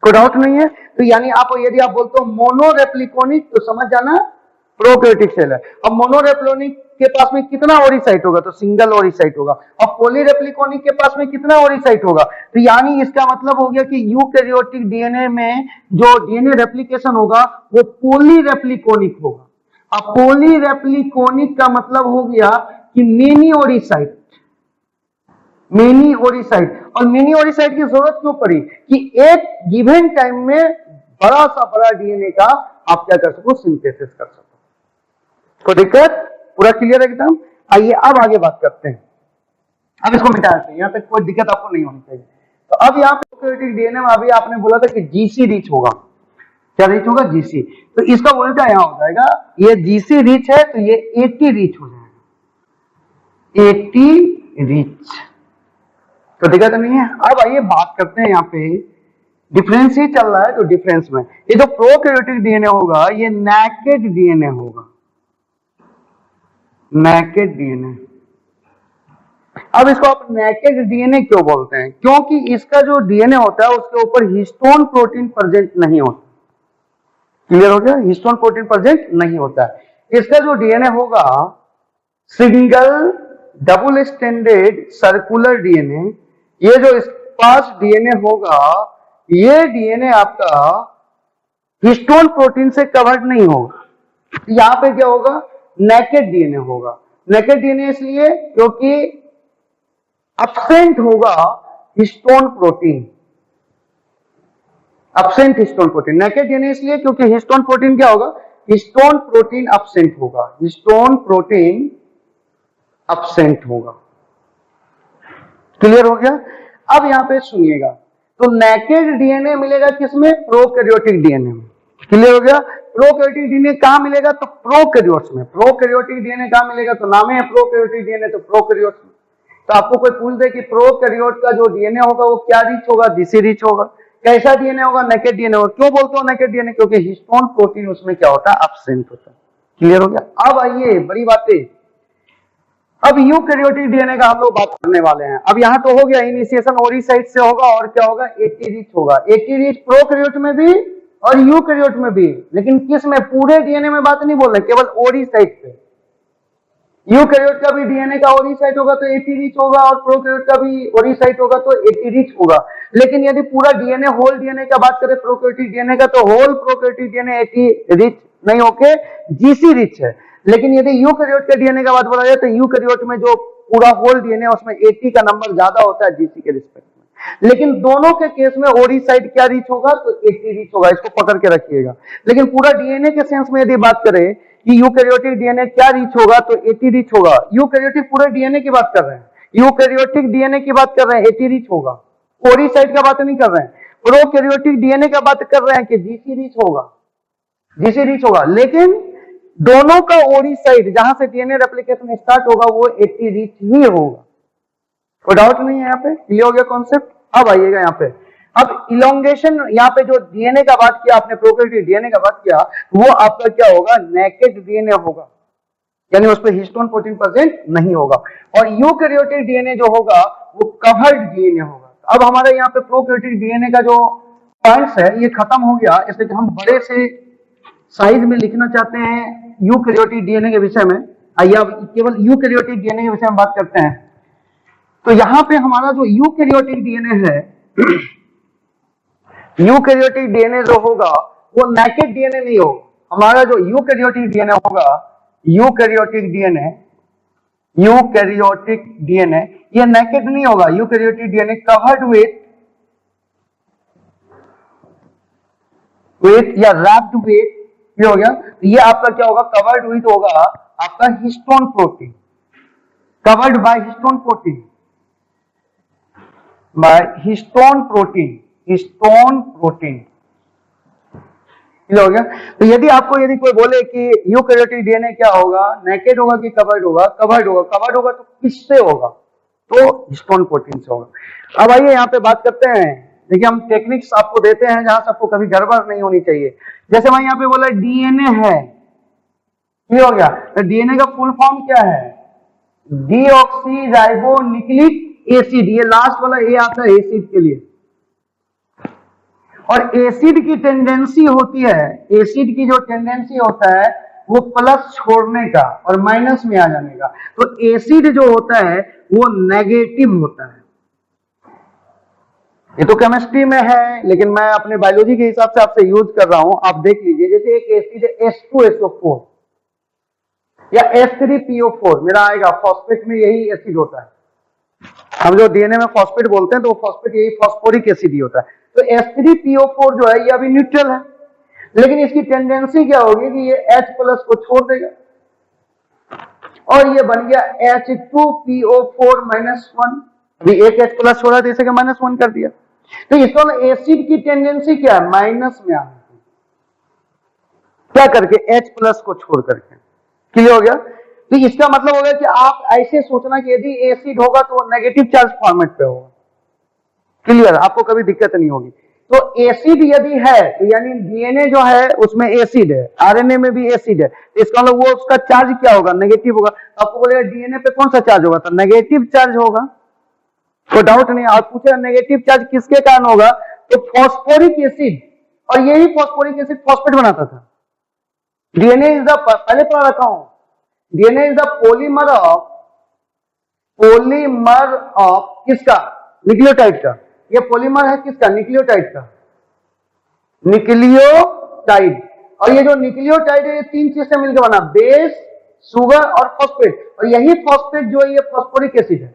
कोई डाउट नहीं है। तो यानी आप यदि आप बोलते हो मोनोरेप्लिकोनिक तो समझ जाना प्रोकैरियोटिक सेल है। अब मोनोरेप्लिकोनिक के पास में कितना ओरिसाइट होगा? तो सिंगल ओरिसाइट होगा। और पॉलीरेप्लिकोनिक के पास में कितना ओरिसाइट होगा? तो यानी इसका मतलब हो गया कि यूकैरियोटिक डीएनए में जो डीएनए रेप्लिकेशन होगा वो पॉलीरेप्लिकोनिक होगा। अब पॉलीरेप्लिकोनिक का मतलब हो गया कि मेनी ओरिसाइट, मेनी ओरिसाइट। और मेनी ओरिसाइट की जरूरत क्यों पड़ी? कि एक गिवन टाइम में बड़ा सा बड़ा डीएनए का आप क्या कर सको? सिंथेसिस कर सको। कोई दिक्कत? पूरा क्लियर एकदम? आइए अब आगे बात करते हैं। अब इसको मिटा देते हैं, यहां तक कोई दिक्कत आपको नहीं होनी चाहिए। तो अब यहाँ पे प्रोकैरियोटिक डीएनए में अभी आपने बोला था कि जीसी रिच होगा। क्या रिच होगा? जीसी। तो इसका उल्टा यहां हो जाएगा, ये जीसी रिच है तो ये एटी रिच हो जाएगा, एटी रिच। तो दिक्कत नहीं है। अब आइए बात करते हैं, यहाँ पे डिफरेंस ही चल रहा है तो डिफरेंस में ये जो प्रोकैरियोटिक डीएनए होगा ये नेकेड डीएनए होगा, नेकेड डीएनए। अब इसको आप नेकेड डीएनए क्यों बोलते हैं? क्योंकि इसका जो डीएनए होता है उसके ऊपर हिस्टोन प्रोटीन प्रेजेंट नहीं होता। क्लियर हो गया? हिस्टोन प्रोटीन प्रेजेंट नहीं होता है। इसका जो डीएनए होगा single double standard circular DNA, ये जो इस पास डीएनए होगा ये डीएनए आपका हिस्टोन प्रोटीन से कवर्ड नहीं होगा। यहां पे क्या होगा? नेकेड डीएनए होगा। नेकेड डीएनए इसलिए क्योंकि अब्सेंट होगा histone protein, absent histone protein. Naked DNA इसलिए क्योंकि हिस्टोन प्रोटीन क्या होगा? हिस्टोन प्रोटीन अब्सेंट होगा, हिस्टोन प्रोटीन अब्सेंट होगा। क्लियर हो गया? अब यहां पे सुनिएगा, तो नेकेड डीएनए मिलेगा किसमें? प्रोकैरियोटिक डीएनए में। क्लियर हो गया? प्रोकैरियोटिक डीएनए कहां मिलेगा? तो प्रोकैरियोट्स में। प्रोकैरियोटिक डीएनए कहां मिलेगा? तो नाम है प्रोकैरियोटिक डीएनए, तो प्रोकैरियोट्स में। तो आपको कोई पूछ दे कि प्रोकैरियोट का जो डीएनए होगा वो क्या रिच होगा? जीसी रिच होगा। कैसा डीएनए होगा? नेकेड डीएनए होगा। क्यों बोलते हो नेकेड डीएनए? क्योंकि हिस्टोन प्रोटीन उसमें क्या होता है? अब्सेंट होता है। क्लियर हो गया? अब आइए बड़ी बातें, अब यूकैरियोटिक डीएनए का हम लोग बात करने वाले हैं। अब यहां तो हो गया इनिशिएशन ओरिसाइट से होगा और क्या होगा? एटी रिच होगा। एटी रिच प्रोकैरियोट में भी और यूकैरियोट में भी, लेकिन किस में? पूरे डीएनए में बात नहीं बोल रहे, केवल ओरिसाइट पे। यूकैरियोट का भी डीएनए का ओरिसाइट होगा तो एटी रिच होगा और प्रोकैरियोट का भी ओरिसाइट होगा तो एटी रिच होगा। लेकिन यदि पूरा डीएनए होल डीएनए का बात करें प्रोकैरियोटिक डीएनए का, तो whole prokaryotic DNA AT rich नहीं होके जीसी रिच है। लेकिन यदि यूकैरियोट के डीएनए का बात बोला जाए तो यूकैरियोट में जो पूरा होल डीएनए उसमें 80 का नंबर ज्यादा होता है जीसी के रिस्पेक्ट में। लेकिन दोनों के केस में ओरिसाइट क्या रिच होगा? तो 80 रिच होगा। इसको पकड़ के रखिएगा। लेकिन पूरा डीएनए के सेंस में यदि बात करें कि यूकैरियोटिक डीएनए क्या रिच होगा, तो 80 रिच होगा। यूकैरियोटिक पूरे डीएनए की बात कर रहे हैं, यूकैरियोटिक डीएनए की बात कर रहे हैं, 80 रिच होगा। ओरिसाइट का बात नहीं कर रहे हैं। प्रोकैरियोटिक डीएनए का बात कर रहे हैं कि जीसी रिच होगा, जीसी रिच होगा। लेकिन दोनों का ओरिसाइट जहां से डीएनए रेप्लिकेशन स्टार्ट होगा वो 80 रिच ही होगा। कोई डाउट नहीं है यहाँ पे? क्लियर हो गया कॉन्सेप्ट? अब आइएगा यहाँ पे, अब इलोंगेशन, यहाँ पे जो डीएनए का बात किया आपने, प्रोकैरियोटिक डीएनए का बात किया, वो आपका क्या होगा? नेकेड डीएनए होगा, यानी उस पर हिस्टोन प्रोटीन प्रेजेंट नहीं होगा। और यूकैरियोटिक डीएनए जो होगा वो कवर्ड डीएनए होगा। अब हमारे यहाँ पे प्रोकैरियोटिक डीएनए का जो पॉइंट्स है ये खत्म हो गया, इसलिए हम बड़े से साइज में लिखना चाहते हैं यूकैरियोटिक डीएनए के विषय में। आइए अब केवल यूकैरियोटिक डीएनए के विषय में बात करते हैं। तो यहां पे हमारा जो यूकैरियोटिक डीएनए है, यूकैरियोटिक डीएनए जो होगा वो नेकेड डीएनए नहीं होगा। हमारा जो यूकैरियोटिक डीएनए होगा, यूकैरियोटिक डीएनए, यूकैरियोटिक डीएनए ये नेकेड नहीं होगा। यूकैरियोटिक डीएनए कवर्ड विथ या रैप्ड विथ ये हो गया। ये आपका क्या होगा, कवर्ड विद होगा आपका histone protein, covered by histone protein, by histone protein, histone protein. हो गया। तो यदि आपको यदि कोई बोले कि यूकैरियोटिक डीएनए क्या होगा, नेकेड होगा कि कवर्ड होगा, कवर्ड होगा, कवर्ड होगा तो किससे होगा, तो हिस्टोन प्रोटीन से होगा। अब आइए यहाँ पे बात करते हैं, देखिए हम टेक्निक्स आपको देते हैं जहां से आपको कभी गड़बड़ नहीं होनी चाहिए। जैसे मैं यहाँ पे बोला डीएनए है, ये हो गया, तो डीएनए का फुल फॉर्म क्या है, डीऑक्सीराइबोन्यूक्लिक एसिड, ये लास्ट वाला ए आता है एसिड के लिए। और एसिड की टेंडेंसी होती है, एसिड की जो टेंडेंसी होता है वो प्लस छोड़ने का और माइनस में आ जाने का, तो एसिड जो होता है वो नेगेटिव होता है। ये तो केमिस्ट्री में है, लेकिन मैं अपने बायोलॉजी के हिसाब से आपसे यूज कर रहा हूं, आप देख लीजिए। जैसे एक एसिड है H2SO4 या H3PO4, मेरा आएगा फॉस्फेट में यही एसिड होता है। हम जो डीएनए में फॉस्फेट बोलते हैं तो फॉस्फेट यही फॉस्फोरिक एसिड ही होता है। तो H3PO4 जो है ये अभी न्यूट्रल है, लेकिन इसकी टेंडेंसी क्या होगी कि ये H प्लस को छोड़ देगा और ये बन गया H2PO4 -1। अभी एक H प्लस छोड़ा तो इसे -1 कर दिया। तो इसका एसिड की टेंडेंसी क्या है, माइनस में आने की, क्या करके, H प्लस को छोड़ करके। क्लियर हो गया। तो इसका मतलब होगा कि आप ऐसे सोचना कि यदि एसिड होगा तो नेगेटिव चार्ज फॉर्मेट पे होगा। क्लियर, आपको कभी दिक्कत नहीं होगी। तो एसिड यदि है तो यानी डीएनए जो है उसमें एसिड है, आरएनए में भी एसिड है, तो इसका मतलब वो उसका चार्ज क्या होगा, नेगेटिव होगा। तो आपको बोलेगा डीएनए पे कौन सा चार्ज होगा, तो नेगेटिव चार्ज होगा, कोई डाउट नहीं। आप पूछे नेगेटिव चार्ज किसके कारण होगा, तो फॉस्फोरिक एसिड, और यही फॉस्फोरिक एसिड फॉस्फेट बनाता था। डीएनए इज द, पहले पढ़ा रखा हूं, DNA is the polymer of किसका, न्यूक्लियोटाइड का। ये पॉलीमर है किसका, न्यूक्लियोटाइड का, न्यूक्लियोटाइड। और ये जो न्यूक्लियोटाइड है ये तीन चीज से मिलकर बना, बेस, शुगर और फॉस्फेट। और यही फॉस्फेट जो है ये फॉस्फोरिक एसिड है।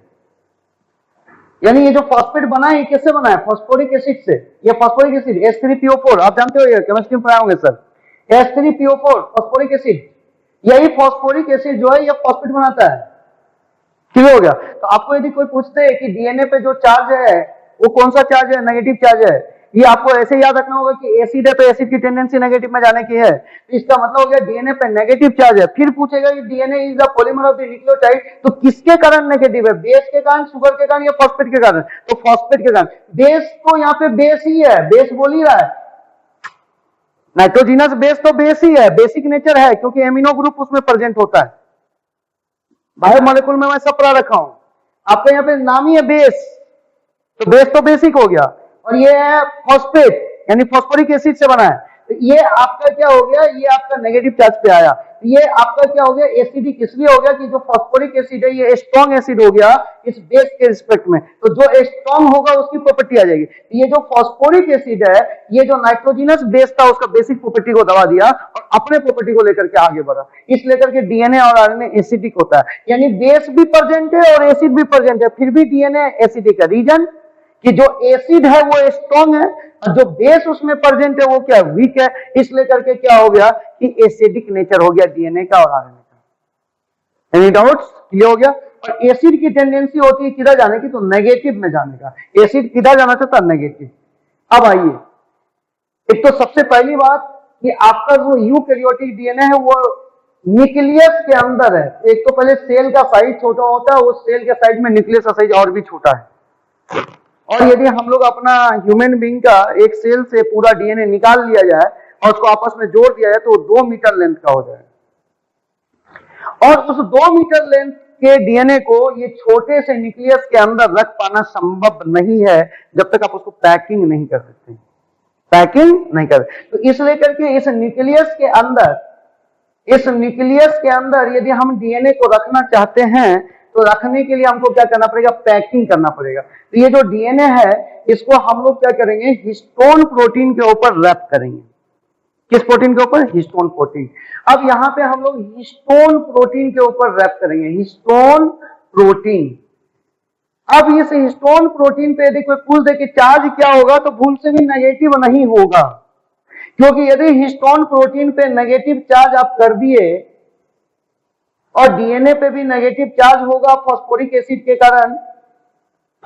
यानी ये जो फॉस्फेट बना है ये किससे बना है, फॉस्फोरिक एसिड से। ये फॉस्फोरिक एसिड H3PO4, आप जानते हो ये केमिस्ट्री में पढ़ाए होंगे सर, H3PO4 फॉस्फोरिक एसिड। यही फॉस्फोरिक एसिड जो है ये फॉस्फेट बनाता है। क्लियर हो गया। तो आपको यदि कोई पूछते हैं कि डीएनए पे जो चार्ज है वो कौन सा चार्ज है, नेगेटिव चार्ज है, ये आपको ऐसे याद रखना होगा कि एसिड है तो एसिड की टेंडेंसी नेगेटिव में जाने की है। तो इसका मतलब हो गया डीएनए पे नेगेटिव चार्ज है। फिर पूछेगा कि DNA is the polymer of the nucleotide, तो किसके कारण नेगेटिव है, बेस के कारण, शुगर के कारण या फॉस्फेट के कारण, तो फॉस्फेट के कारण। बेस तो यहाँ पे बेस ही है, बेस बोल ही रहा है, नाइट्रोजिनस बेस तो बेस ही है, बेसिक नेचर है, क्योंकि एमिनो ग्रुप उसमें प्रेजेंट होता है। बायोमोलिक्यूल में मैं सब पढ़ा रखा हूं, आपका यहाँ पे नाम ही है बेस, तो बेस तो बेसिक हो गया। और ये है फॉस्फेट, यानी फॉस्फोरिक एसिड से बना है। तो ये आपका क्या हो गया, ये आपका नेगेटिव चार्ज पे आया। ये आपका क्या हो गया, एसिडिक इसलिए हो गया कि जो फॉस्फोरिक एसिड है ये स्ट्रॉन्ग एसिड हो गया इस बेस के रिस्पेक्ट में, तो जो स्ट्रॉन्ग होगा उसकी प्रॉपर्टी आ जाएगी। ये जो फॉस्फोरिक एसिड है ये जो नाइट्रोजिनस बेस था उसका बेसिक प्रॉपर्टी को दबा दिया और अपने प्रॉपर्टी को लेकर के आगे बढ़ा। इस लेकर के डीएनए और आरएनए एसिडिक होता है, यानी बेस भी प्रेजेंट है और एसिड भी प्रेजेंट है, फिर भी डीएनए एसिडिक है। रीजन कि जो एसिड है वो स्ट्रॉन्ग है और जो बेस उसमें प्रेजेंट है वो क्या, वीक है। इसलिए करके क्या हो गया कि एसिडिक नेचर हो गया डीएनए का और आरएनए का। एनी डाउट्स, क्लियर हो गया। और एसिड की टेंडेंसी होती है किधर जाने की, तो नेगेटिव में जाने का। एसिड किधर जाना चाहता है, नेगेटिव। अब आइए, एक तो सबसे पहली बात कि आपका जो यूकैरियोटिक डीएनए है वो न्यूक्लियस के अंदर है। एक तो पहले सेल का साइज छोटा होता है, उस सेल के साइज में न्यूक्लियस का साइज और भी छोटा है। और यदि हम लोग अपना ह्यूमन बीइंग का एक सेल से पूरा डीएनए निकाल लिया जाए और उसको आपस में जोड़ दिया जाए तो 2 मीटर लेंथ का हो जाए। और उस 2 मीटर लेंथ के डीएनए को ये छोटे से न्यूक्लियस के अंदर रख पाना संभव नहीं है जब तक आप उसको पैकिंग नहीं कर सकते, पैकिंग नहीं कर। तो इसलिए करके इस न्यूक्लियस के अंदर यदि हम डीएनए को रखना चाहते हैं तो रखने के लिए हमको क्या करना पड़ेगा, पैकिंग करना पड़ेगा। तो ये जो डीएनए है इसको हम लोग क्या करेंगे, हिस्टोन प्रोटीन के ऊपर रैप करेंगे। किस प्रोटीन के ऊपर, हिस्टोन प्रोटीन। अब यहाँ पे हम लोग हिस्टोन प्रोटीन के ऊपर रैप करेंगे, हिस्टोन प्रोटीन। अब इस हिस्टोन प्रोटीन पे यदि कोई पूछ दे कि चार्ज क्या होगा तो भूल से भी नेगेटिव नहीं होगा, क्योंकि यदि हिस्टोन प्रोटीन पे नेगेटिव चार्ज आप कर दिए और डीएनए पे भी नेगेटिव चार्ज होगा फॉस्फोरिक एसिड के कारण,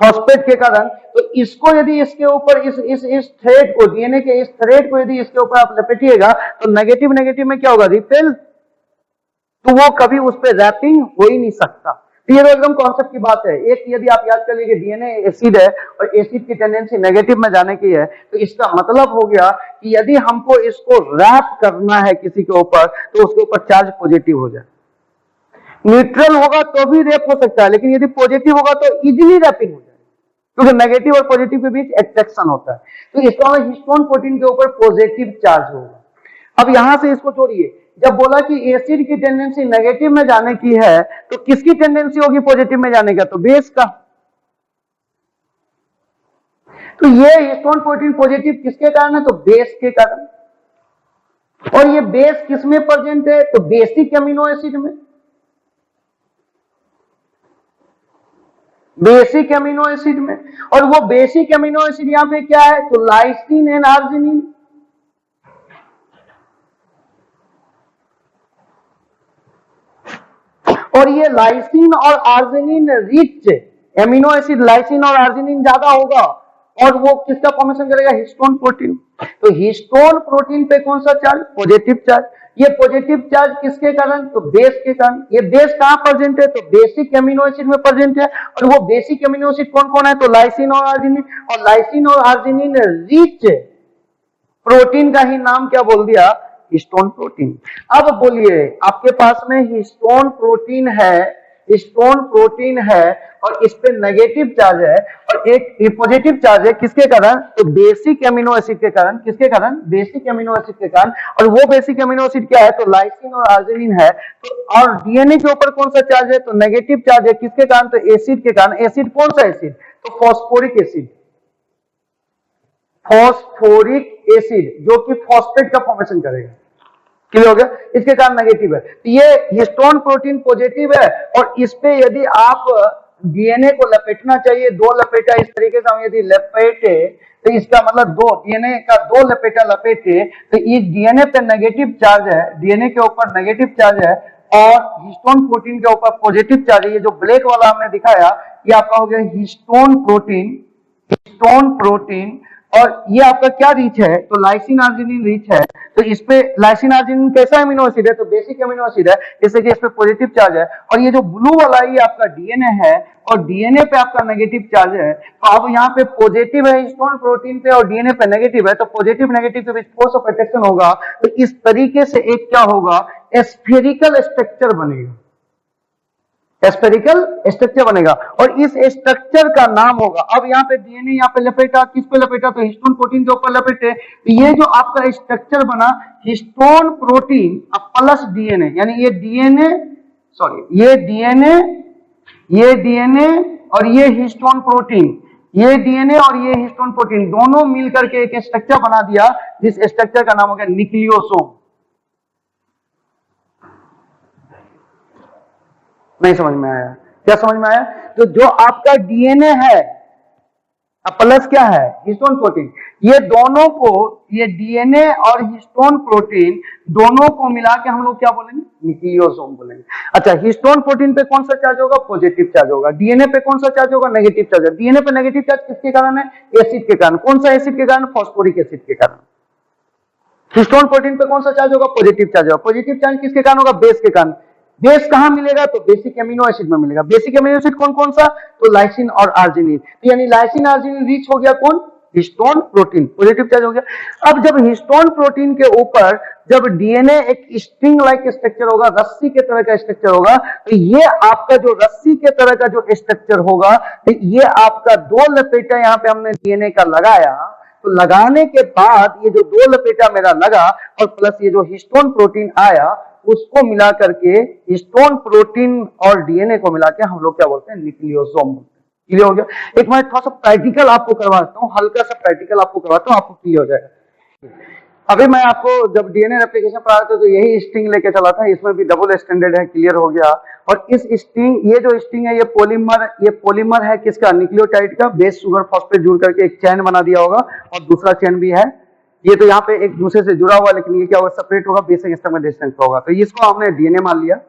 फॉस्फेट के कारण, तो इसको यदि इसके ऊपर इस थ्रेड को, डीएनए के इस थ्रेड को यदि इसके ऊपर आप लपेटिएगा तो नेगेटिव नेगेटिव में क्या होगा, रिपेल, तो वो कभी उस पर रैपिंग हो ही नहीं सकता। तो ये एकदम कॉन्सेप्ट की बात है। एक यदि आप याद कर लीजिए डीएनए एसिड है और एसिड की टेंडेंसी नेगेटिव में जाने की है, तो इसका मतलब हो गया कि यदि हमको इसको रैप करना है किसी के ऊपर तो उसके ऊपर चार्ज पॉजिटिव हो जाए। न्यूट्रल होगा तो भी रैप हो सकता है, लेकिन यदि पॉजिटिव होगा तो इजीली रैपिंग हो जाए, क्योंकि नेगेटिव और पॉजिटिव के बीच अट्रैक्शन होता है। तो इसका हिस्टोन प्रोटीन के ऊपर पॉजिटिव चार्ज होगा। अब यहां से इसको छोड़िए, जब बोला कि एसिड की टेंडेंसी नेगेटिव में जाने की है तो किसकी टेंडेंसी होगी पॉजिटिव में जाने का, तो बेस का। तो ये हिस्टोन प्रोटीन पॉजिटिव किसके कारण है, तो बेस के कारण। और ये बेस किसमें प्रेजेंट है, तो बेसिक एमिनो एसिड में, बेसिक एमिनो एसिड में। और वो बेसिक एमिनो एसिड यहां पे क्या है, तो लाइसिन एंड आर्जिनिन। और ये लाइसिन और arginine rich amino acid, lysine और आर्जिनिन ज्यादा होगा और वो किसका फॉर्मेशन करेगा, हिस्टोन प्रोटीन। तो हिस्टोन प्रोटीन पे कौन सा चार्ज, पॉजिटिव चार्ज। ये पॉजिटिव चार्ज किसके कारण, तो बेस के कारण। ये बेस कहां प्रेजेंट है, तो बेसिक एमिनो एसिड में प्रेजेंट है। और वो बेसिक एमिनो एसिड कौन कौन है, तो लाइसिन और आर्जिनिन। और लाइसिन और आर्जिनिन रिच प्रोटीन का ही नाम क्या बोल दिया, हिस्टोन प्रोटीन। अब बोलिए, आपके पास में हिस्टोन प्रोटीन है, हिस्टोन प्रोटीन है और इस पे नेगेटिव चार्ज है और एक पॉजिटिव चार्ज है, किसके कारण, तो बेसिक एमिनो एसिड के कारण। किसके कारण, बेसिक एमिनो एसिड के कारण। और वो बेसिक एमिनो एसिड क्या है, तो लाइसिन और आर्जिनिन है। तो और डीएनए के ऊपर कौन सा चार्ज है, तो नेगेटिव चार्ज है, किसके कारण, तो एसिड के कारण। एसिड कौन सा एसिड, तो फॉस्फोरिक एसिड, फॉस्फोरिक एसिड, जो कि फॉस्फेट का फॉर्मेशन करेगा। क्लियर हो गया, इसके कारण नेगेटिव है। ये हिस्टोन प्रोटीन पॉजिटिव है और इस पे यदि आप डीएनए को लपेटना चाहिए, दो लपेटा इस तरीके से हम यदि लपेटे तो इसका मतलब दो डीएनए का दो लपेटा लपेटे तो इस डीएनए पे नेगेटिव चार्ज है, डीएनए के ऊपर नेगेटिव चार्ज है और हिस्टोन प्रोटीन के ऊपर पॉजिटिव चार्ज है। ये जो ब्लैक वाला हमने दिखाया ये आपका हो गया हिस्टोन प्रोटीन, हिस्टोन प्रोटीन। और ये आपका क्या रिच है, तो लाइसिन आर्जिनिन रिच है। तो इस पे लाइसिन आर्जिनिन कैसा एमिनो एसिड है, तो बेसिक एमिनो एसिड है, जैसे कि इस पे पॉजिटिव चार्ज है। और ये जो ब्लू वाला ये आपका डीएनए है और डीएनए पे आपका नेगेटिव चार्ज है। तो अब यहाँ पे पॉजिटिव है हिस्टोन प्रोटीन पे और डीएनए पे नेगेटिव है, तो पॉजिटिव नेगेटिव के बीच फोर्स ऑफ अट्रैक्शन होगा। तो इस तरीके से एक क्या होगा, स्फेरिकल स्ट्रक्चर बनेगा, स्फेरिकल स्ट्रक्चर बनेगा और इस स्ट्रक्चर का नाम होगा। अब यहाँ पे डीएनए यहाँ पे लपेटा, किस पे लपेटा, तो हिस्टोन प्रोटीन के ऊपर लपेटे। तो ये जो आपका स्ट्रक्चर बना हिस्टोन प्रोटीन प्लस डीएनए, यानी ये डीएनए, सॉरी ये डीएनए, ये डीएनए और ये हिस्टोन प्रोटीन, ये डीएनए और ये हिस्टोन प्रोटीन दोनों मिलकर के एक स्ट्रक्चर बना दिया, जिस स्ट्रक्चर का नाम हो गया न्यूक्लियोसोम। नहीं समझ में आया, क्या समझ में आया, तो जो आपका डीएनए है प्लस क्या है, हिस्टोन प्रोटीन, ये दोनों को, ये डीएनए और हिस्टोन प्रोटीन दोनों को मिला के हम लोग क्या बोलेंगे, न्यूक्लियोसोम बोलेंगे। अच्छा, हिस्टोन प्रोटीन पे कौन सा चार्ज होगा, पॉजिटिव चार्ज होगा। डीएनए पे कौन सा चार्ज होगा, नेगेटिव चार्ज। डीएनए पे नेगेटिव चार्ज किसके कारण है, एसिड के कारण। कौन सा एसिड के कारण, फॉस्फोरिक एसिड के कारण। हिस्टोन प्रोटीन पे कौन सा चार्ज होगा, पॉजिटिव चार्ज होगा। पॉजिटिव चार्ज किसके कारण होगा, बेस के कारण। बेस कहां मिलेगा, तो बेसिक एमिनो एसिड में मिलेगा। बेसिक एमिनो एसिड कौन कौन सा, तो लाइसिन और आर्जिनिन। तो यानी लाइसिन आर्जिनिन रिच हो गया कौन, हिस्टोन प्रोटीन, पॉजिटिव चार्ज हो गया। अब जब हिस्टोन प्रोटीन के ऊपर जब डीएनए एक स्ट्रिंग लाइक स्ट्रक्चर होगा, रस्सी के तरह का स्ट्रक्चर होगा, तो ये आपका जो रस्सी के तरह का जो स्ट्रक्चर होगा, तो ये आपका दो लपेटा यहाँ पे हमने डीएनए का लगाया। तो लगाने के बाद ये जो दो लपेटा मेरा लगा और प्लस ये जो हिस्टोन प्रोटीन आया, उसको मिला करके हिस्टोन प्रोटीन और डीएनए को मिला के हम लोग क्या बोलते हैं, न्यूक्लियोसोम। क्लियर हो गया। एक मैं थोड़ा सा प्रैक्टिकल आपको करवाता हूँ, हल्का सा प्रैक्टिकल आपको करवाता हूँ, आपको क्लियर हो जाएगा। अभी मैं आपको जब डीएनए रेप्लिकेशन पढ़ा था तो यही स्ट्रिंग लेके चला था, इसमें भी डबल स्टैंडर्ड है, क्लियर हो गया। और इस स्ट्रिंग, ये जो स्ट्रिंग है ये पॉलीमर है किसका, न्यूक्लियोटाइड का। बेस सुगर फॉस्फेट जुड़ करके एक चेन बना दिया होगा और दूसरा चेन भी है ये तो यहाँ पे एक दूसरे से जुड़ा हुआ, लेकिन ये क्या होगा, सेपरेट होगा, बेसिक स्टर्म डिस्टेंस पे होगा। तो इसको हमने डीएनए मान लिया।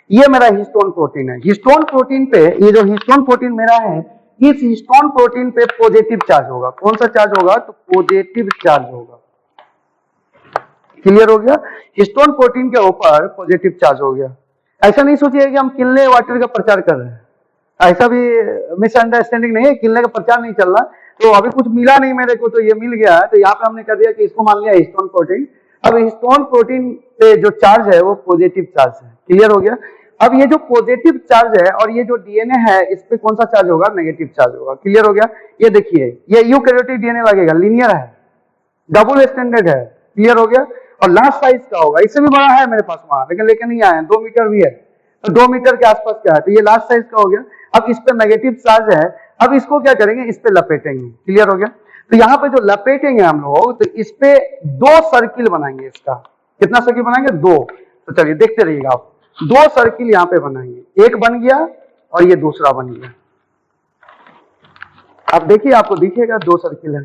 ये मेरा हिस्टोन प्रोटीन है। हिस्टोन प्रोटीन पे, ये जो हिस्टोन प्रोटीन मेरा है, इस हिस्टोन प्रोटीन पे पॉजिटिव चार्ज होगा। कौन सा चार्ज होगा? तो पॉजिटिव चार्ज होगा। क्लियर हो गया? हिस्टोन प्रोटीन के ऊपर पॉजिटिव चार्ज हो गया। ऐसा नहीं सोचिए कि हम किनले वाटर का प्रचार कर रहे हैं, ऐसा भी मिसअंडरस्टैंडिंग नहीं है। किनले का प्रचार नहीं चल रहा, तो अभी कुछ मिला नहीं मेरे को तो ये मिल गया है, तो यहाँ पे हमने कर दिया कि इसको मान लिया हिस्टोन प्रोटीन। अब हिस्टोन प्रोटीन पे जो चार्ज है वो पॉजिटिव चार्ज है। क्लियर हो गया? अब ये जो पॉजिटिव चार्ज है और ये जो डीएनए है, इस पे कौन सा चार्ज होगा? नेगेटिव चार्ज होगा। क्लियर हो गया? ये देखिए, ये यूकैरियोटिक डीएनए लगेगा, लीनियर है, डबल स्टैंडर्ड है। क्लियर हो गया? और लार्ज साइज का होगा, इससे भी बड़ा है मेरे पास वहां, लेकिन लेके नहीं आए, 2 मीटर भी है, तो 2 मीटर के आसपास क्या है, तो ये लार्ज साइज का हो गया। अब इस पे नेगेटिव चार्ज है, अब इसको क्या करेंगे? इस पे लपेटेंगे। क्लियर हो गया? तो यहाँ पे जो लपेटेंगे हम लोग, तो इस पे 2 सर्किल बनाएंगे। इसका कितना सर्किल बनाएंगे? 2। तो चलिए देखते रहिएगा आप, 2 सर्किल यहाँ पे बनाएंगे। एक बन गया और ये दूसरा बन गया। अब देखिए, आपको दिखेगा 2 सर्किल है।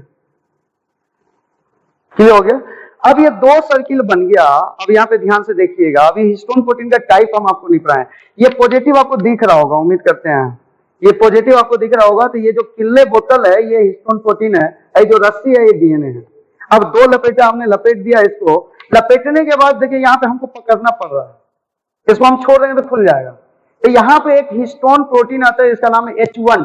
क्लियर हो गया? अब ये 2 सर्किल बन गया। अब यहाँ पे ध्यान से देखिएगा, अभी हिस्टोन प्रोटीन का टाइप हम आपको नहीं पढ़ाए। ये पॉजिटिव आपको दिख रहा होगा, उम्मीद करते हैं ये पॉजिटिव आपको दिख रहा होगा। तो ये जो किल्ले बोतल है, ये हिस्टोन प्रोटीन है, ये जो रस्सी है, ये डीएनए है। अब 2 लपेटा, हमने लपेट दिया इसको। लपेटने के बाद देखिए, यहाँ पे हमको पकड़ना पड़ रहा है, इसको हम छोड़ देंगे तो खुल जाएगा। तो यहाँ पे एक हिस्टोन प्रोटीन आता है, इसका नाम है H1।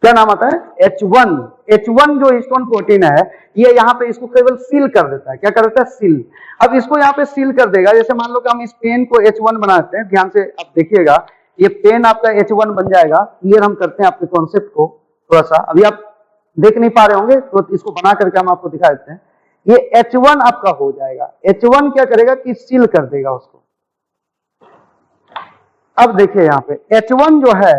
क्या नाम आता है? H1। H1 जो हिस्टोन प्रोटीन है, ये यहाँ पे इसको केवल सील कर देता है। क्या कर देता है? सील। अब इसको यहाँ पे सील कर देगा। जैसे मान लो कि हम इस पेन को H1 बनाते हैं, ध्यान से आप देखिएगा, ये पेन आपका H1 बन जाएगा। क्लियर हम करते हैं आपके कॉन्सेप्ट को थोड़ा सा, अभी आप देख नहीं पा रहे होंगे, तो इसको बना करके हम आपको दिखा देते हैं। ये H1 आपका हो जाएगा। H1 क्या करेगा कि सील कर देगा उसको। अब देखिए यहाँ पे H1 जो है,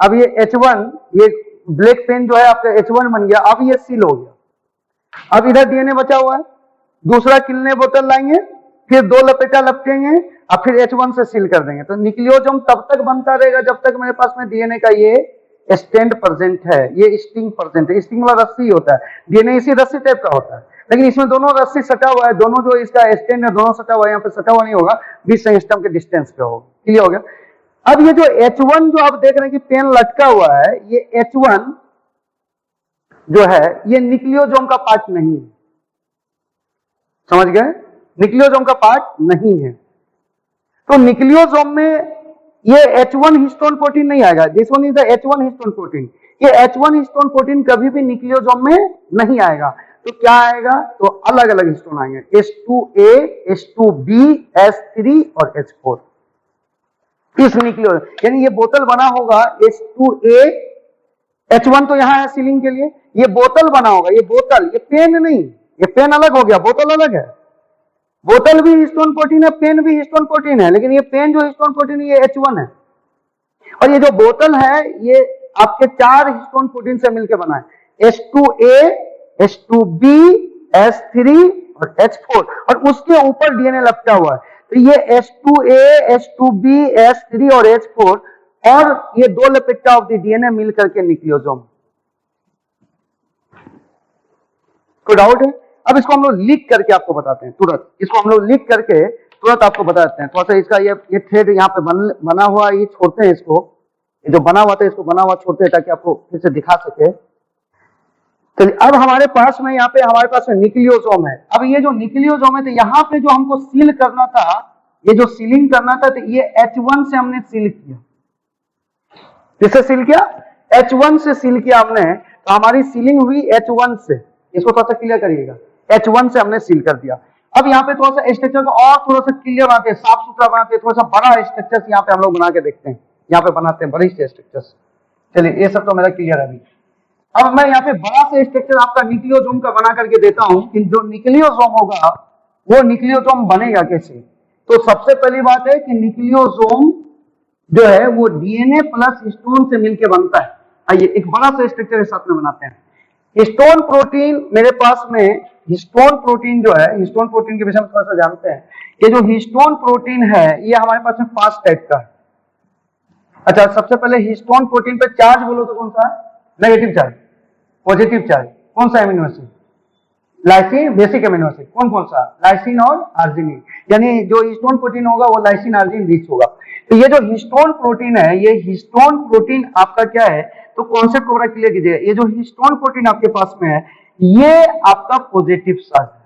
अब ये H1, ये ब्लैक पेन जो है आपका H1 बन गया। अब ये सील हो गया। अब इधर डीएनए बचा हुआ है, दूसरा किल्ले बोतल लाएंगे, फिर 2 लपेटा लपेटेंगे, अब फिर H1 से सील कर देंगे। तो न्यूक्लियोसोम तब तक बनता रहेगा जब तक मेरे पास में डीएनए का ये स्टैंड प्रेजेंट है, ये स्टिंग प्रेजेंट है। स्टिंग वाला रस्सी होता है, डीएनए इसी रस्सी टाइप का होता है, लेकिन इसमें दोनों रस्सी सटा हुआ है, दोनों जो इसका स्टैंड है दोनों सटा हुआ है। यहाँ पे सटा हुआ नहीं होगा, 20 एंगस्ट्रॉम के डिस्टेंस पे होगा। क्लियर हो गया? अब ये जो H1 जो आप देख रहे हैं कि पेन लटका हुआ है, ये H1 जो है, ये न्यूक्लियोसोम का पार्ट नहीं है। समझ गए? न्यूक्लियोसोम का पार्ट नहीं है। तो न्यूक्लियोसोम में ये H1 हिस्टोन प्रोटीन नहीं आएगा। This one is the H1 histone protein. ये H1 हिस्टोन प्रोटीन कभी भी न्यूक्लियोसोम में नहीं आएगा। तो क्या आएगा? तो अलग अलग हिस्टोन आएंगे, H2A, H2B, H3 और H4। इस न्यूक्लियो, यानी ये बोतल बना होगा H2A, H1 तो यहां है सीलिंग के लिए, ये बोतल बना होगा। ये बोतल, ये पेन नहीं, ये पेन अलग हो गया, बोतल अलग है। बोतल भी हिस्टोन प्रोटीन है, पेन भी हिस्टोन प्रोटीन है, लेकिन ये पेन जो हिस्टोन प्रोटीन है, ये H1 है। और ये जो बोतल है, ये आपके 4 हिस्टोन प्रोटीन से मिलकर बना है, H2A, H2B, H3 और H4, और उसके ऊपर डीएनए लपटा हुआ है। तो ये H2A, H2B, H3 और H4 और ये 2 लपेटा ऑफ द डीएनए मिल करके न्यूक्लियोसोम। कोई डाउट है? अब इसको हम लोग लिख करके आपको बताते हैं तुरंत। इसको हम लोग लिख करके तुरंत आपको बता देते हैं। थोड़ा सा इसका ये थ्रेड यहाँ पे बना हुआ, ये छोड़ते हैं इसको, ये जो बना हुआ था इसको बना हुआ छोड़ते हैं ताकि आपको फिर से दिखा सके। चलिए, अब हमारे पास में यहाँ पे हमारे पास में न्यूक्लियोसोम है। अब ये जो न्यूक्लियोसोम है, तो यहाँ पे जो हमको सील करना था, ये जो सीलिंग करना था, तो ये H1 से हमने सील किया। किससे सील किया? H1 से सील किया हमने। तो हमारी सीलिंग हुई H1 से। इसको थोड़ा सा क्लियर करिएगा, H1 से हमने सील कर दिया। अब यहाँ पे थोड़ा सा स्ट्रक्चर को और थोड़ा सा क्लियर बनाते हैं, साफ सुथरा बनाते हैं, थोड़ा सा बड़ा स्ट्रक्चर यहाँ पे हम लोग बना के देखते हैं। यहाँ पे बनाते हैं बड़ी से स्ट्रक्चर। चलिए, ये सब तो मेरा क्लियर है अभी। अब मैं यहाँ पे बड़ा से स्ट्रक्चर आपका न्यूक्लियोसोम का बना करके देता हूं कि जो न्यूक्लियोसोम होगा वो न्यूक्लियोसोम बनेगा कैसे। तो सबसे पहली बात है कि न्यूक्लियोसोम जो है वो डीएनए प्लस हिस्टोन से मिलकर बनता है। आइए एक बड़ा सा स्ट्रक्चर के साथ में बनाते हैं। हिस्टोन प्रोटीन मेरे पास में, हिस्टोन प्रोटीन जो है, हिस्टोन प्रोटीन के विषय में थोड़ा सा जानते हैं। ये जो हिस्टोन प्रोटीन है, ये हमारे पास में 5 टाइप का है। अच्छा, सबसे पहले हिस्टोन प्रोटीन पे चार्ज बोलो तो कौन सा है? Negative charge. पॉजिटिव चार्ज कौन सा amino acid? Lysine basic amino acid कौन कौन सा, लाइसिन और आर्जिनिन, यानी जो हिस्टोन प्रोटीन होगा वो लाइसिन आर्जिनिन रिच होगा। तो ये जो हिस्टोन प्रोटीन है, ये हिस्टोन प्रोटीन आपका क्या है, तो कॉन्सेप्ट को बड़ा क्लियर कीजिएगा। ये जो हिस्टोन प्रोटीन आपके पास में है ये आपका पॉजिटिव चार्ज है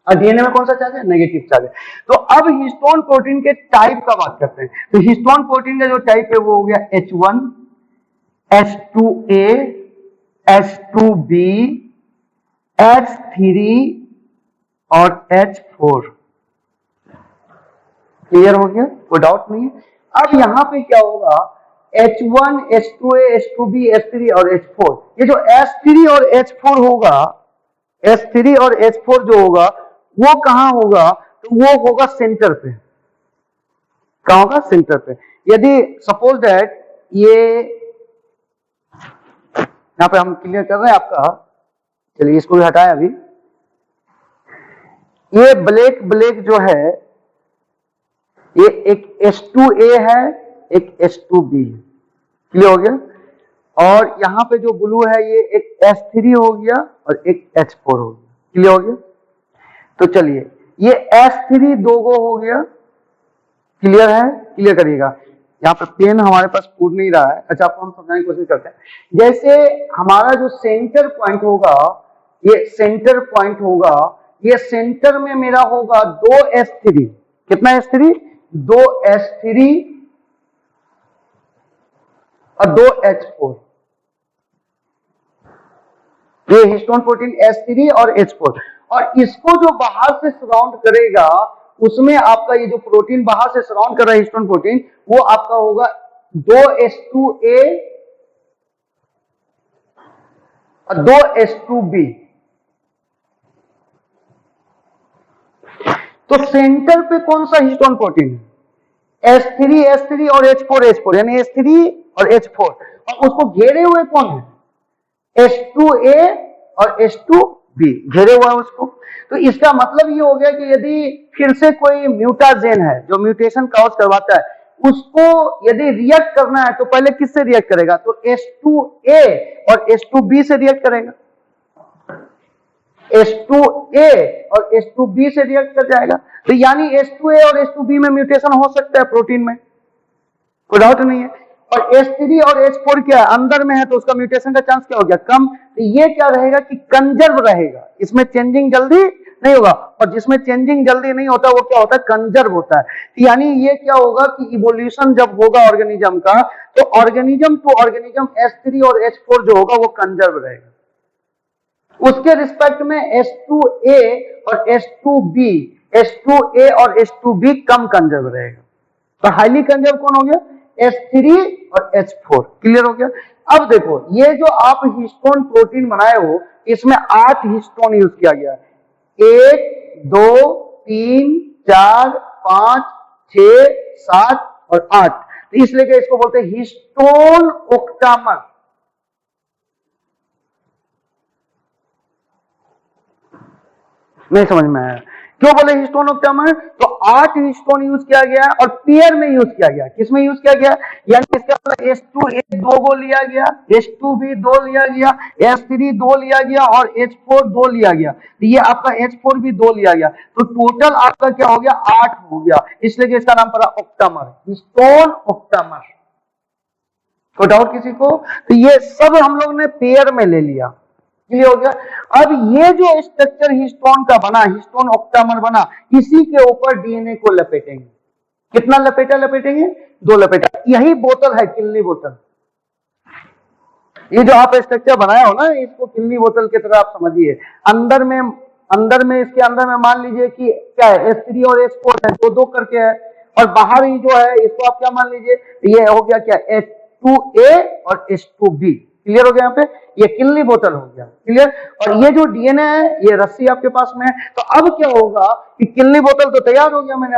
और डीएनए में कौन सा चार्ज है, नेगेटिव चार्ज है। तो अब हिस्टोन प्रोटीन के टाइप का बात करते हैं। तो हिस्टोन प्रोटीन का जो टाइप है वो हो गया H1, H2A, H2B, H3 और H4। क्लियर हो गया, कोई डाउट नहीं है। अब यहां पे क्या होगा, H1, H2A, H2B, H3 और H4, ये जो H3 और H4 होगा, H3 और H4 जो होगा वो कहां होगा, तो वो होगा सेंटर पे। कहां होगा, सेंटर पे। यदि सपोज दैट ये यहां पे हम क्लियर कर रहे हैं आपका, चलिए इसको भी हटाएं अभी। ये ब्लैक ब्लैक जो है ये एक H2A है, एक H2B है, क्लियर हो गया। और यहां पे जो ब्लू है ये एक H3 हो गया और एक H4 हो गया, क्लियर हो गया। तो चलिए ये H3 दो गो हो गया, क्लियर है, क्लियर करिएगा। यहाँ पे पेन हमारे पास पूर्ण नहीं रहा है, अच्छा आपको हम समझाने की कोशिश करते हैं। जैसे हमारा जो सेंटर पॉइंट होगा, ये सेंटर पॉइंट होगा, ये सेंटर में मेरा होगा 2 H3, कितना H3, 2 H3 और 2 H4। ये हिस्टोन प्रोटीन H3 और H4, और इसको जो बाहर से सराउंड करेगा उसमें आपका ये जो प्रोटीन बाहर से सराउंड कर रहा है हिस्टोन प्रोटीन, वो आपका होगा 2 H2A और 2 H2B। तो सेंटर पे कौन सा हिस्टोन प्रोटीन है, H3 H3 और H4 H4, यानी H3 और H4, और उसको घेरे हुए कौन है, H2A और H2B घेरे हुआ है उसको। तो इसका मतलब ये हो गया कि यदि फिर से कोई म्यूटाजेन है जो म्यूटेशन कॉज करवाता है, उसको यदि रिएक्ट करना है तो पहले किससे रिएक्ट करेगा, तो H2A और H2B से रिएक्ट करेगा, H2A और H2B से रिएक्ट कर जाएगा। तो यानी H2A और H2B में म्यूटेशन हो सकता है प्रोटीन में, कोई डाउट नहीं है। और H3 और H4 क्या है, अंदर में है, तो उसका म्यूटेशन का चांस क्या हो गया, कम। तो ये क्या रहेगा कि कंजर्व रहेगा, इसमें चेंजिंग जल्दी नहीं होगा, और जिसमें चेंजिंग जल्दी नहीं होता वो क्या होता है, कंजर्व होता है। यानी ये क्या होगा कि इवोल्यूशन जब होगा ऑर्गेनिज्म का, तो ऑर्गेनिज्म टू ऑर्गेनिज्म H3 और H4 जो होगा वो कंजर्व रहेगा, उसके रिस्पेक्ट में H2A और H2B, H2A और H2B कम कंजर्व रहेगा। तो हाईली कंजर्व कौन हो गया, H3 और H4, क्लियर हो गया। अब देखो ये जो आप हिस्टोन प्रोटीन बनाए हो, इसमें 8 हिस्टोन यूज किया गया है, 1 2 3 4 5 6 7 और 8। तो इसलिए इसको बोलते हैं हिस्टोन ओक्टामर। नहीं समझ में आया, क्यों बोले हिस्टोन ओक्टामर, तो 8 हिस्टोन यूज किया गया और पेयर में यूज किया गया। किसमें यूज किया गया, यानी इसका मतलब H2A 2 गो लिया गया, H2B 2 लिया गया, H3 2 लिया गया और H4 2 लिया गया। तो ये आपका H4 भी 2 लिया गया, तो टोटल आपका क्या हो गया, 8 हो गया। इसलिए इसका नाम पड़ा ओक्टामर, हिस्टोन ओक्टामर। कोई डाउट किसी को, तो ये सब हम लोग ने पेयर में ले लिया, क्लियर हो गया। अब ये जो स्ट्रक्चर हिस्टोन का बना, हिस्टोन ओक्टामर बना, इसी के ऊपर डीएनए को लपेटेंगे। कितना लपेटेंगे, 2 लपेटा। यही बोतल है, किल्ली बोतल। ये जो आप स्ट्रक्चर बनाया हो ना, इसको किल्ली बोतल की तरह आप समझिए। अंदर में इसके अंदर में मान लीजिए कि क्या है, H3 और H4 है, 2 करके है, और बाहर ही जो है इसको आप क्या मान लीजिए, ये हो गया क्या, H2A और H2B, क्लियर हो गया। यहाँ पे ये किल्ली बोतल हो गया, क्लियर। और ये जो डीएनए है, ये रस्सी आपके पास में है। तो अब क्या होगा कि किल्ली बोतल तो तैयार हो गया मैंने,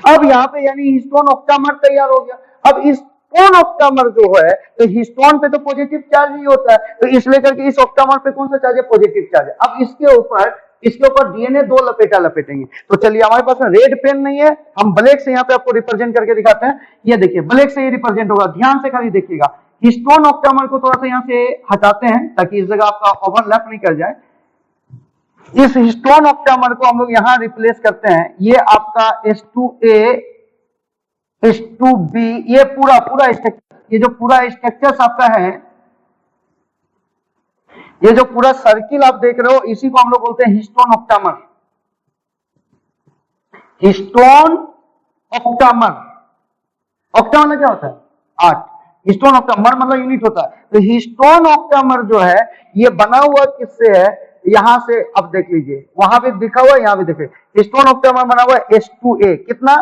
अब यहाँ पे यानी हिस्टोन ओक्टामर तैयार हो गया। अब हिस्टोन ओक्टामर जो है, तो हिस्टोन पे तो पॉजिटिव चार्ज ही होता है, तो इसलिए करके इस ओक्टामर पे कौन सा चार्ज है, पॉजिटिव चार्ज है। अब इसके ऊपर डीएनए 2 लपेटा लपेटेंगे। तो चलिए, हमारे पास में रेड पेन नहीं है, हम ब्लैक से यहाँ पे आपको रिप्रेजेंट करके दिखाते हैं। ये देखिए ब्लैक से ये रिप्रेजेंट होगा, ध्यान से खाली देखिएगा। हिस्टोन ओक्टामर को थोड़ा सा यहाँ से हटाते हैं ताकि इस जगह आपका ओवरलैप नहीं कर जाए। इस हिस्टोन ऑक्टामर को हम लोग यहां रिप्लेस करते हैं, ये आपका H2A H2B, ये पूरा स्ट्रक्चर, ये जो पूरा स्ट्रक्चर आपका है, ये जो पूरा सर्किल आप देख रहे हो, इसी को हम लोग बोलते हैं histone octamer. Histone octamer, octamer क्या होता है? 8। हिस्टोन ऑक्टामर मतलब यूनिट होता है। तो हिस्टोन ऑक्टामर जो है ये बना हुआ किससे है? यहां से अब देख लीजिए, वहां पे दिखा हुआ, यहां भी देखिए, हिस्टोन ऑक्टामर बना हुआ है H2A कितना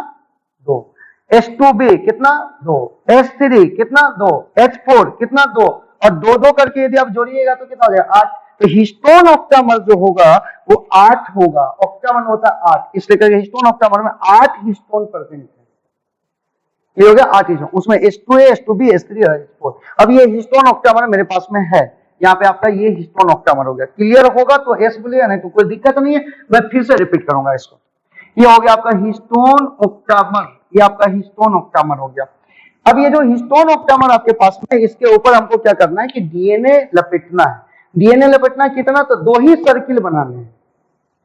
2, H2B कितना 2, H3 कितना 2, H4 कितना 2, और 2 करके यदि आप जोड़िएगा तो कितना हो जाएगा? 8। तो हिस्टोन ऑक्टामर जो होगा वो 8 होगा। ऑक्टामर होता है 8, इसलिए करके हिस्टोन ऑक्टामर में 8 हिस्टोन प्रेजेंट है। ये हो गया 8 हिस्टोन, उसमें H2A H2B H3 और H4। अब ये हिस्टोन ऑक्टामर मेरे पास में है, यहाँ पे आपका ये हिस्टोन ऑक्टामर हो गया। क्लियर होगा तो एस बोलिएगा, नहीं तो कोई दिक्कत नहीं है, मैं फिर से रिपीट करूंगा इसको। ये हो गया आपका हिस्टोन ऑक्टामर, ये आपका हिस्टोन ऑक्टामर हो गया। अब ये जो हिस्टोन ऑक्टामर आपके पास में, इसके ऊपर हमको क्या करना है कि डीएनए लपेटना है। डीएनए लपेटना कितना? तो 2 ही सर्किल बनाने हैं।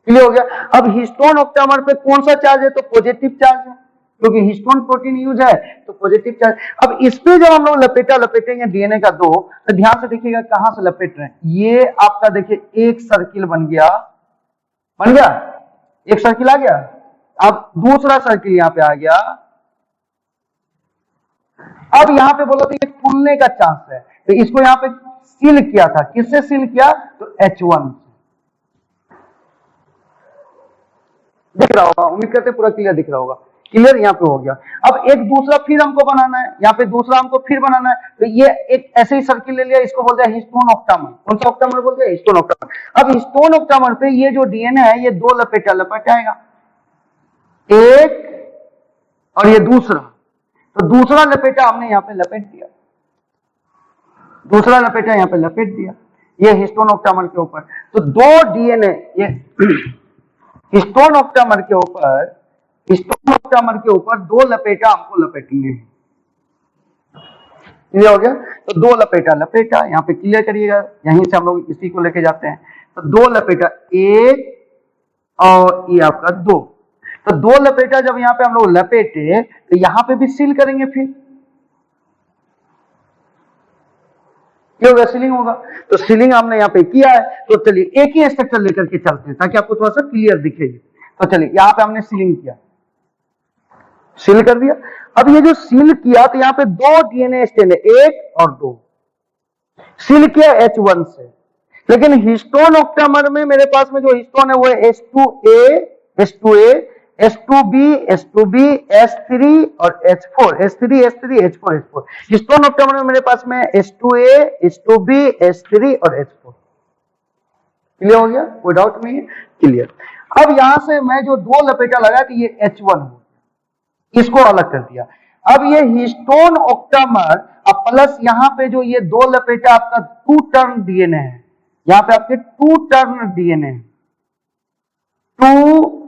क्लियर हो गया। अब हिस्टोन ऑक्टामर पे कौन सा चार्ज है? तो पॉजिटिव चार्ज है, क्योंकि हिस्टोन प्रोटीन यूज है तो पॉजिटिव चार्ज। अब इस पे जब हम लोग लपेटेंगे डीएनए का 2, तो ध्यान से देखिएगा कहां से लपेट रहे हैं। ये आपका देखिए एक सर्किल बन गया, एक सर्किल आ गया। अब दूसरा सर्किल यहां पे आ गया। अब यहां पे बोला तो ये खुलने का चांस है, तो इसको यहां पे सील किया था। किससे सील किया? तो H1 से। दिख रहा होगा, उम्मीद करते पूरा क्लियर दिख रहा होगा। क्लियर यहाँ पे हो गया। अब एक दूसरा फिर हमको बनाना है, यहाँ पे दूसरा हमको फिर बनाना है। तो ये एक ऐसे ही सर्किल ले लिया, इसको बोलते हैं हिस्टोन ऑक्टामर। कौन सा ऑक्टामर बोलते हैं? Histone octamer. अब हिस्टोन ऑक्टामर पे ये जो डीएनए है ये 2 लपेट आएगा, एक और ये दूसरा। तो दूसरा लपेटा हमने यहाँ पे लपेट दिया, दूसरा लपेटा यहाँ पे लपेट दिया, ये हिस्टोन ऑक्टामर के ऊपर। तो 2 डीएनए ये हिस्टोन ऑक्टामर के ऊपर, हिस्टोन ऑक्टामर के ऊपर 2 लपेटा हमको लपेटने हैं। क्लियर हो गया। तो 2 लपेटा यहाँ पे क्लियर करिएगा, यहीं से हम लोग इसी को लेके जाते हैं। तो 2 लपेटा, एक और ये आपका 2। तो 2 लपेटा जब यहाँ पे हम लोग लपेटे तो यहाँ पे भी सील करेंगे, फिर ये होगा सीलिंग होगा। तो सीलिंग हमने यहाँ पे किया है। तो चलिए एक ही स्ट्रक्चर लेकर के चलते हैं ताकि आपको थोड़ा सा क्लियर दिखेगी। तो चलिए यहाँ पे हमने सीलिंग किया, सील कर दिया। अब ये जो सील किया तो यहाँ पे 2 डीएनए स्ट्रैंड है, 1 और 2। सील किया H1 से, लेकिन हिस्टोन ऑक्टामर में मेरे पास में जो हिस्टोन है वो है H2A H2B H2B H3 और H4, H3 H4। Histone octamer में मेरे पास में H2A H2B H3 और H4। क्लियर हो गया? कोई डाउट नहीं है? क्लियर। अब यहां से मैं जो 2 लपेटा लगा कि ये H1 हो, इसको अलग कर दिया। अब ये हिस्टोन ऑक्टामर अब प्लस यहाँ पे जो ये 2 लपेटा आपका 2 टर्न डीएनए है, यहाँ पे आपके 2 टर्न डीएनए, 2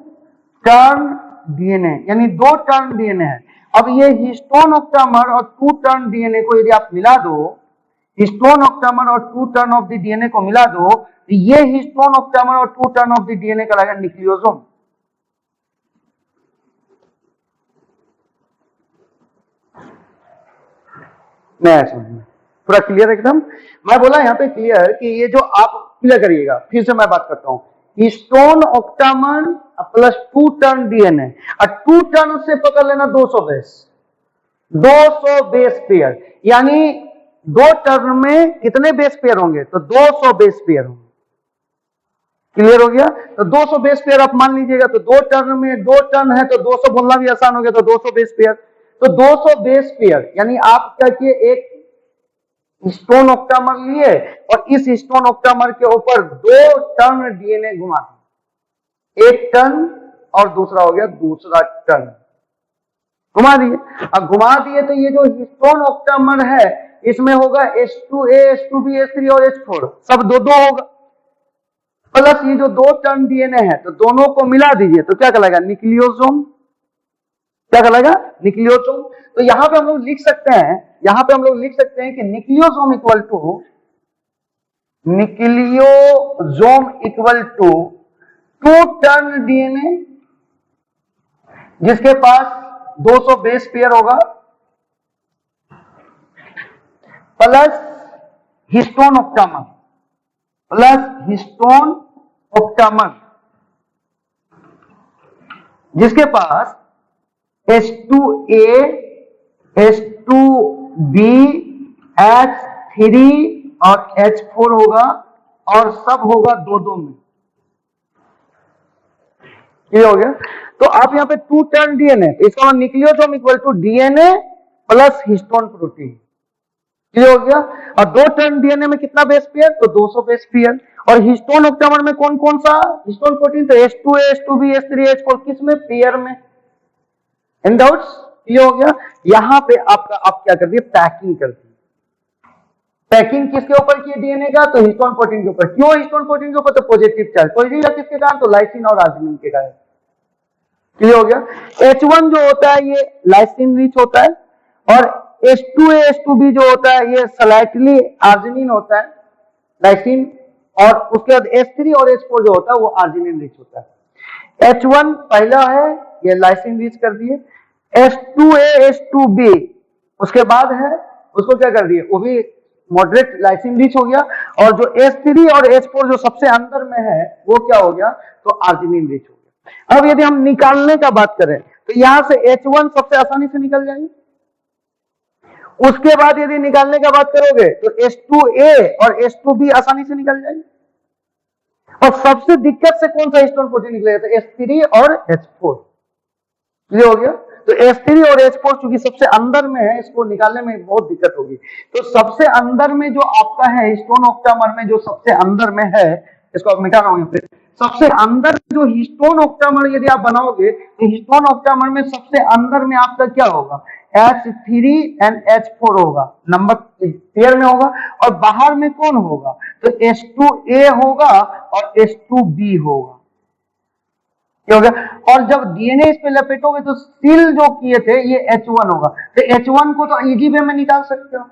टर्न डीएनए यानी 2 टर्न डीएनए है। अब ये हिस्टोन ऑक्टामर और 2 टर्न डीएनए को यदि आप मिला दो, हिस्टोन ऑक्टामर और 2 टर्न ऑफ द डीएनए को मिला दो, तो ये हिस्टोन ऑक्टामर और 2 टर्न ऑफ द डीएनए का लगेगा न्यूक्लियोसोम। मैं समझ पूरा क्लियर एकदम। मैं बोला यहाँ पे क्लियर कि ये जो आप क्लियर करिएगा, फिर से मैं बात करता हूं। Histone octamer plus 2 turn DNA और 2 टर्न से पकड़ लेना 200 बेस, 200 बेस पेयर, यानी 2 टर्न में कितने बेस पेयर होंगे? तो 200 बेस पेयर होंगे। क्लियर हो गया? तो 200 बेस पेयर आप मान लीजिएगा। तो 2 टर्न में 2 टर्न है तो 200 बोलना भी आसान हो गया। तो 200 बेस पेयर, तो 200 बेस पेयर यानी आप क्या किए, एक हिस्टोन ऑक्टामर लिए और इस हिस्टोन ऑक्टामर के ऊपर 2 टर्न डीएनए घुमा दिए, एक टर्न और दूसरा हो गया दूसरा टर्न, घुमा दिए। अब घुमा दिए तो ये जो हिस्टोन ऑक्टामर है इसमें होगा H2A H2B H3 और H4 सब 2-2 होगा, प्लस ये जो 2 टर्न डीएनए है तो दोनों को मिला दीजिए तो क्या कहलाएगा? न्यूक्लियोसोम। क्या कहलाएगा? न्यूक्लियोसोम। तो यहां पे हम लोग लिख सकते हैं, यहां पे हम लोग लिख सकते हैं कि nucleosome equal to two turn DNA जिसके पास 200 बेस पेयर होगा प्लस हिस्टोन ऑक्टामर जिसके पास H2A, H2B, H3 और H4 होगा और सब होगा 2-2 में। ये हो गया। तो आप यहां पे टू टर्न डीएनए, इसका मतलब nucleosome equal to DNA plus histone protein. ये हो गया। और दो टर्न डीएनए में कितना बेस पेयर? तो 200 बेस पेयर। और हिस्टोन ऑक्टामर में कौन कौन सा हिस्टोन प्रोटीन? तो H2A, H2B, H3, H4 किस में? पेयर में। इन डाउट्स? ये हो गया। यहां पे आपका आप क्या कर दिए? पैकिंग कर दी। पैकिंग किसके ऊपर की डीएनए का? तो हिस्टोन प्रोटीन के ऊपर। क्यों हिस्टोन प्रोटीन के ऊपर? तो पॉजिटिव चार्ज। पॉजिटिव किसके कारण? तो लाइसिन और आर्जिनिन के कारण। क्लियर हो गया। H1 जो होता है ये लाइसिन रिच होता है और H2A, H2B जो होता है ये स्लाइटली आर्जिनिन होता है, लाइसिन। और उसके बाद H3 और H4 जो होता है वो आर्जिनिन रिच होता है। H1 पहला है, ये लाइसिन रिच कर दिए। H2A, H2B उसके बाद है, उसको क्या कर दिए? वो भी मॉडरेट लाइसिन रिच हो गया। और जो H3 और H4 जो सबसे अंदर में है वो क्या हो गया? तो आर्जिनिन रिच हो गया। अब यदि हम निकालने का बात करें तो यहां से H1 सबसे आसानी से निकल जाएंगे। उसके बाद यदि निकालने का बात करोगे तो H2A और H2B आसानी से निकल जाएंगे। और सबसे दिक्कत से कौन सा हिस्टोन प्रोटीन निकलेगा? तो H3 और H4। ये हो गया। तो H3 और H4 चूंकि सबसे अंदर में है, इसको निकालने में बहुत दिक्कत होगी। तो सबसे अंदर में जो आपका है हिस्टोन ऑक्टामर में, जो सबसे अंदर में है, इसको आप मिटा रहा हूं। सबसे अंदर जो हिस्टोन ऑक्टामर यदि आप बनाओगे तो हिस्टोन ऑक्टामर में सबसे अंदर में आपका क्या होगा? H3 एंड H4 होगा, नंबर पेयर में होगा। और बाहर में कौन होगा? तो H2A होगा और H2B होगा। क्या हो गया? और जब डीएनए इस पे लपेटोगे तो सील जो किए थे ये H1 होगा। तो H1 को तो इजी वे में निकाल सकते हो।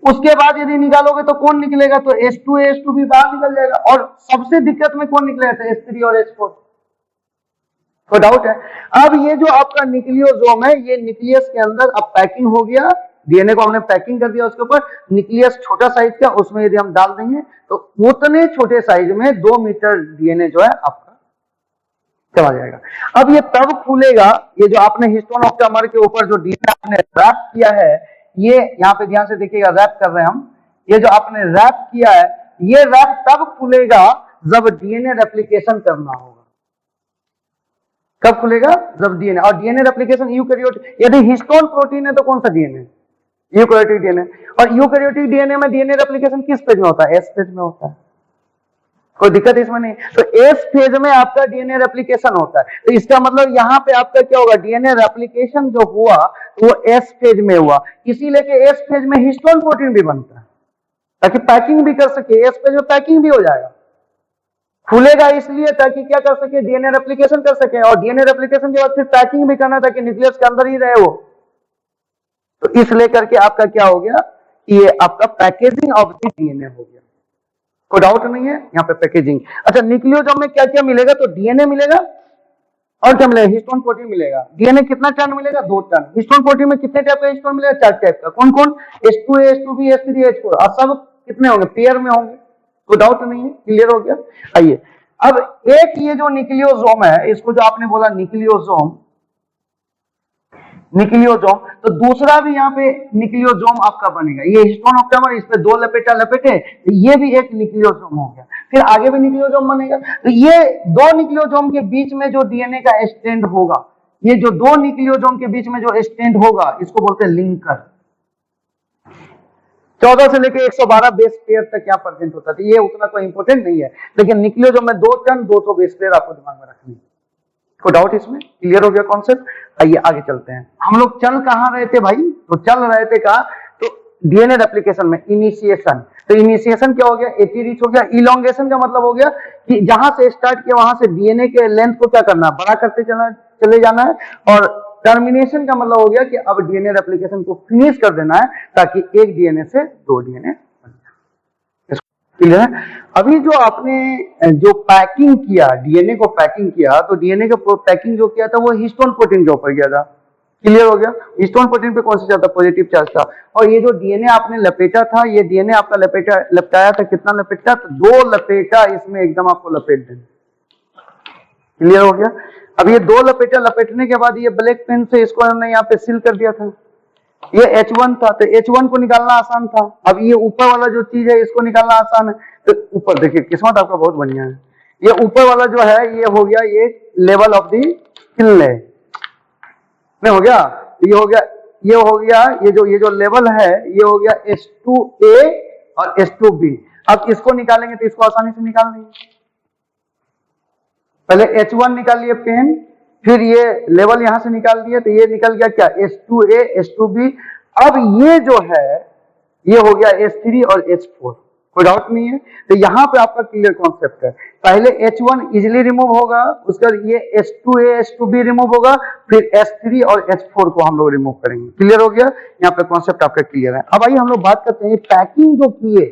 उसके बाद यदि निकालोगे तो कौन निकलेगा? तो H2A, H2B बाहर निकल जाएगा। और सबसे दिक्कत में कौन निकलेगा? तो H3 और H4। कोई डाउट है? अब ये जो आपका न्यूक्लियोसोम है, ये न्यूक्लियस के अंदर अब पैकिंग हो गया। डीएनए को हमने पैकिंग कर दिया उसके ऊपर। न्यूक्लियस छोटा साइज का, उसमें यदि हम डाल देंगे तो उतने छोटे साइज में 2 मीटर डीएनए जो है आपका चला जाएगा। अब ये तब खुलेगा, ये जो आपने हिस्टोन ऑक्टामर के ऊपर जो डीएनए आपने रैप किया है, ये यहां पे ध्यान से देखिएगा, रैप कर रहे हैं हम। ये जो आपने रैप किया है, ये रैप तब खुलेगा जब डीएनए रेप्लिकेशन करना होगा। कब खुलेगा? जब डीएनए। और डीएनए रेप्लिकेशन यूकैरियोटिक, यदि हिस्टोन प्रोटीन है तो कौन सा डीएनए? Eukaryotic DNA. और यूकैरियोटिक डीएनए में डीएनए रेप्लिकेशन किस फेज में होता है? एस फेज में होता है। कोई दिक्कत इसमें नहीं। तो एस फेज में आपका डीएनए रेप्लिकेशन होता है। तो इसका मतलब यहां पे आपका क्या होगा? डीएनए रेप्लिकेशन जो हुआ वो एस फेज में हुआ। इसीलिए कि एस फेज में हिस्टोन प्रोटीन भी बनता है ताकि पैकिंग भी कर सके। एस फेज में पैकिंग भी हो जाएगा, खुलेगा इसलिए ताकि क्या कर सके? डीएनए रेप्लिकेशन कर सके। और डीएनए रेप्लिकेशन के बाद फिर पैकिंग भी करना ताकि न्यूक्लियस के अंदर ही रहे वो। तो इस लेकर के आपका क्या हो गया? ये आपका पैकेजिंग ऑफ द डीएनए हो गया। कोई डाउट नहीं है यहाँ पे? पैकेजिंग। अच्छा, न्यूक्लियोसोम में क्या क्या मिलेगा? तो डीएनए मिलेगा और क्या मिलेगा? हिस्टोन प्रोटीन मिलेगा। डीएनए कितना टर्न मिलेगा? 2 टर्न। हिस्टोन प्रोटीन में कितने टाइप का हिस्टोन मिलेगा? 4 टाइप का। कौन कौन? H2A, H2B, H3, H4। और सब कितने होंगे? पेयर में होंगे। कोई डाउट नहीं है? क्लियर हो गया? आइए, अब एक ये जो न्यूक्लियोसोम है, इसको जो आपने बोला न्यूक्लियोसोम, तो दूसरा भी यहाँ पे न्यूक्लियोसोम आपका बनेगा। ये हिस्टोन ऑक्टामर, इस पे 2 लपेटा लपेटे, ये भी एक न्यूक्लियोसोम हो गया। फिर आगे भी न्यूक्लियोसोम बनेगा। तो ये 2 न्यूक्लियोसोम के बीच में जो डीएनए का स्ट्रैंड होगा, ये जो 2 न्यूक्लियोसोम के बीच में जो स्ट्रैंड होगा, इसको बोलते हैं लिंकर। 14 से लेकर 112 बेस पेयर तक क्या प्रेजेंट होता है। ये उतना कोई इंपॉर्टेंट नहीं है, लेकिन न्यूक्लियोसोम में 2 टर्न 200 बेस पेयर आपको दिमाग में रखनी है। कोई डाउट इसमें? क्लियर हो गया कॉन्सेप्ट? आइए आगे चलते हैं। हम लोग चल कहां रहे थे भाई? तो चल रहे थे कहां? तो डीएनए रेप्लिकेशन में इनिशिएशन। तो इनिशिएशन क्या हो गया? एटी रीच हो गया। इलोंगेशन का मतलब हो गया कि जहां से स्टार्ट किया वहां से डीएनए के लेंथ को क्या करना है? बड़ा करते चले जाना है। और टर्मिनेशन का मतलब हो गया कि अब डीएनए रेप्लिकेशन को फिनिश कर देना है ताकि एक डीएनए से 2 डीएनए। क्लियर है। अभी जो आपने जो पैकिंग किया, डीएनए को पैकिंग किया, तो डीएनए को पैकिंग जो किया था वो हिस्टोन प्रोटीन के ऊपर किया था। क्लियर हो गया। हिस्टोन प्रोटीन पे कौन सा ज्यादा पॉजिटिव चार्ज था, और ये जो डीएनए आपने लपेटा था, ये डीएनए आपका लपटाया था, कितना लपेटा, तो 2 लपेटा इसमें एकदम आपको लपेट देना। क्लियर हो गया। अब ये 2 लपेटा लपेटने के बाद ये ब्लैक पेन से इसको हमने यहाँ पे सील कर दिया था। ये H1 था, तो H1 को निकालना आसान था। अब ये ऊपर वाला जो चीज है इसको निकालना आसान है। तो ऊपर देखिए, किस्मत आपका बहुत बढ़िया है, ये ऊपर वाला जो है ये हो गया ये लेवल ऑफ दी किल्ले में हो गया, ये हो गया, ये हो गया, ये जो लेवल है ये हो गया H2A और H2B। अब इसको निकालेंगे तो इसको आसानी से निकाल देंगे। पहले H1 निकाल लिए पेन, फिर ये लेवल यहां से निकाल दिए, तो ये निकल गया क्या, H2A H2B। अब ये जो है ये हो गया H3 और H4, कोई डाउट नहीं है। तो यहाँ पे आपका क्लियर कॉन्सेप्ट है, पहले H1 इजिली रिमूव होगा, उसके बाद ये H2A H2B रिमूव होगा, फिर H3 और H4 को हम लोग रिमूव करेंगे। क्लियर हो गया, यहाँ पे कॉन्सेप्ट आपका क्लियर है। अब आइए हम लोग बात करते हैं पैकिंग जो किए,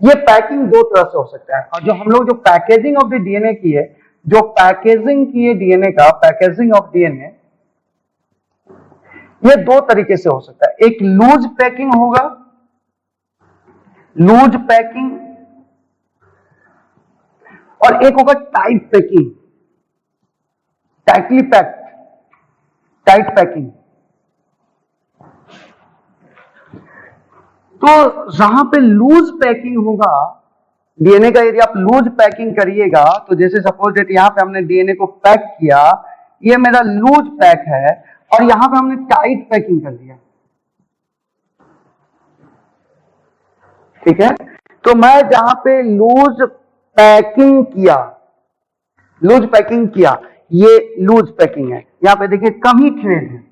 ये पैकिंग 2 तरह से हो सकता है। और जो हम लोग जो पैकेजिंग ऑफ द डीएनए की है, जो पैकेजिंग की है डीएनए का, पैकेजिंग ऑफ डीएनए, ये 2 तरीके से हो सकता है। एक लूज पैकिंग होगा, लूज पैकिंग, और एक होगा tight packing, tightly packed, tight packing. तो जहां पे लूज पैकिंग होगा डीएनए का, यदि आप लूज पैकिंग करिएगा, तो जैसे सपोज दैट यहां पे हमने डीएनए को पैक किया, ये मेरा लूज पैक है, और यहां पे हमने टाइट पैकिंग कर दिया, ठीक है। तो मैं जहां पे लूज पैकिंग किया, लूज पैकिंग किया, ये लूज पैकिंग है। यहां पे देखिए कम ही थ्रेड है,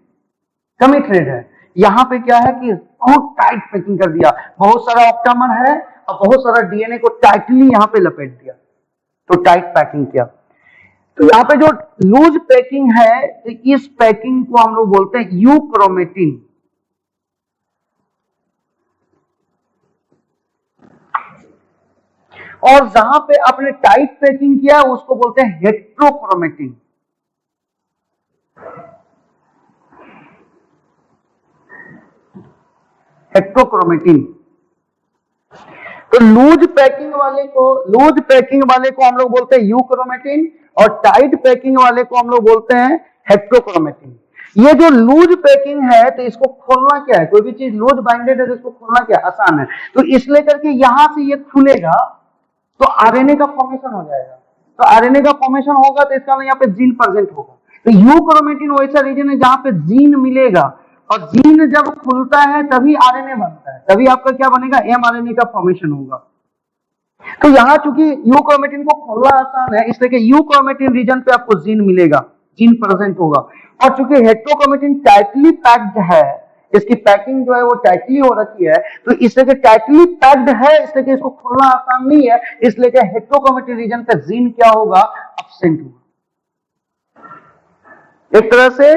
कम ही थ्रेड है। यहां पे क्या है कि बहुत टाइट पैकिंग कर दिया, बहुत सारा ऑप्टामर है और बहुत सारा डीएनए को टाइटली यहां पे लपेट दिया, तो टाइट पैकिंग किया। तो यहां पे जो लूज पैकिंग है, तो इस पैकिंग को हम लोग बोलते हैं यूक्रोमेटिन। और जहां पे आपने टाइट पैकिंग किया उसको बोलते हैं हेट्रोक्रोमेटिन। हेट्रोक्रोमेटिन। तो लूज पैकिंग वाले को हम लोग बोलते हैं यूक्रोमेटिन, और टाइट पैकिंग वाले को हम लोग बोलते हैं हेट्रोक्रोमेटिन। ये जो लूज पैकिंग है, तो इसको खोलना क्या है, कोई भी चीज लूज बाइंडेड है तो इसको खोलना क्या आसान है। तो इसलिए करके यहां से ये खुलेगा तो आरएनए का फॉर्मेशन हो जाएगा। तो आरएनए का फॉर्मेशन होगा तो इसका यहाँ पे जीन प्रेजेंट होगा। तो यूक्रोमेटिन वैसा रीजन है जहां पे जीन मिलेगा, और जीन जब खुलता है तभी आरएनए बनता है, तभी आपका क्या बनेगा, एमआरएनए का फॉर्मेशन होगा। तो यहाँ चूंकि यूक्रोमेटिन को खोलना आसान है, इसलिए कि यूक्रोमेटिन रीजन पे आपको जीन मिलेगा, जीन प्रेजेंट होगा। और चूंकि हेट्रोक्रोमेटिन टाइटली पैक्ड है, इसकी पैकिंग जो है वो टाइटली हो रखी है, तो इसलिए कि टाइटली पैक्ड है, इसलिए कि इसको खोलना आसान नहीं है, इसलिए कि हेट्रोक्रोमेटिन रीजन पे जीन क्या होगा, एब्सेंट होगा। एक तरह से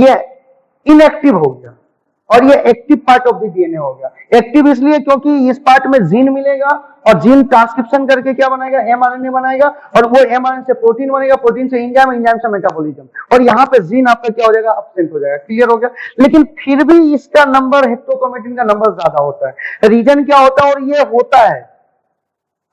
ये इनएक्टिव हो गया, और ये active part of the DNA हो गया। एक्टिव इसलिए क्योंकि इस पार्ट में जीन मिलेगा, और जीन ट्रांसक्रिप्शन करके क्या बनाएगा, एमआरएनए बनाएगा, और वो एमआरएनए से प्रोटीन बनेगा, प्रोटीन से एंजाइम, एंजाइम से मेटाबॉलिज्म, और यहाँ पे जीन आपका क्या हो जाएगा, एब्सेंट हो जाएगा। क्लियर हो गया। लेकिन फिर भी इसका नंबर, हेट्रोक्रोमेटिन का नंबर ज्यादा होता है। रीजन क्या होता है, और ये होता है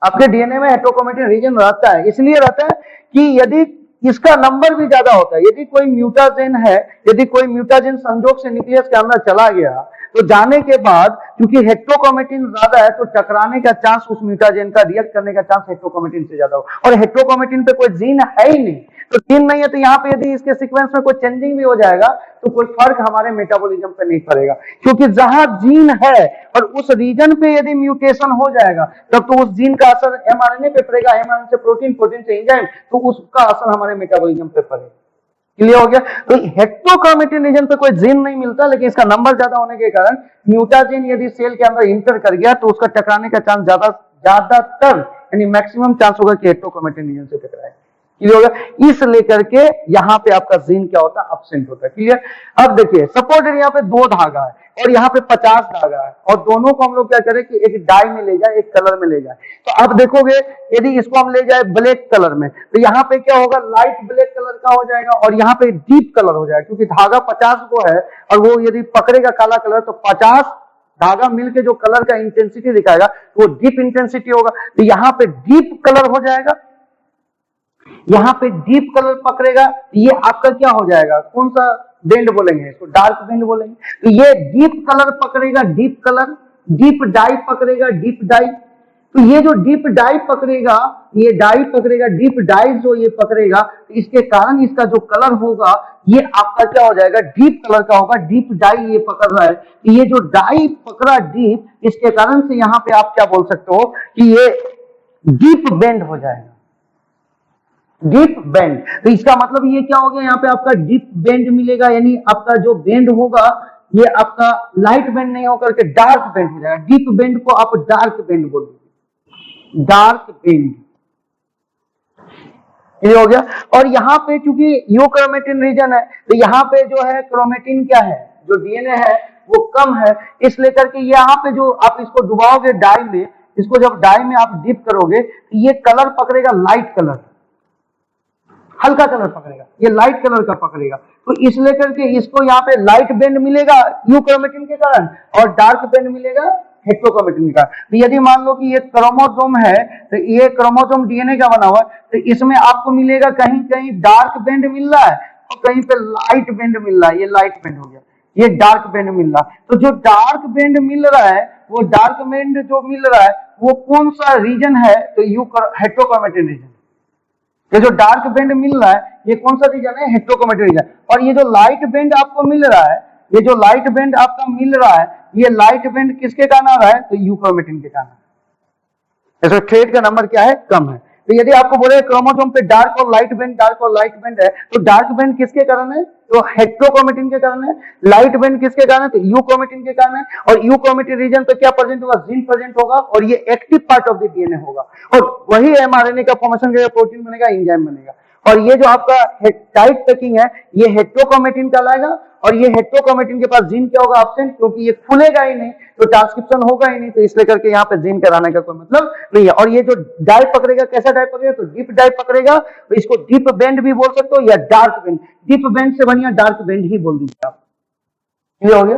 आपके डीएनए में हेट्रोक्रोमेटिन रीजन रहता है, इसलिए रहता है कि यदि इसका नंबर भी ज्यादा होता है, यदि कोई म्यूटाजेन है, यदि कोई म्यूटाजेन संजोग से न्यूक्लियस के अंदर चला गया, तो जाने के बाद क्योंकि हेट्रोक्रोमेटिन ज्यादा है, तो टकराने का चांस उस म्यूटाजेन का, रिएक्ट करने का चांस हेट्रोक्रोमेटिन से ज्यादा हो। और हेट्रोक्रोमेटिन पे कोई जीन है ही नहीं, तो जीन नहीं है, तो यहाँ पे यदि इसके सीक्वेंस में कोई चेंजिंग भी हो जाएगा तो कोई फर्क हमारे मेटाबॉलिज्म पे नहीं पड़ेगा, क्योंकि जहां जीन है और उस रीजन पे यदि म्यूटेशन हो जाएगा तब तो उस जीन का असर एमआरएनए पे पड़ेगा, एमआरएनए से प्रोटीन, प्रोटीन से एंजाइम, तो उसका असर हमारे मेटाबॉलिज्म पे पड़ेगा। क्लियर हो गया। तो हेट्रोक्रोमेटिन रीजन पे कोई जीन नहीं मिलता, लेकिन इसका नंबर ज्यादा होने के कारण म्यूटाजीन यदि सेल के अंदर इंटर कर गया तो उसका टकराने का चांस ज्यादातर यानी मैक्सिमम चांस होगा कि हेट्रोक्रोमेटिन रीजन से टकराए। क्लियर हो गया। इस लेकर के यहाँ पे आपका जीन क्या होता है, एब्सेंट होता है। क्लियर। अब देखिए सपोज यहाँ पे 2 धागा है और यहाँ पे 50 धागा है और दोनों को हम लोग क्या करें कि एक डाई में ले जाए, एक कलर में ले जाए। तो अब देखोगे यदि इसको हम ले जाए ब्लैक कलर में तो यहाँ पे क्या होगा, लाइट ब्लैक कलर का हो जाएगा और यहाँ पे डीप कलर हो जाएगा, क्योंकि धागा 50 को है और वो यदि पकड़ेगा काला कलर तो 50 धागा मिलके जो कलर का इंटेंसिटी दिखाएगा वो डीप इंटेंसिटी होगा। तो यहाँ पे डीप कलर हो जाएगा, यहाँ पे डीप कलर पकड़ेगा, ये आपका क्या हो जाएगा, कौन सा बेंड बोलेंगे इसको, डार्क बेंड बोलेंगे। तो ये डीप कलर पकड़ेगा, डीप कलर, डीप डाई पकड़ेगा, डीप डाई। तो ये जो डीप डाई पकड़ेगा, ये डाई पकड़ेगा, डीप डाई जो ये पकड़ेगा, तो इसके कारण इसका जो कलर होगा ये आपका क्या हो जाएगा, डीप कलर का होगा। डीप डाई ये पकड़ रहा है, तो ये जो डाई पकड़ा डीप, इसके कारण से यहाँ पे आप क्या बोल सकते हो कि ये डीप बेंड हो जाएगा, डीप बेंड। तो इसका मतलब ये क्या हो गया, यहाँ पे आपका डीप बेंड मिलेगा, यानी आपका जो बेंड होगा ये आपका लाइट बेंड नहीं होकर के डार्क बेंड हो जाएगा। डीप बेंड को आप डार्क बेंड बोल दीजिए, डार्क बेंड। ये हो गया। और यहाँ पे चूंकि यूक्रोमेटिन रीजन है तो यहाँ पे जो है क्रोमेटिन क्या है, जो डीएनए है वो कम है, इस लेकर के यहाँ पे जो आप इसको डुबाओगे डाई में, इसको जब डाई में आप डिप करोगे तो ये कलर पकड़ेगा लाइट कलर, हल्का कलर पकड़ेगा, ये लाइट कलर का पकड़ेगा। तो इस लेकर के इसको यहाँ पे लाइट बेंड मिलेगा यूक्रोमेटिन के कारण और डार्क बेंड मिलेगा हेट्रोक्रोमेटिन का। तो यदि मान लो कि ये क्रोमोसोम है तो ये क्रोमोसोम डीएनए का बना हुआ है, तो इसमें आपको मिलेगा कहीं कहीं डार्क बेंड मिल रहा है और कहीं पे लाइट बेंड मिल रहा है, ये लाइट बेंड हो गया, ये डार्क बेंड मिल रहा है। तो जो डार्क बेंड मिल रहा है, वो डार्क बेंड जो मिल रहा है वो कौन सा रीजन है, तो हेट्रोक्रोमेटिन रीजन। ये जो डार्क बेंड मिल रहा है ये कौन सा रीजन है, हेट्रोक्रोमेटिन रीजन। और ये जो लाइट बेंड आपको मिल रहा है, ये जो लाइट बेंड आपका मिल रहा है, ये लाइट बेंड किसके कारण आ रहा है, तो यूक्रोमेटिन के कारण। ऐसे थ्रेड का नंबर क्या है, कम है। तो यदि आपको बोले क्रोमोसोम पे डार्क और लाइट बेंड, डार्क और लाइट बेंड है, तो डार्क बेंड किसके कारण है, तो हेट्रोक्रोमेटिन के कारण है। लाइट बेंड किसके कारण है, तो यूक्रोमेटिन के कारण है। और यूक्रोमेटिन रीजन पे क्या प्रेजेंट होगा, जीन प्रेजेंट होगा और ये active part of the DNA होगा और वही एमआरएनए का फॉर्मेशन करेगा, प्रोटीन बनेगा, एंजाइम बनेगा। और ये जो आपका टाइट पैकिंग है ये हेट्रोक्रोमेटिन कहलाएगा और ये हेट्रोक्रोमेटिन के पास जीन क्या होगा, एब्सेंट, क्योंकि ये खुलेगा ही नहीं तो ट्रांसक्रिप्शन होगा ही नहीं, तो इसलिए करके यहाँ पे जीन कराने का कोई मतलब नहीं है। और ये जो डाई पकड़ेगा, कैसा डाई पकड़ेगा, तो डीप डाई पकड़ेगा, तो इसको डीप बेंड भी बोल सकते हो या डार्क बेंड। डीप बेंड से बढ़िया डार्क बेंड ही बोल दीजिए आप। ये हो गया।